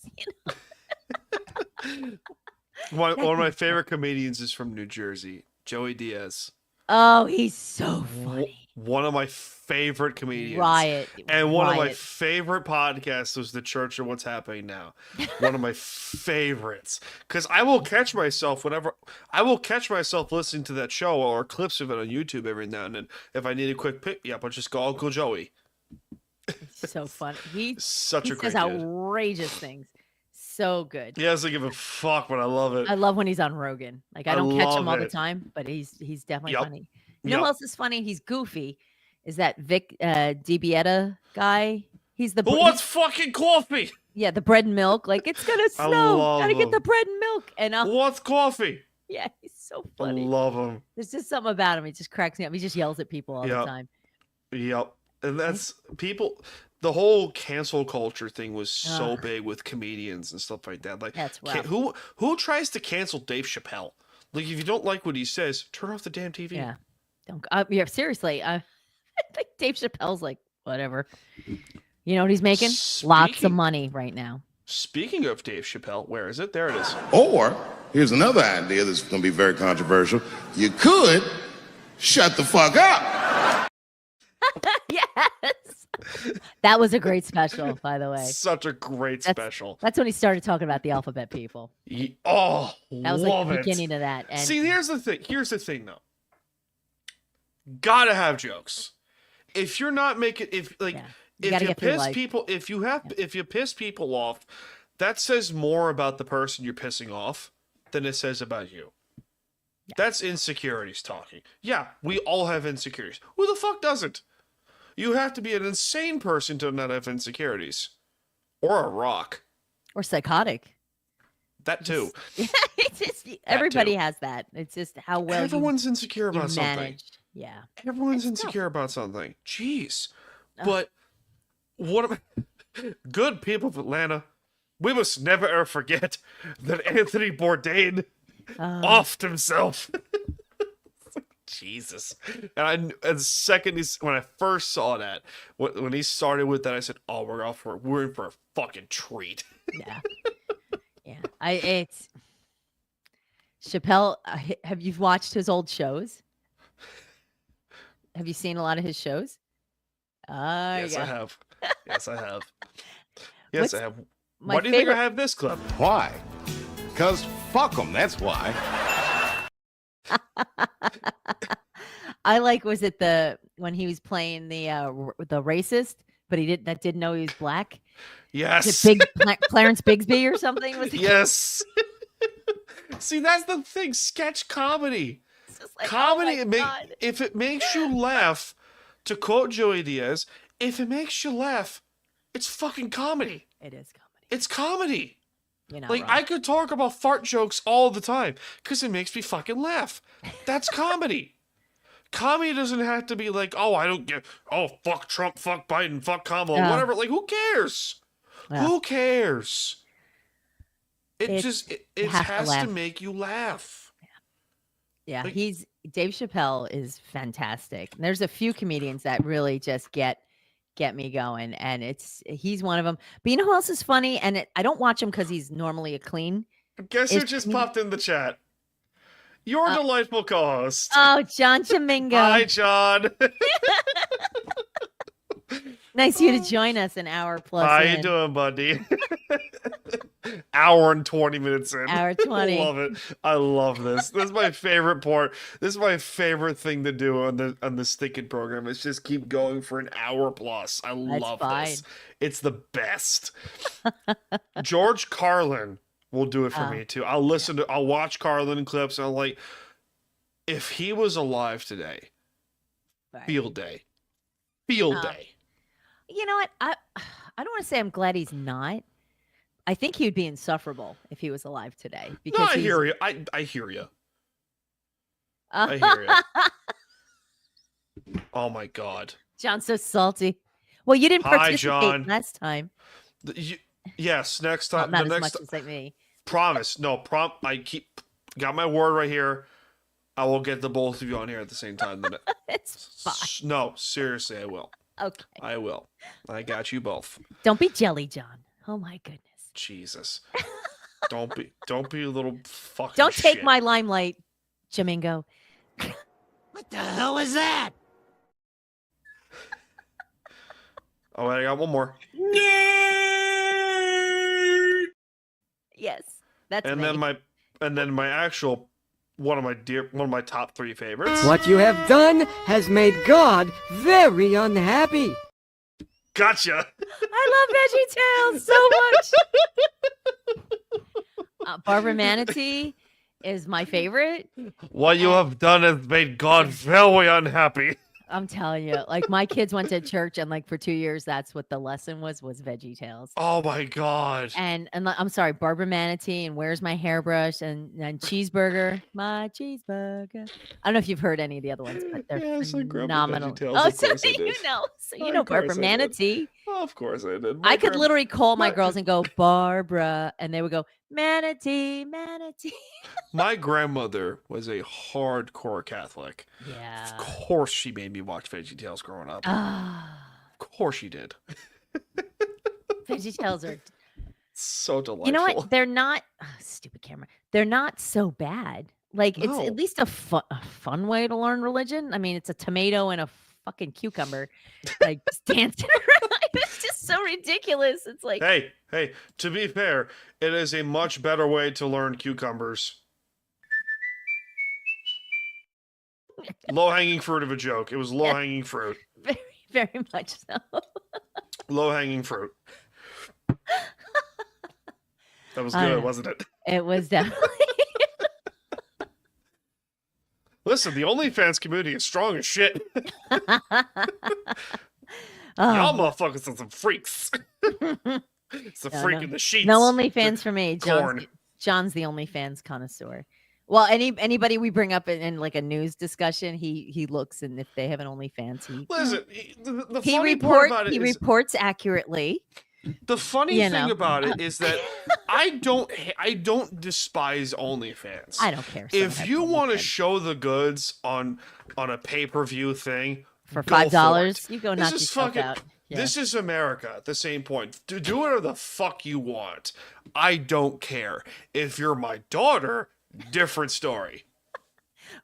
One of my favorite comedians is from New Jersey, Joey Diaz. Oh, he's so funny. One of my favorite comedians. Riot. And one of my Riot. favorite podcasts was The Church of What's Happening Now. One of my favorites. Because I will catch myself listening to that show or clips of it on YouTube every now and then. If I need a quick pick me up, I'll just go Uncle Joey. So funny. He Such a great says dude. outrageous things. So good. He doesn't give a fuck, but I love it. I love when he's on Rogan. Like I I don't catch him love all the it. time, but he's definitely Yep. funny. You know Yep. who else is funny? He's goofy. Is that Vic DiBieta guy? He's the Who wants fucking coffee? the bread and milk. Like it's gonna I snow. love Gotta get the him. bread and milk. And Who wants coffee? yeah, he's so I funny. love him. There's just something about him. He just cracks me up. He just yells at people all the Yep. time. Yep. And that's people. The whole cancel culture thing was so Ugh. big with comedians and stuff like that. Like, That's rough. who tries to cancel Dave Chappelle? Like, if you don't like what he says, turn off the damn TV. Yeah. Don't. Seriously. I think Dave Chappelle's like whatever. You know what he's making? Lots of Speaking- money right now. Speaking of Dave Chappelle, where is it? There it is. Or, here's another idea that's going to be very controversial. You could shut the fuck up. Yes. That was a great special, by the way. Such a great special. That's when he started talking about the alphabet people. Oh, That was like love the it. beginning of that. And See, here's the thing, though. Gotta have jokes. If you're not making, if like, Yeah. You if gotta you get through piss life. people, if you piss people off, that says more about the person you're pissing off than it says about you. That's insecurities talking. Yeah, we all have insecurities. Who the fuck doesn't? You have to be an insane person to not have insecurities, or a rock. or psychotic. That too. Yeah, it's just everybody has that. It's just how well Everyone's insecure you about something. manage. Yeah. Everyone's It's tough. insecure about something. Jeez. But what am I... Good people of Atlanta, we must never ever forget that Anthony Bourdain offed himself. Jesus. And the second when I first saw that, when he started with that, I said, "Oh, we're in for a fucking treat." Yeah. Yeah. It's Chappelle. Have you watched his old shows? Have you seen a lot of his shows? Yes, yeah. I have. Yes, I have. Yes, What's I have. my Why do you think I favorite- have this clip? Why? Because fuck them, that's why. I like, was it when he was playing the racist, but didn't know he was black? Yes. Is it Clarence Bigsby or something? Was it? Yes. See, that's the thing. Sketch comedy. It's just like, Comedy, oh my God. if it makes you laugh, to quote Joey Diaz, if it makes you laugh, it's fucking comedy. It is comedy. It's comedy. You know, Like, I could talk about fart jokes all the time because it makes me fucking laugh. That's comedy. Comedy doesn't have to be like, oh, I don't get, oh, fuck Trump, fuck Biden, fuck Kamala, whatever. Like, who cares? Yeah. Who cares? It has to to make you laugh. Yeah, Like- Dave Chappelle is fantastic. And there's a few comedians that really just get me going, and he's one of them. But you know who else is funny? And I don't watch him because he's normally a clean. Guess who just popped in the chat? Your delightful co-host. Oh, John Chamingo. Hi, John. Nice of you to join us an hour plus. How in. you doing, buddy? Hour and 20 minutes in. Hour 20. I love it. I love this. This is my favorite part. This is my favorite thing to do on the stinking program. Is just keep going for an hour plus. I love this. It's the best. George Carlin will do it for me too. I'll watch Carlin clips and I'm like, if he was alive today, field day. Field day. You know what? I don't want to say I'm glad he's not. I think he would be insufferable if he was alive today. Because No, I hear you. I hear you. I hear you. Oh my God. John's so salty. Well, you didn't Hi, participate John. last time. Yes, next time. Not the as next much as like me. promise. No, I got my word right here. I will get the both of you on here at the same time. It's fine. No, seriously, I will. Okay. I will. I got you both. Don't be jelly, John. Oh my goodness. Jesus. Don't be a little fucking Don't take shit. my limelight, Jamingo. What the hell is that? Oh, I got one more. Yes. That's And me. then my actual one of my top 3 favorites. What you have done has made God very unhappy. Gotcha. I love VeggieTales so much. Barbara Manatee is my favorite. What you have done has made God very unhappy. I'm telling you, like my kids went to church and like for 2 years, that's what the lesson was VeggieTales. Oh my God. And I'm sorry, Barbara Manatee and Where's My Hairbrush and Cheeseburger, my cheeseburger. I don't know if you've heard any of the other ones, but they're Yes, I grew up with phenomenal. VeggieTales, Oh, of so course I you did. know, so you Of know course Barbara I did. Manatee. Oh, of course I did. I could literally call my girls and go Barbara, and they would go Manatee, Manatee. My grandmother was a hardcore Catholic. Yeah. Of course she made me watch VeggieTales growing up. Ah, Of course she did. VeggieTales are. So delightful. You know what? They're not. Stupid camera. They're not so bad. Like it's No. at least a fun way to learn religion. I mean, it's a tomato and a fucking cucumber, like just dancing around. It's just so ridiculous. It's like, Hey, to be fair, it is a much better way to learn cucumbers. Low-hanging fruit of a joke. It was low-hanging fruit. very, very much so. Low-hanging fruit. That was I good, know. wasn't it? It was definitely. Listen, the OnlyFans community is strong as shit. Oh, Y'all motherfuckers are some freaks. It's the No, freak no. in the sheets. no OnlyFans for me. corn. John's the OnlyFans connoisseur. Well, anybody we bring up in like a news discussion, he looks, and if they have an OnlyFans, Listen, the funny part about it is reports accurately. the funny you thing know. about it is that I don't despise OnlyFans. I don't care. Someone If has you want to OnlyFans. show the goods on a pay-per-view thing for go $5, for it. you go This knock is yourself fucking- out. Yeah. This is America at the same point. Do whatever the fuck you want. I don't care. If you're my daughter, different story.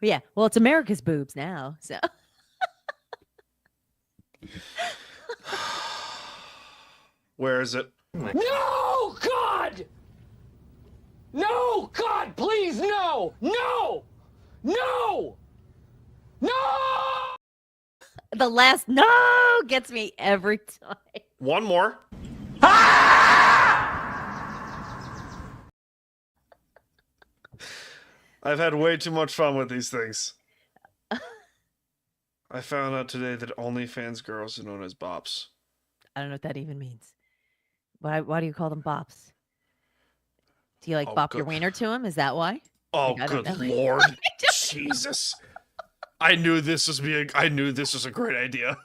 Yeah, well, it's America's boobs now, so Where is it? No, God! No, God, please, no! No! No! No! The last no gets me every time. One more. I've had way too much fun with these things. I found out today that OnlyFans girls are known as bops. I don't know what that even means. Why do you call them bops? Do you like Oh, bop your good. wiener to them? Is that why? Oh, Like, I don't good know. lord. Jesus. I knew this was a great idea.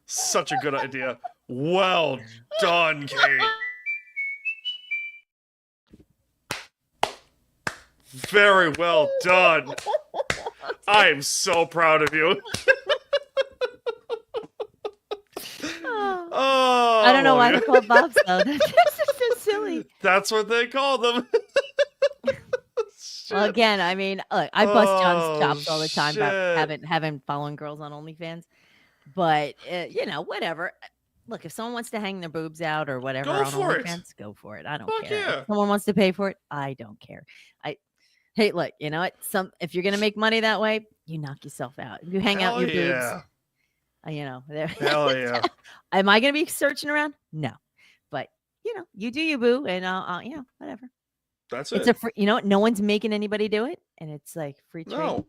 Such a good idea. Well done, Kate. Very well done. I am so proud of you. Oh, I don't know why yeah. they're called bops though. That's so silly. That's what they call them. Well, again, I mean, look, I bust John's Oh, chops all the time about shit. having following girls on OnlyFans, but whatever. Look, if someone wants to hang their boobs out or whatever Go on for it. OnlyFans, go for it. I don't Fuck care. yeah. If someone wants to pay for it, I don't care. Hey, look, you know what? If you're gonna make money that way, you knock yourself out. If you hang out Hell your yeah. boobs, there. Hell yeah. Am I gonna be searching around? No, but you do you, boo, and I'll whatever. That's It's it. a free, no one's making anybody do it, and it's like free treat. No.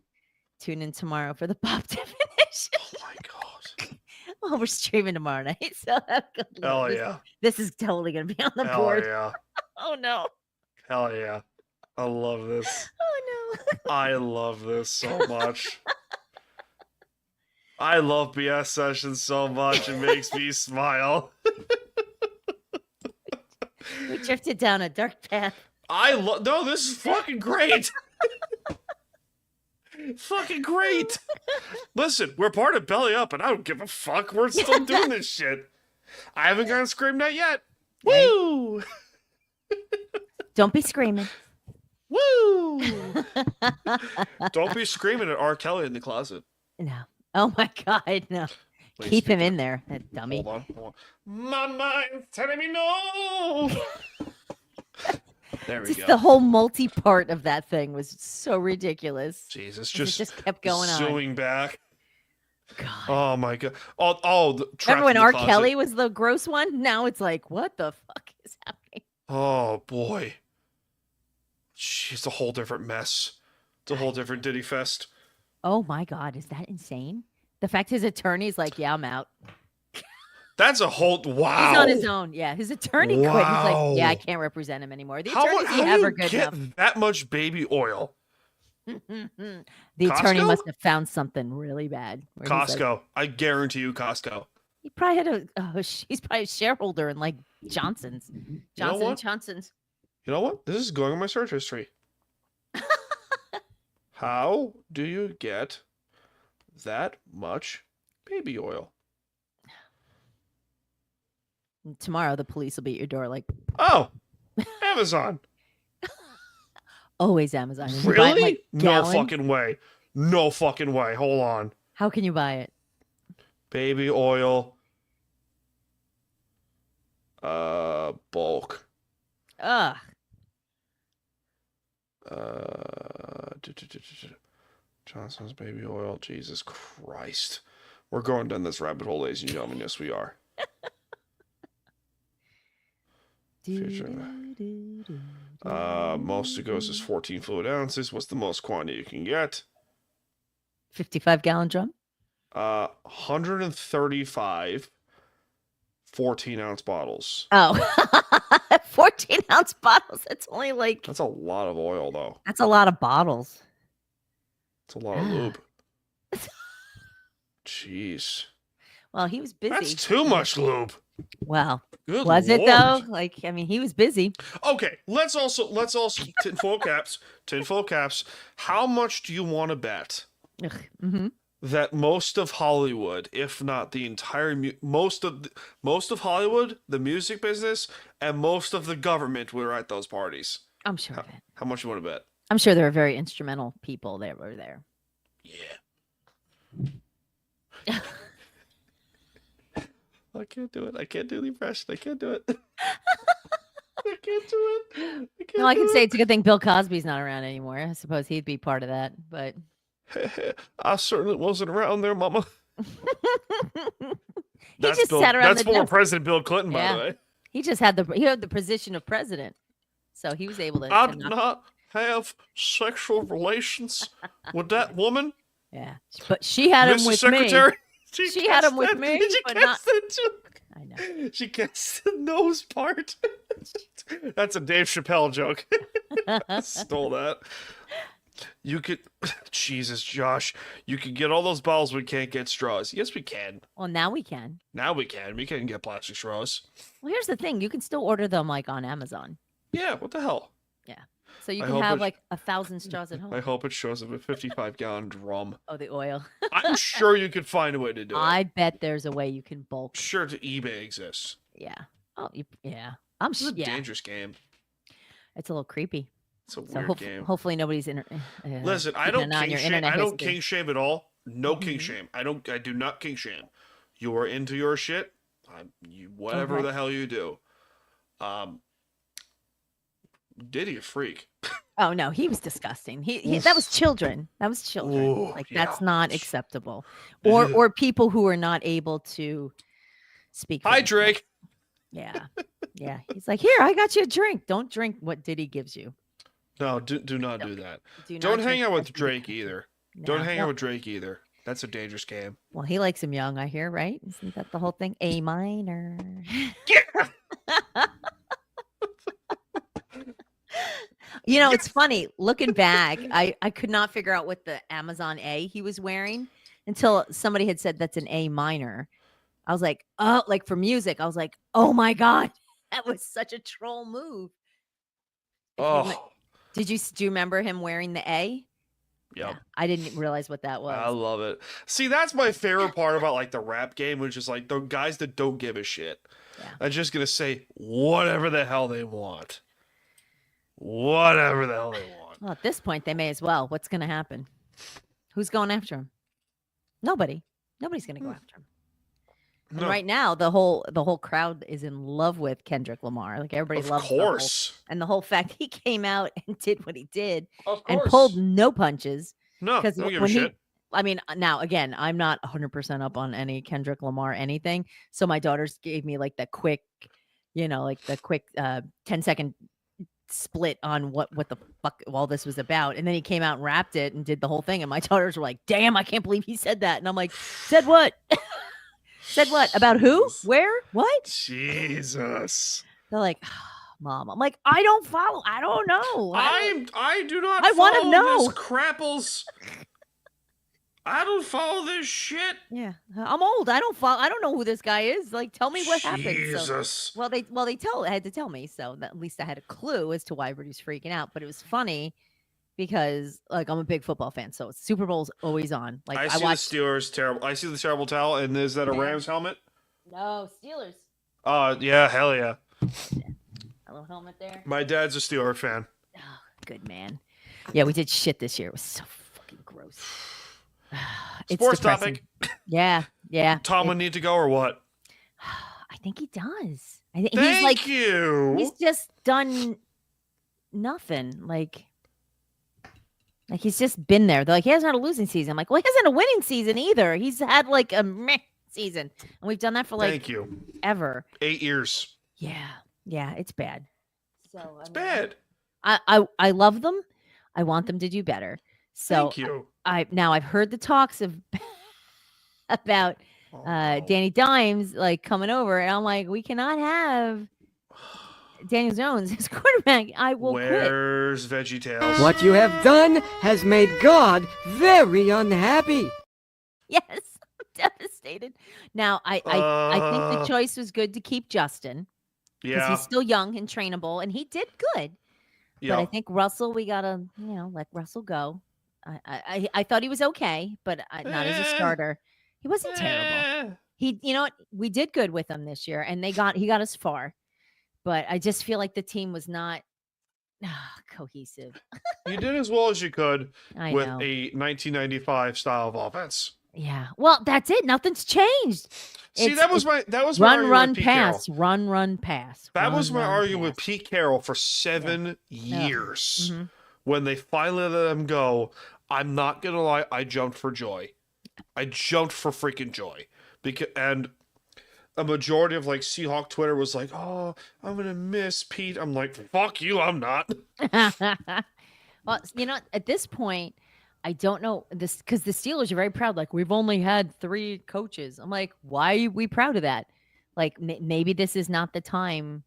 Tune in tomorrow for the pop definition. Oh my god. Well, we're streaming tomorrow night, so good Hell Lord, yeah. this is totally gonna be on the Hell board. yeah. Oh no. Hell yeah. I love this. Oh no. I love this so much. I love BS sessions so much. It makes me smile. We drifted down a dark path. No, this is fucking great. Fucking great. Listen, we're part of Belly Up, and I don't give a fuck. We're still doing this shit. I haven't gotten screamed at yet. Woo! Don't be screaming. Woo! Don't be screaming at R. Kelly in the closet. No. Oh my God, no. Please Keep him speak in there, that dummy. Hold on. My mind's telling me no. There we Just go. the whole multi-part of that thing was so ridiculous. Jesus, 'Cause it just kept going on. suing back. God. Oh my god. The trapped Remember when in the R. closet. Kelly was the gross one? Now it's like, what the fuck is happening? Oh boy. It's a whole different mess. It's a whole different Diddy fest. Oh my God, is that insane? The fact his attorney's like, yeah, I'm out. That's a whole wow. He's on his own. Yeah, his attorney quit. He's Wow. like, yeah, I can't represent him anymore. The How attorneys he do have you are good get enough. that much baby oil? The attorney Costco? must have found something really bad. where he's like- Costco. I guarantee you Costco. he probably had he's probably a shareholder in like Johnson's. Johnson what? and Johnson's. You know what? This is going on my search history. How do you get that much baby oil? And tomorrow the police will be at your door like, Oh, Amazon. always Amazon. And you buy it in, Really? like, No gallon. fucking way. No fucking way. Hold on. How can you buy it? Baby oil. Bulk. Ugh. Johnson's baby oil. Jesus Christ. We're going down this rabbit hole, ladies and gentlemen. Yes, we are. Future. Most it goes is 14 fluid ounces. What's the most quantity you can get? 55-gallon drum? 135 14-ounce bottles. Oh, 14-ounce bottles. That's only like, That's a lot of oil, though. that's a lot of bottles. It's a lot of lube. Jeez. Well, he was busy. That's too much lube. Well, Good was it Lord. though? Like, I mean, he was busy. Okay, let's also tinfoil caps. How much do you want to bet Mm-hmm. that most of Hollywood, if not the entire most of Hollywood, the music business, and most of the government were at those parties? I'm sure of it. How much you want to bet? I'm sure there were very instrumental people that were there. Yeah. I can't do it. I can't do the impression. I can't do it. I can't do it. No, I can say it's a good thing Bill Cosby's not around anymore. I suppose he'd be part of that, but I certainly wasn't around there, Mama. he just sat around That's the former desk. President Bill Clinton, by the way. He just had the position of president, so he was able to. I did not have sexual relations with that woman. Yeah, but she had him Mr. with Secretary. me. She had him with me, She but gets not. the joke. I know. She gets the nose part. That's a Dave Chappelle joke. Stole that. You could, Jesus, Josh, you can get all those bottles. We can't get straws. Yes, we can. Well, now we can. Now we can. We can get plastic straws. Well, here's the thing: you can still order them like on Amazon. Yeah. What the hell? Yeah, so you I can hope have it- like 1,000 straws at home. I hope it shows up a 55-gallon drum. Oh, the oil. I'm sure you could find a way to do I it. bet there's a way you can bulk. Sure, to eBay exists. Yeah. Oh, yeah. I'm It's a yeah. dangerous game. It's a little creepy. It's a So weird game. hopefully nobody's Listen, I keeping don't an eye on king your shame. internet I don't history. king shame at all. No king Mhm. shame. I do not king shame. You are into your shit. Whatever Okay. the hell you do. Diddy a freak. Oh no, he was disgusting. He that was children. That was children. Ooh, Like yeah. that's not acceptable. Or people who are not able to speak. for Hi, themselves. Drake. Yeah. Yeah. He's like, here, I got you a drink. Don't drink what Diddy gives you. No, do not do that. Do Don't not hang drink out what with Diddy Drake gives you. either. No. Don't hang out Well, with Drake either. That's a dangerous game. well, he likes him young, I hear, right? Isn't that the whole thing? A minor. You know, it's funny looking back. I could not figure out what the Amazon A he was wearing until somebody had said that's an A minor. I was like, oh, like for music. I was like, oh my God, that was such a troll move. If you went- Oh, do you remember him wearing the A? yeah. I didn't realize what that was. I love it. See, that's my favorite part about like the rap game, which is like the guys that don't give a shit. Yeah. Are just gonna say whatever the hell they want. Whatever the hell they want. Well, at this point, they may as well. What's going to happen? Who's going after him? Nobody. Nobody's going to go after him. And No, right now, the whole crowd is in love with Kendrick Lamar. Like everybody of loves course. and the whole fact he came out and did what he did Of and course. pulled no punches. No, Because don't give a when he, shit. I mean, now again, I'm not 100% up on any Kendrick Lamar anything. So my daughters gave me like the quick, like the quick 10-second split on what the fuck all this was about, and then he came out and rapped it and did the whole thing, and my daughters were like, "Damn, I can't believe he said that," and I'm like, "Said what? Said what? About who? Jesus. Where? What?" Jesus. They're like, "Mom," I'm like, "I don't follow. I don't know. I do not I wanna follow know. this crapples. I don't follow this shit. Yeah, I'm old. I don't follow. I don't know who this guy is. Like, tell me what happened." So, Jesus. well, they had to tell me, so that at least I had a clue as to why everybody's freaking out. But it was funny because, like, I'm a big football fan, so Super Bowl's always on. Like, I see watched. the Steelers terrible. I see the terrible towel, and is that a Rams helmet? No, Steelers. Yeah, hell yeah. A little helmet there. My dad's a Steeler fan. Oh, good man. Yeah, we did shit this year. It was so fucking gross. It's Sports depressing. topic. Yeah. Tom would need to go or what? I think he does. I think Thank he's like you. he's just done nothing. Like he's just been there. They're like, he hasn't had a losing season. I'm like, well, he hasn't had a winning season either. He's had like a meh season, and we've done that for like Thank you. ever. 8 years. Yeah, it's bad. So It's bad. I love them. I want them to do better. So Thank you. I've heard the talks of about Oh, no. Danny Dimes like coming over, and I'm like, we cannot have Daniel Jones as quarterback. I will quit. Where's VeggieTales? What you have done has made God very unhappy. Yes, I'm devastated. Now I think the choice was good to keep Justin because Yeah. he's still young and trainable, and he did good. But I Yeah. think Russell, we gotta let Russell go. I thought he was okay, but not as a starter. He wasn't terrible. Eh. He, what? We did good with him this year, and he got us far. But I just feel like the team was not cohesive. You did as well as you could I with know. a 1995 style of offense. Yeah. Well, that's it. Nothing's changed. See, It's that was my run, argument run, with Pete Carroll. pass, run, pass. That run, was my run, argument with pass. Pete Carroll for 7 years. Mhm. When they finally let him go, I'm not gonna lie, I jumped for joy. I jumped for freaking joy. And a majority of like Seahawk Twitter was like, "Oh, I'm gonna miss Pete." I'm like, "Fuck you, I'm not." Well, at this point, I don't know this because the Steelers are very proud. Like, we've only had 3 coaches. I'm like, why are we proud of that? Like, maybe this is not the time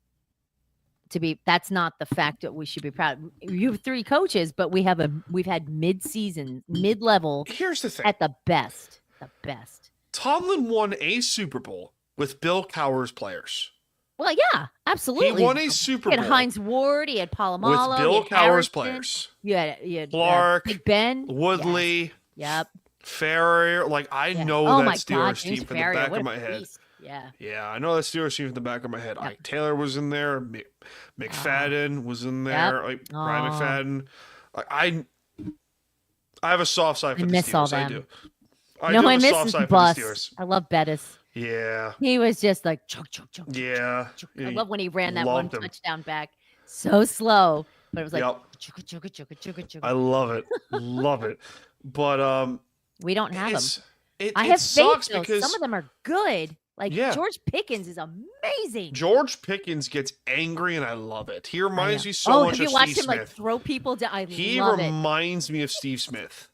to be. That's not the fact that we should be proud. You have 3 coaches, but we've had mid-season, mid-level Here's the thing. at the best. The best. Tomlin won a Super Bowl with Bill Cowher's players. Well, yeah, absolutely. He won a Super He Bowl had Heinz Ward. He had Palomalo. with Bill he had Cowher's Harrison, players. You had Clark, Big Ben, Woodley, Yep. Farrier. Like, I Yeah. know Oh that my Steelers God, team James from Farrier, the back what of a my head. beast. Yeah. Yeah, I know that Steelers team from the back of my head. Yep. Ike Taylor was in there. McFadden was in there. Like Brian McFadden. I have a soft side for the miss Steelers. all I them. do. I No, do I have a miss soft side for the Bus. Steelers. I love Bettis. Yeah. He was just like chug. Yeah. I love when he ran that one Loved him. touchdown back. So slow, but it was like Yep. chugga. I love it. Love it. But We don't have them. It I have sucks faith though. because Some of them are good. Like Yeah. George Pickens is amazing. George Pickens gets angry and I love it. He reminds me so Oh, much have you of watched Steve him like Smith. throw people down? He love it. reminds me of Steve Smith.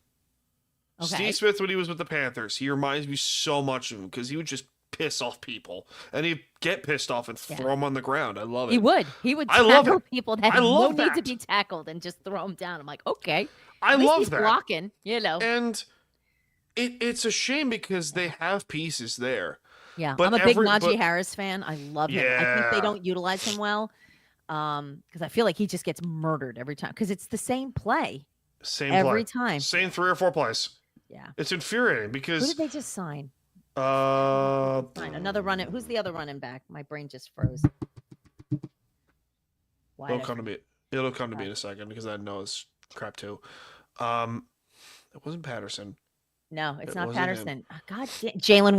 Okay. Steve Smith when he was with the Panthers. He reminds me so much of him because he would just piss off people and he'd get pissed off and throw them on the ground. I love it. He would. He would I love tackle it. people that I had no love need to that. be tackled and just throw them down. I'm like, okay. I At least love he's that. blocking, And it's a shame because they have pieces there. Yeah, But I'm a big every- Najee but- Harris fan. I love him. I think they Yeah. don't utilize him well because I feel like he just gets murdered every time because it's the same play Same every play. time. Same 3 or 4 plays. Yeah. It's infuriating Who because did they just sign? uh Another running. Who's the other running back? My brain just froze. Why? it'll come to me. It'll come to me in a second because I know it's crap too. It wasn't Patterson. No, it's It not wasn't him. Patterson. Oh, God damn. Jalen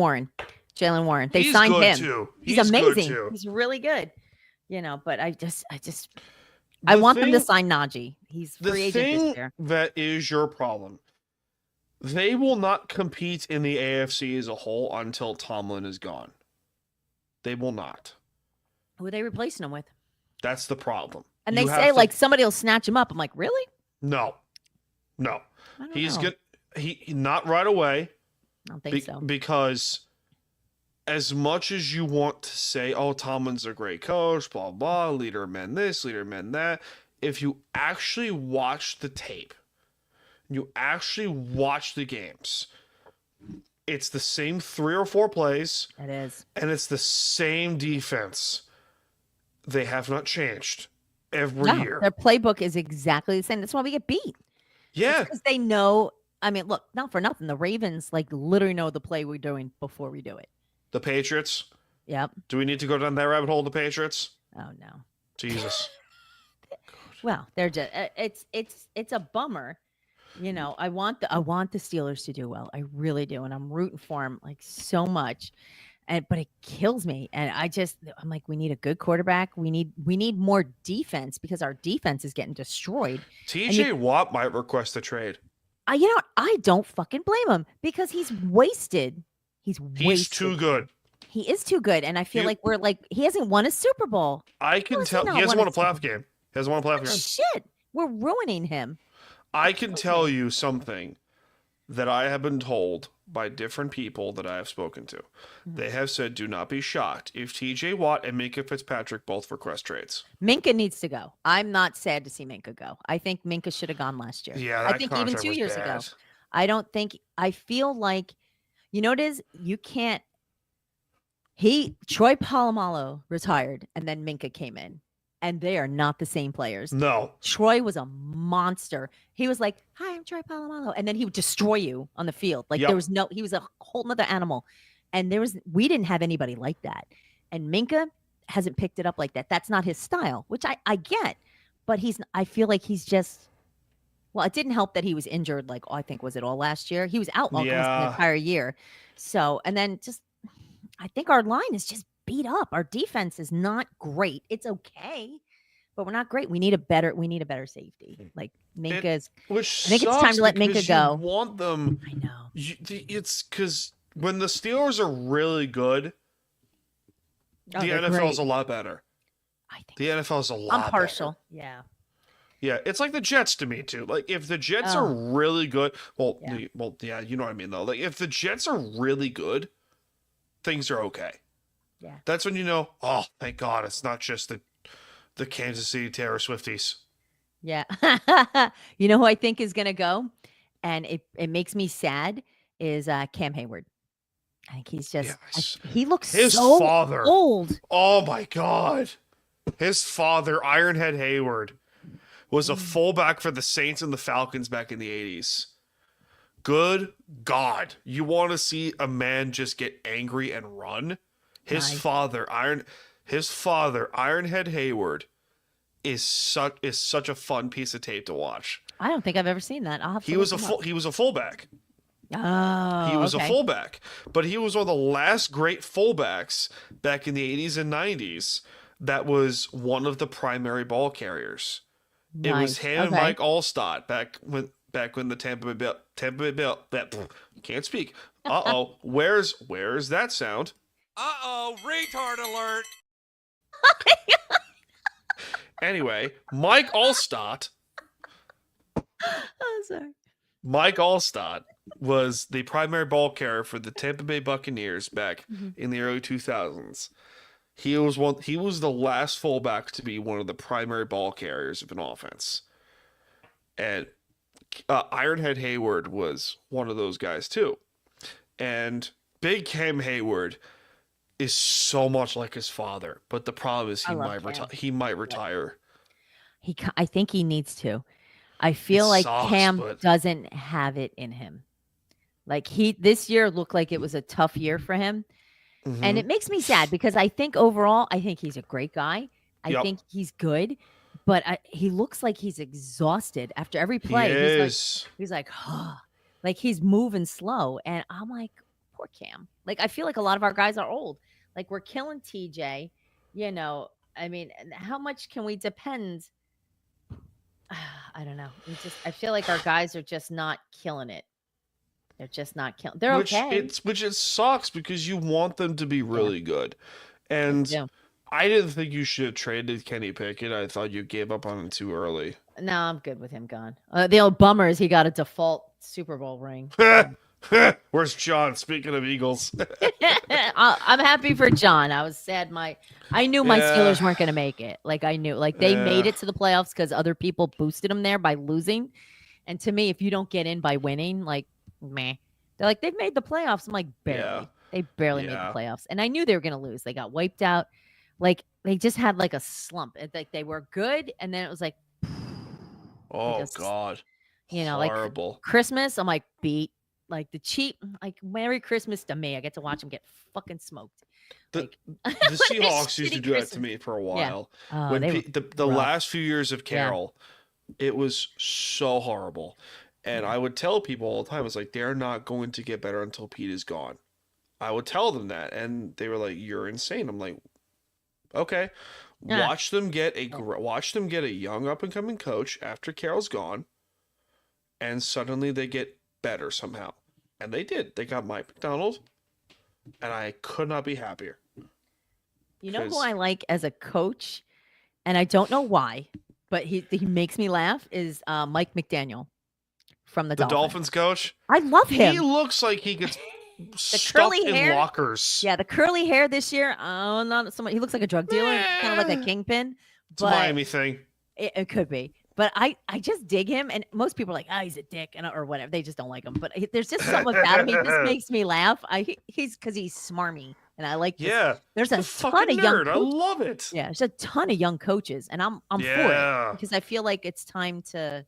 Warren. They He's signed good, him. too. He's He's good, amazing. too. He's really good. But I The want them to thing- sign Najee. He's The free agent this thing year. that is your problem, they will not compete in the AFC as a whole until Tomlin is gone. They will not. Who are they replacing him with? That's the problem. And You they have say to- like somebody will snatch him up. I'm like, really? no. I don't He's know. good. He not right away. I don't think so. Because as much as you want to say, oh, Tomlin's a great coach, blah, blah, leader of men this, leader of men that, if you actually watch the tape, you actually watch the games, it's the same 3 or 4 plays, It is. and it's the same defense. They have not changed every No, year. their playbook is exactly the same. That's why we get beat. Yeah. Because they know. I mean, look, not for nothing. The Ravens like literally know the play we're doing before we do it. The Patriots. Yep. Do we need to go down that rabbit hole, the Patriots? Oh no. Jesus. Well, they're just it's a bummer. I want the Steelers to do well. I really do, and I'm rooting for them like so much. But it kills me, and I'm like, we need a good quarterback. We need more defense because our defense is getting destroyed. TJ Watt might request a trade. I don't fucking blame him because he's wasted. He's too good. He is too good, and I feel like he hasn't won a Super Bowl. I can tell not he hasn't won won a a Super playoff game. He hasn't won a playoff game. Shit, we're ruining him. I can tell you something that I have been told by different people that I have spoken to. They have said, do not be shocked if TJ Watt and Minka Fitzpatrick both request trades. Minka needs to go. I'm not sad to see Minka go. I think Minka should have gone last year. Yeah, I that think even contract 2 was years ago. bad. I feel like, what it is? You can't. Troy Polamalu retired, and then Minka came in, and they are not the same players. No. Troy was a monster. He was like, "Hi, I'm Troy Polamalu," and then he would destroy you on the field. Like Yep. there was he was a whole nother animal, and we didn't have anybody like that. And Minka hasn't picked it up like that. That's not his style, which I get, but I feel like he's just Well, it didn't help that he was injured. Like, I think was it all last year? He was out almost the Yeah. entire year. So, and then just, I think our line is just beat up. Our defense is not great. It's okay, but we're not great. We need a better safety. Like Minka's. Which I think it's time sucks to let Minka because go. You want them. I know. It's because when the Steelers are really good, Oh, the they're NFL is great. a lot better. I think The NFL is a lot. I'm partial. better. Yeah. Yeah, it's like the Jets to me too. Like if the Jets are really good, yeah, you know what I mean though. Like if the Jets are really good, things are okay. Yeah. That's when you know, oh, thank God, it's not just the Kansas City Taylor Swifties. Yeah. You know who I think is gonna go, and it makes me sad is Cam Hayward. I think he's just he looks His so father. old. Oh my God. His father, Ironhead Hayward, was a fullback for the Saints and the Falcons back in the 80s. Good God. You want to see a man just get angry and run? His father, Ironhead Hayward, is such a fun piece of tape to watch. I don't think I've ever seen that. I'll have to He was look him up. he was a fullback. Oh, He was okay. a fullback, but he was one of the last great fullbacks back in the 80s and 90s that was one of the primary ball carriers. It was him and Mike Allstott back when the Tampa Bay Bill can't speak. Where's that sound? Retard alert. Anyway, Mike Allstott. Oh, sorry. Mike Allstott was the primary ball carrier for the Tampa Bay Buccaneers back in the early 2000s. He was the last fullback to be one of the primary ball carriers of an offense. And Ironhead Hayward was one of those guys too. And Big Cam Hayward is so much like his father, but the problem is he might retire. I think he needs to. I feel like sucks, Cam but- doesn't have it in him. Like this year looked like it was a tough year for him. And it makes me sad because I think overall, I think he's a great guy. I think he's good, but he looks like he's exhausted after every play. He's like, like he's moving slow. And I'm like, poor Cam. Like, I feel like a lot of our guys are old. Like we're killing TJ, you know, I mean, how much can we depend? I don't know. I feel like our guys are just not killing it. They're just not killing. They're okay. Which it sucks because you want them to be really good. And I didn't think you should have traded Kenny Pickett. I thought you gave up on him too early. No, I'm good with him gone. The old bummer is he got a default Super Bowl ring. Where's John? Speaking of Eagles. I'm happy for John. I was sad. I knew my Steelers weren't going to make it. Like I knew, like they made it to the playoffs because other people boosted them there by losing. And to me, if you don't get in by winning, like, meh. They're like, they've made the playoffs. I'm like, barely. Yeah. They barely made the playoffs. And I knew they were going to lose. They got wiped out. Like, they just had like a slump. Like, they were good. And then it was like, oh, God. You know, horrible. Like Christmas, I'm like, beat. Like, the cheap, like, Merry Christmas to me. I get to watch them get fucking smoked. The Seahawks used to do that to me for a while. Yeah. When the last few years of Carroll, it was so horrible. And I would tell people all the time, it's like, they're not going to get better until Pete is gone. I would tell them that. And they were like, you're insane. I'm like, okay. Yeah. Watch them get a young up and coming coach after Carroll's gone. And suddenly they get better somehow. And they did. They got Mike McDonald. And I could not be happier. You know who I like as a coach? And I don't know why, but he makes me laugh, is Mike McDaniel from the Dolphins coach. I love him. He looks like he gets the stuffed curly in hair. lockers. Yeah, the curly hair this year. Oh, not so much. He looks like a drug dealer, kind of like a kingpin. It's a Miami thing. It could be. But I just dig him, and most people are like, he's a dick, or whatever. They just don't like him. But there's just something about him. He just makes me laugh. He's because he's smarmy, and I like. There's a ton of young. I love it. Yeah, there's a ton of young coaches, and I'm for it because I feel like it's time to.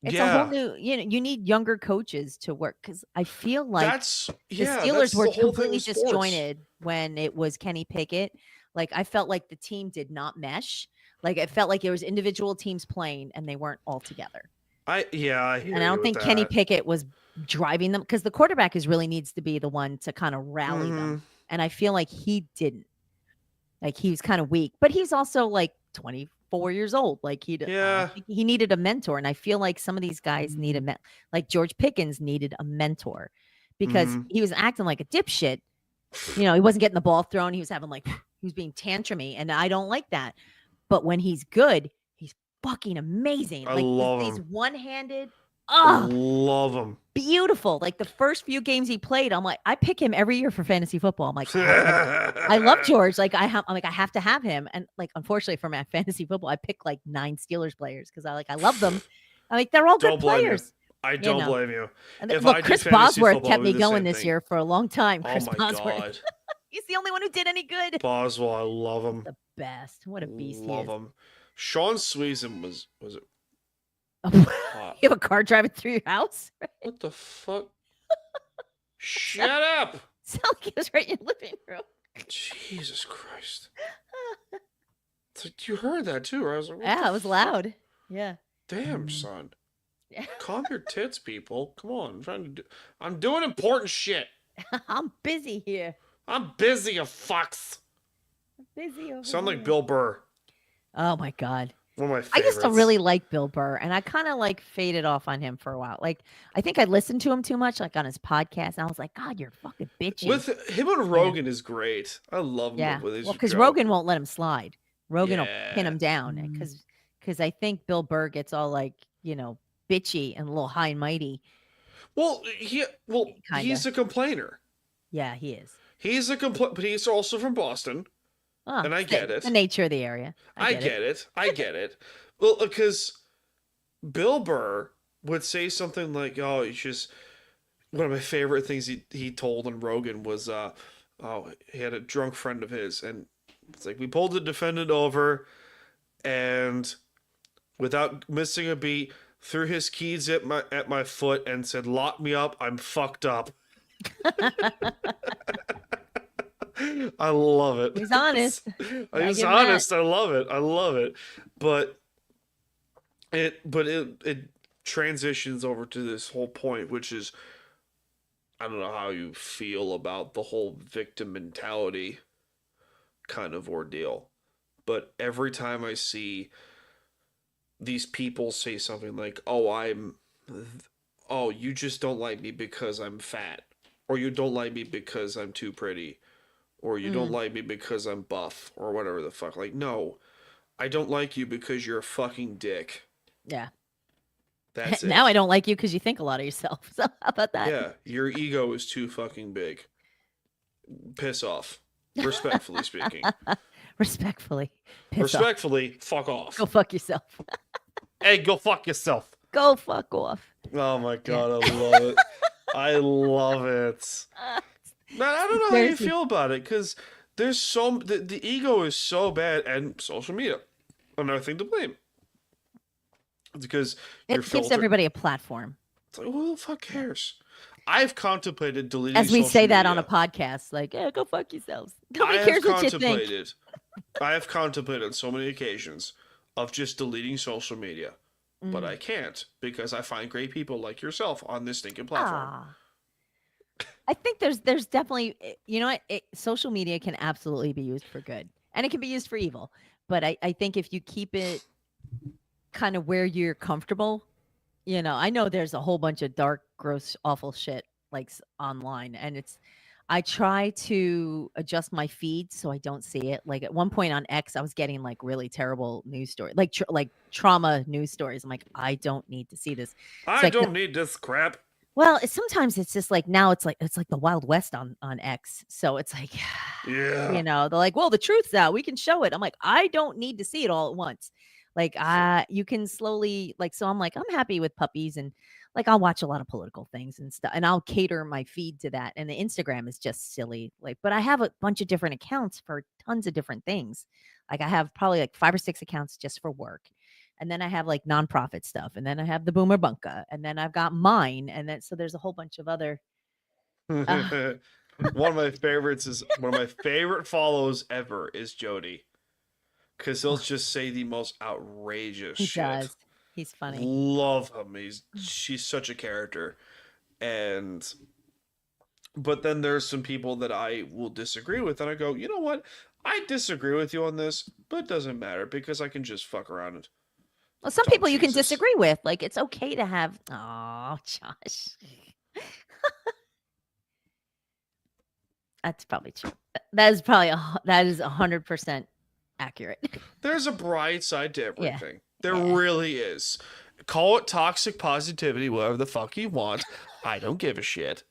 It's a whole new. You need younger coaches to work because I feel like the Steelers were completely disjointed when it was Kenny Pickett. Like I felt like the team did not mesh. Like it felt like there was individual teams playing and they weren't all together. I hear And I you don't with think Kenny that. Pickett was driving them because the quarterback is really needs to be the one to kind of rally Mm-hmm. them. And I feel like he didn't. Like he was kind of weak, but he's also like 24 years old. Like I Yeah. don't think he needed a mentor. And I feel like some of these guys need a like George Pickens needed a mentor because Mhm. he was acting like a dipshit. You know, he wasn't getting the ball thrown. He was having like he was being tantrumy, and I don't like that. But when he's good, he's fucking amazing. I Like love these him. one-handed, I oh, love him. beautiful. Like the first few games he played, I'm like, I pick him every year for fantasy football. I'm like, I love George. Like I'm like, I have to have him. And like, unfortunately for my fantasy football, I pick like 9 Steelers players because I love them. I'm like, they're all Don't good blame you. players. I You don't know. blame you. And If look, I did Chris fantasy Bosworth football, kept it would me be the same going this thing. year for a long time. Oh Chris my Bosworth. god. He's the only one who did any good. Boswell, I love him. The best. What a beast Love he is. him. Sean Sweezen was it You hot? have a car driving through your house? What the fuck? Shut up! Sound like it was right in your living room. Jesus Christ. It's like, you heard that too, right? I was like, what Yeah, the it was fuck? loud. Yeah. Damn, son. Yeah. Calm your tits, people. Come on. I'm doing important shit. I'm busy here. I'm busy, you fucks. I'm busy over Sound like here. Bill Burr. Oh my God. One of my I favorites. used to really like Bill Burr, and I kind of like faded off on him for a while. Like, I think I listened to him too much, like on his podcast, and I was like, God, you're fucking bitchy. With him and Rogan is great. I love him. Yeah. With his Well, because joke. Rogan won't let him slide. Rogan will pin Yeah. him down because I think Bill Burr gets all like, bitchy and a little high and mighty. Well, Kinda. he's a complainer. Yeah, he is. He's a but he's also from Boston. Oh, And I get it. The nature of the area. I get it. I get it. Well, because Bill Burr would say something like, "Oh, it's just one of my favorite things he told on Rogan was, he had a drunk friend of his, and it's like we pulled the defendant over, and without missing a beat, threw his keys at my foot and said, 'Lock me up. I'm fucked up.'" I love it. He's honest. He's honest. I love it. I love it. But it transitions over to this whole point, which is, I don't know how you feel about the whole victim mentality kind of ordeal. But every time I see these people say something like, "Oh, you just don't like me because I'm fat," or "You don't like me because I'm too pretty," or "You don't like me because I'm buff," or whatever the fuck. Like, no, I don't like you because you're a fucking dick. Yeah. That's it. Now I don't like you because you think a lot of yourself. So how about that? Yeah, your ego is too fucking big. Piss off. Respectfully speaking. Respectfully. Piss off. Respectfully, fuck off. Go fuck yourself. Hey, go fuck yourself. Go fuck off. Oh my god, I love it. I love it. Man, I don't know how you feel about it, because there's the ego is so bad, and social media, another thing to blame. It's because It gives everybody a platform. It's like, who the fuck cares? I've contemplated deleting As we social say that on media. a podcast, like, yeah, go fuck yourselves. Nobody I cares have what you think. contemplated. I have contemplated on so many occasions of just deleting social media, but I can't because I find great people like yourself on this stinking platform. Ah. I think there's definitely, social media can absolutely be used for good, and it can be used for evil. But I think if you keep it kind of where you're comfortable, I know there's a whole bunch of dark, gross, awful shit like online, and I try to adjust my feed so I don't see it. Like at one point on X, I was getting like really terrible news stories, like trauma news stories. I'm like, I don't need to see this. I like, don't need this crap. Well, sometimes it's just like now it's like the Wild West on X. So it's like, Yeah. they're like, well, the truth's out. We can show it. I'm like, I don't need to see it all at once. Like, you can slowly, like, so I'm like, I'm happy with puppies, and like I'll watch a lot of political things and stuff, and I'll cater my feed to that. And the Instagram is just silly. Like, but I have a bunch of different accounts for tons of different things. Like I have probably like 5 or 6 accounts just for work. And then I have like nonprofit stuff, and then I have the Boomer Bunka, and then I've got mine, and then so there's a whole bunch of other. One of my favorites is one of my favorite follows ever is Jody, because he'll just say the most outrageous He shit. does. He's funny. Love him. She's such a character. But then there's some people that I will disagree with, and I go, you know what? I disagree with you on this, but it doesn't matter because I can just fuck around and Well, some talk people you can Jesus. disagree with. Like, it's okay to have. Oh, Josh. That's probably true. That is 100% accurate. There's a bright side to Yeah. everything. There really is. Call it toxic positivity, whatever the fuck you want. I don't give a shit.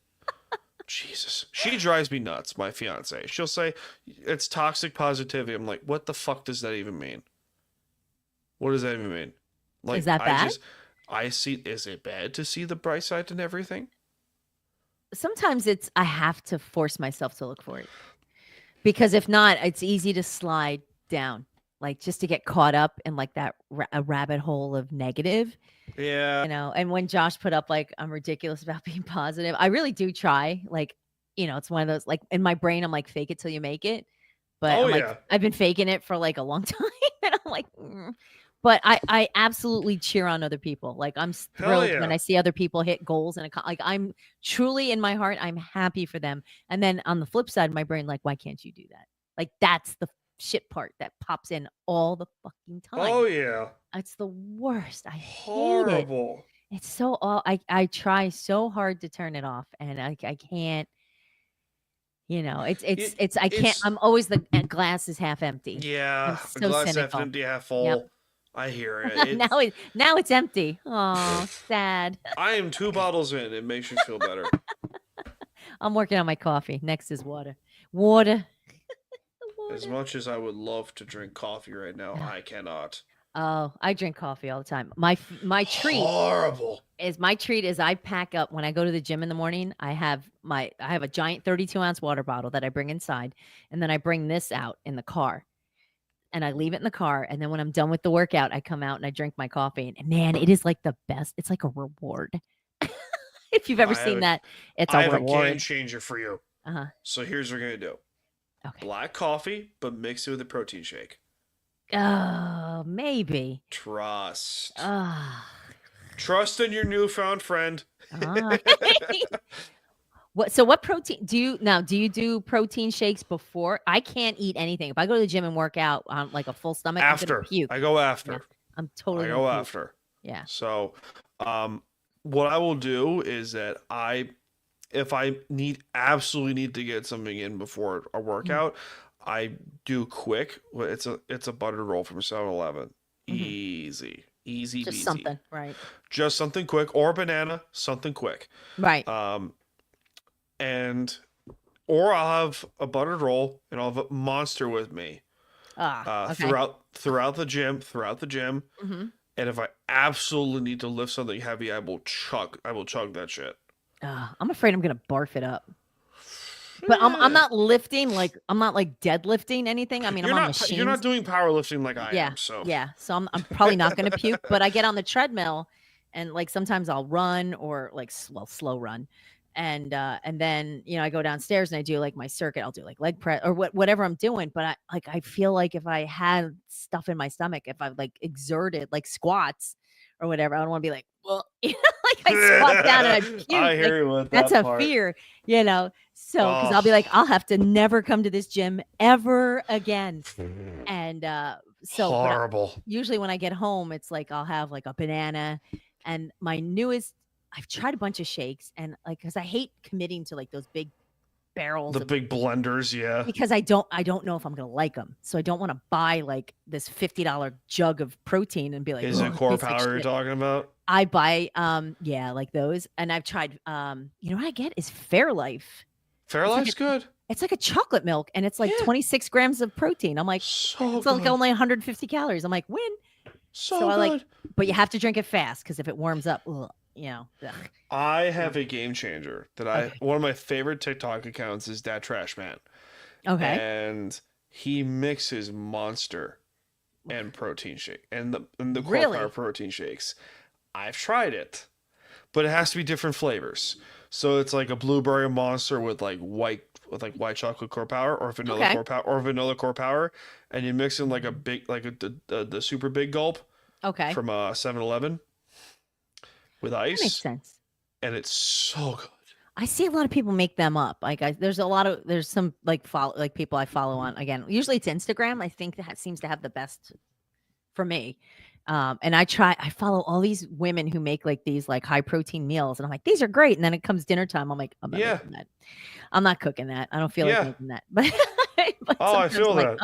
Jesus. She drives me nuts, my fiance. She'll say, it's toxic positivity. I'm like, what the fuck does that even mean? What does that even mean? Like, Is that bad? Is it bad to see the bright side and everything? Sometimes I have to force myself to look for it. Because if not, it's easy to slide down. Like, just to get caught up in like that a rabbit hole of negative. Yeah. You know, and when Josh put up like, I'm ridiculous about being positive, I really do try. Like, you know, it's one of those, like, in my brain, I'm like, fake it till you make it. But I'm like, I've been faking it for like a long time. And I'm like, But I absolutely cheer on other people. Like, I'm thrilled when I see other people hit goals, and like, I'm truly in my heart, I'm happy for them. And then on the flip side of my brain, like, why can't you do that? Like, that's the shit part that pops in all the fucking time. Oh yeah. It's the worst. I hate Horrible. it. It's so I try so hard to turn it off, and I can't. You know, I'm always the glass is half empty. Yeah, I'm a so glass half cynical. empty, half full. Yep. I hear it. now it's empty. Oh, sad. I am 2 bottles in. It makes you feel better. I'm working on my coffee. Next is water. Water. As much as I would love to drink coffee right now, I cannot. Oh, I drink coffee all the time. My treat. Horrible. My treat is I pack up when I go to the gym in the morning. I have a giant 32-ounce water bottle that I bring inside, and then I bring this out in the car, and I leave it in the car. And then when I'm done with the workout, I come out and I drink my coffee. And man, it is like the best. It's like a reward. If you've ever seen that, it's a reward. I have a game changer for you. Uh-huh. So here's what we're gonna do. Okay. Black coffee, but mix it with a protein shake. Oh, maybe. Trust. Ah. Trust in your newfound friend. What protein do you do protein shakes before? I can't eat anything. If I go to the gym and work out on like a full stomach, After. I'm gonna puke. I go after. Yeah, I'm totally I go after. Yeah. So what I will do is that if I absolutely need to get something in before a workout, I do quick. It's a buttered roll from 7-Eleven. Easy Just peasy. something, right? Just something quick, or a banana, something quick. Right. Or I'll have a buttered roll and I'll have a Monster with me. Okay. Throughout the gym. Mm-hmm. And if I absolutely need to lift something heavy, I will chug that shit. I'm afraid I'm gonna barf it up. But I'm not lifting, like I'm not like deadlifting anything. I mean, I'm on machines. You're not doing powerlifting like I am. So So I'm probably not gonna puke. But I get on the treadmill, and like sometimes I'll run or like slow run, and then I go downstairs and I do like my circuit. I'll do like leg press or whatever I'm doing. But I feel like if I had stuff in my stomach, if I like exerted like squats or whatever, I don't want to be like, well, like I squat down and I puke. I hear you with that. That's part. a fear, So, because I'll be like, I'll have to never come to this gym ever again. And so horrible. Usually when I get home, it's like I'll have like a banana. And my newest, I've tried a bunch of shakes, and like, because I hate committing to like those big barrels, big blenders, yeah. Because I don't know if I'm gonna like them, so I don't want to buy like this $50 jug of protein and be like, is it core power you're talking about? I buy like those, and I've tried what I get is Fairlife. Fairlife's good. It's like a chocolate milk, and it's like 26 grams of protein. I'm like, it's like only 150 calories. I'm like, win. So good. I like, but you have to drink it fast because if it warms up, ugh. I have a game changer that one of my favorite TikTok accounts is Dat Trash Man. Okay. And he mixes Monster and protein shake and the core Really? power protein shakes. I've tried it, but it has to be different flavors. So it's like a blueberry Monster with like white chocolate core power, or vanilla core power, and you mix in like a big the super big gulp. Okay. from 7-Eleven with That makes ice, sense. and it's so good. I see a lot of people make them up. Like there's some people I follow on, again, usually it's Instagram. I think that seems to have the best for me. And I follow all these women who make like these like high protein meals, and I'm like, these are great. And then it comes dinner time. I'm like, I'm not making that. I'm not cooking that. I don't feel like making that. But, I feel that.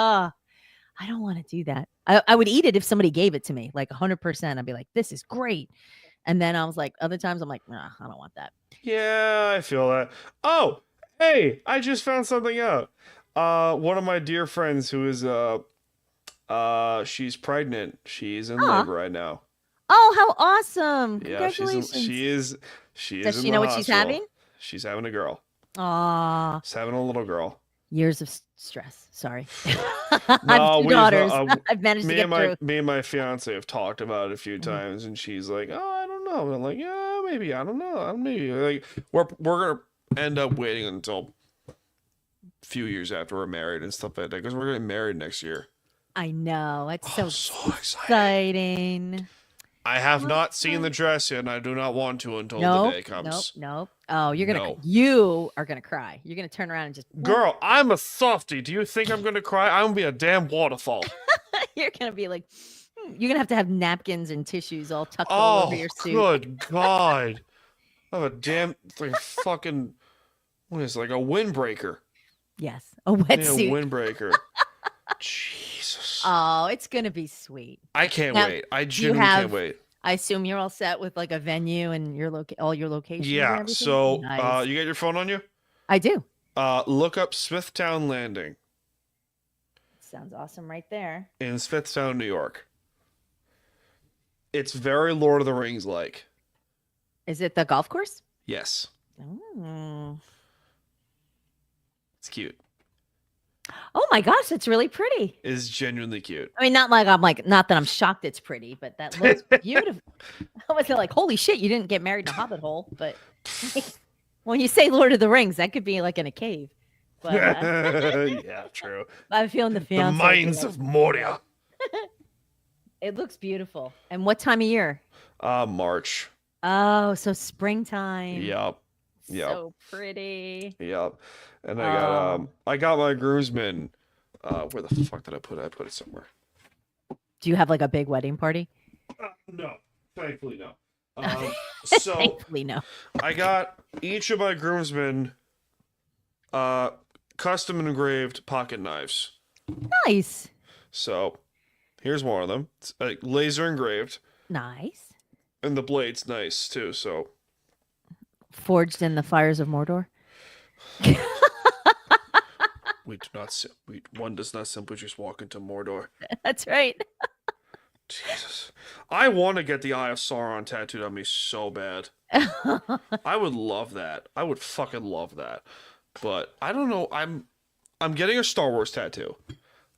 I don't want to do that. I would eat it if somebody gave it to me, like 100%. I'd be like, this is great. And then I was like, other times I'm like, nah, I don't want that. Yeah, I feel that. Oh, hey, I just found something out. One of my dear friends who is she's pregnant. She's in labor right now. Oh, how awesome! Yeah, Congratulations. she is. Does she know what she's having? She's having a girl. Aw. She's having a little girl. Years of stress. Sorry. No, I have 2 daughters. I've managed to get through. Me and my fiance have talked about it a few times, and she's like, "Oh, I don't know." And I'm like, "Yeah, maybe. I don't know. Maybe." Like, we're gonna end up waiting until a few years after we're married and stuff like that, because we're getting married next year. I know. It's so exciting. exciting. I have not seen the dress yet, and I do not want to until the day comes. Nope. Oh, you are gonna cry. You're gonna turn around and just Girl, I'm a softie. Do you think I'm gonna cry? I'm gonna be a damn waterfall. You're gonna be like, you're gonna have to have napkins and tissues all tucked all over your suit. Good God. I have a damn fucking what is it, like a windbreaker? Yes, a wetsuit. A windbreaker. Jesus. Oh, it's gonna be sweet. I can't wait. I genuinely can't wait. I assume you're all set with like a venue and all your locations. Yeah. So, nice. You got your phone on you? I do. Look up Smithtown Landing. Sounds awesome, right there. In Smithtown, New York. It's very Lord of the Rings like. Is it the golf course? Yes. Oh. It's cute. Oh my gosh, it's really pretty. It's genuinely cute. I mean, not that I'm shocked it's pretty, but that looks beautiful. I was like, holy shit, you didn't get married in a hobbit hole. But when you say Lord of the Rings, that could be like in a cave. But, yeah, true. I'm feeling the fiance. The Mines of Moria. It looks beautiful. And what time of year? March. Oh, so springtime. Yep. So pretty. Yep. And I got my groomsmen. Where the fuck did I put it? I put it somewhere. Do you have like a big wedding party? No, thankfully no. So thankfully no. I got each of my groomsmen custom engraved pocket knives. Nice. So here's one of them. It's laser engraved. Nice. And the blade's nice too. So forged in the fires of Mordor. One does not simply just walk into Mordor. That's right. Jesus. I want to get the Eye of Sauron tattooed on me so bad. I would love that. I would fucking love that. But I don't know. I'm getting a Star Wars tattoo.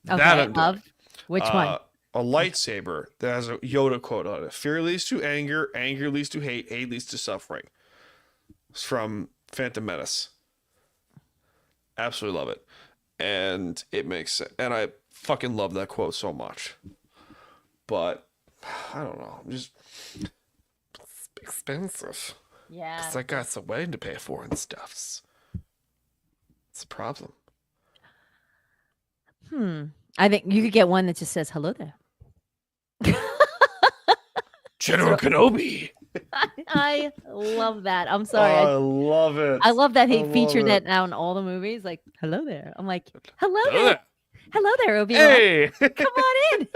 Okay, that I'm doing. Which one? A lightsaber that has a Yoda quote on it. Fear leads to anger, anger leads to hate, hate leads to suffering. It's from Phantom Menace. Absolutely love it. And it makes sense. And I fucking love that quote so much. But I don't know. It's expensive. Yeah. Because I got some wedding to pay for and stuff. It's a problem. I think you could get one that just says hello there. General Kenobi. I love that. I'm sorry. I love it. I love that he featured that now in all the movies. Like, hello there. I'm like, hello there. Hello there, Obi-Wan. Hey. Come on in.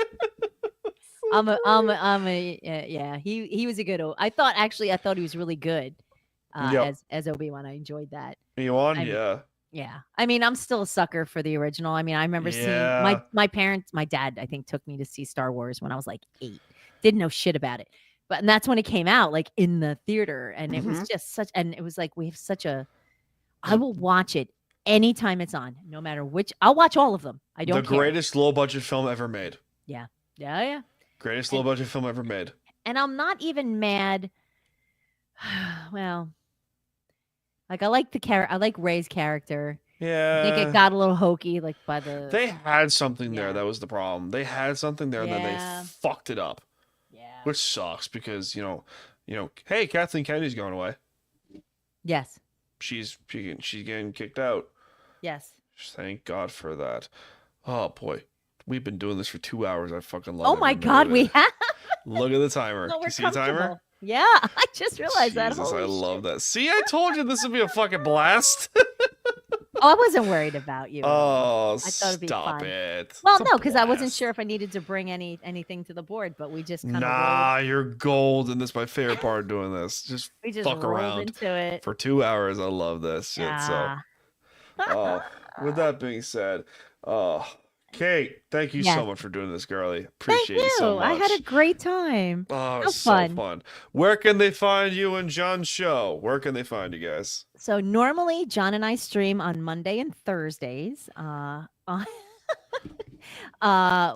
Yeah. He was a good. I thought he was really good as Obi-Wan. I enjoyed that. Obi-Wan, yeah. Yeah. I mean, I'm still a sucker for the original. I mean, I remember seeing my parents, my dad, I think, took me to see Star Wars when I was like 8. Didn't know shit about it. And that's when it came out, like in the theater. And it was just and it was like, we have I will watch it anytime it's on, no matter which. I'll watch all of them. I don't care. The greatest low budget film ever made. Yeah. Greatest low budget film ever made. And I'm not even mad. Well, like I like I like Rey's character. Yeah. I think it got a little hokey, like by the. They had something there. That was the problem. They had something there, and then they fucked it up. Yeah. which sucks because hey, Kathleen Kennedy's going away. Yes. She's getting kicked out. Yes. Thank God for that. Oh boy, we've been doing this for 2 hours. I fucking love it. Oh my God, we have. Look at the timer. No, Do we're you see the timer? comfortable. Yeah, I just realized that. Jesus, Holy I love shit. that. See, I told you this would be a fucking blast. Oh, I wasn't worried about you. Oh, I thought it'd be stop fun. it. Well, It's a no, because I wasn't blast. sure if I needed to bring anything to the board, but we just kind of Nah, you're golden. That's my favorite part of doing this. Just fuck rolled around into it. for 2 hours. I love this shit. Yeah. So, with that being said, Kate, thank you so Yes. much for doing this, girlie. Thank Appreciate it so much. I had a great time. Oh, How it's so fun. fun. Where can they find you and John's show? Where can they find you guys? So normally John and I stream on Monday and Thursdays.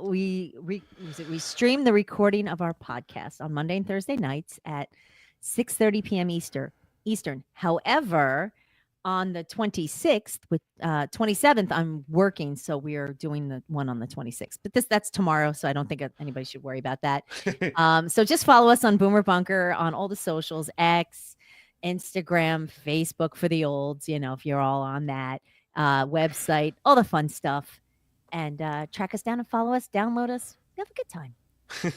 We stream the recording of our podcast on Monday and Thursday nights at 6:30 p.m. Eastern. However, on the 26th with 27th, I'm working, so we are doing the one on the 26th. But that's tomorrow, so I don't think anybody should worry about that. So just follow us on Boomer Bunker on all the socials, X, Instagram, Facebook for the olds, if you're all on that, website, all the fun stuff. And track us down and follow us, download us. We have a good time.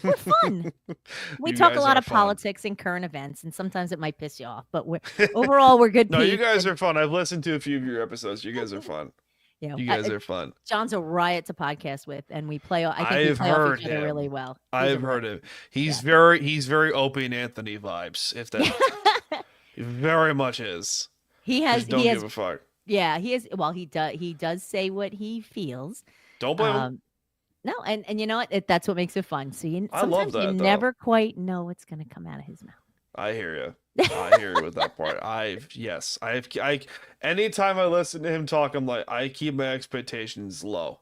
We're fun. We You talk a guys lot are of fun. politics and current events, and sometimes it might piss you off, but overall we're good No, you people. guys are fun. I've listened to a few of your episodes. You guys are fun. You You guys are fun. John's a riot to podcast with, and we play. I think we I've play off heard each other him. really well. I've heard him. He's very Opie and Anthony vibes. If that, he very much is. He has. Just don't He has. give a fuck. Yeah, he is. Well, he does. He does say what he feels. Don't blame him. No, and you know what? That's what makes it fun. So I love sometimes that, you though. never quite know what's going to come out of his mouth. I hear you. I hear you with that part. Anytime I listen to him talk, I'm like, I keep my expectations low.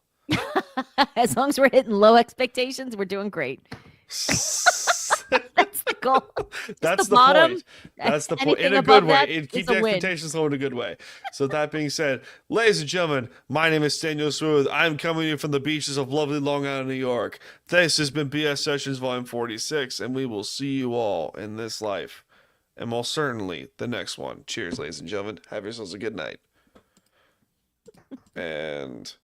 As long as we're hitting low expectations, we're doing great. That's the goal. That's the the bottom. point. That's the point. In Anything a good above way. that It keep is the a win. expectations low in a good way. So that being said, ladies and gentlemen, my name is Staniel Smooth. I'm coming to you from the beaches of lovely Long Island, New York. This has been BS Sessions Volume 46, and we will see you all in this life. And most certainly the next one. Cheers, ladies and gentlemen. Have yourselves a good night. And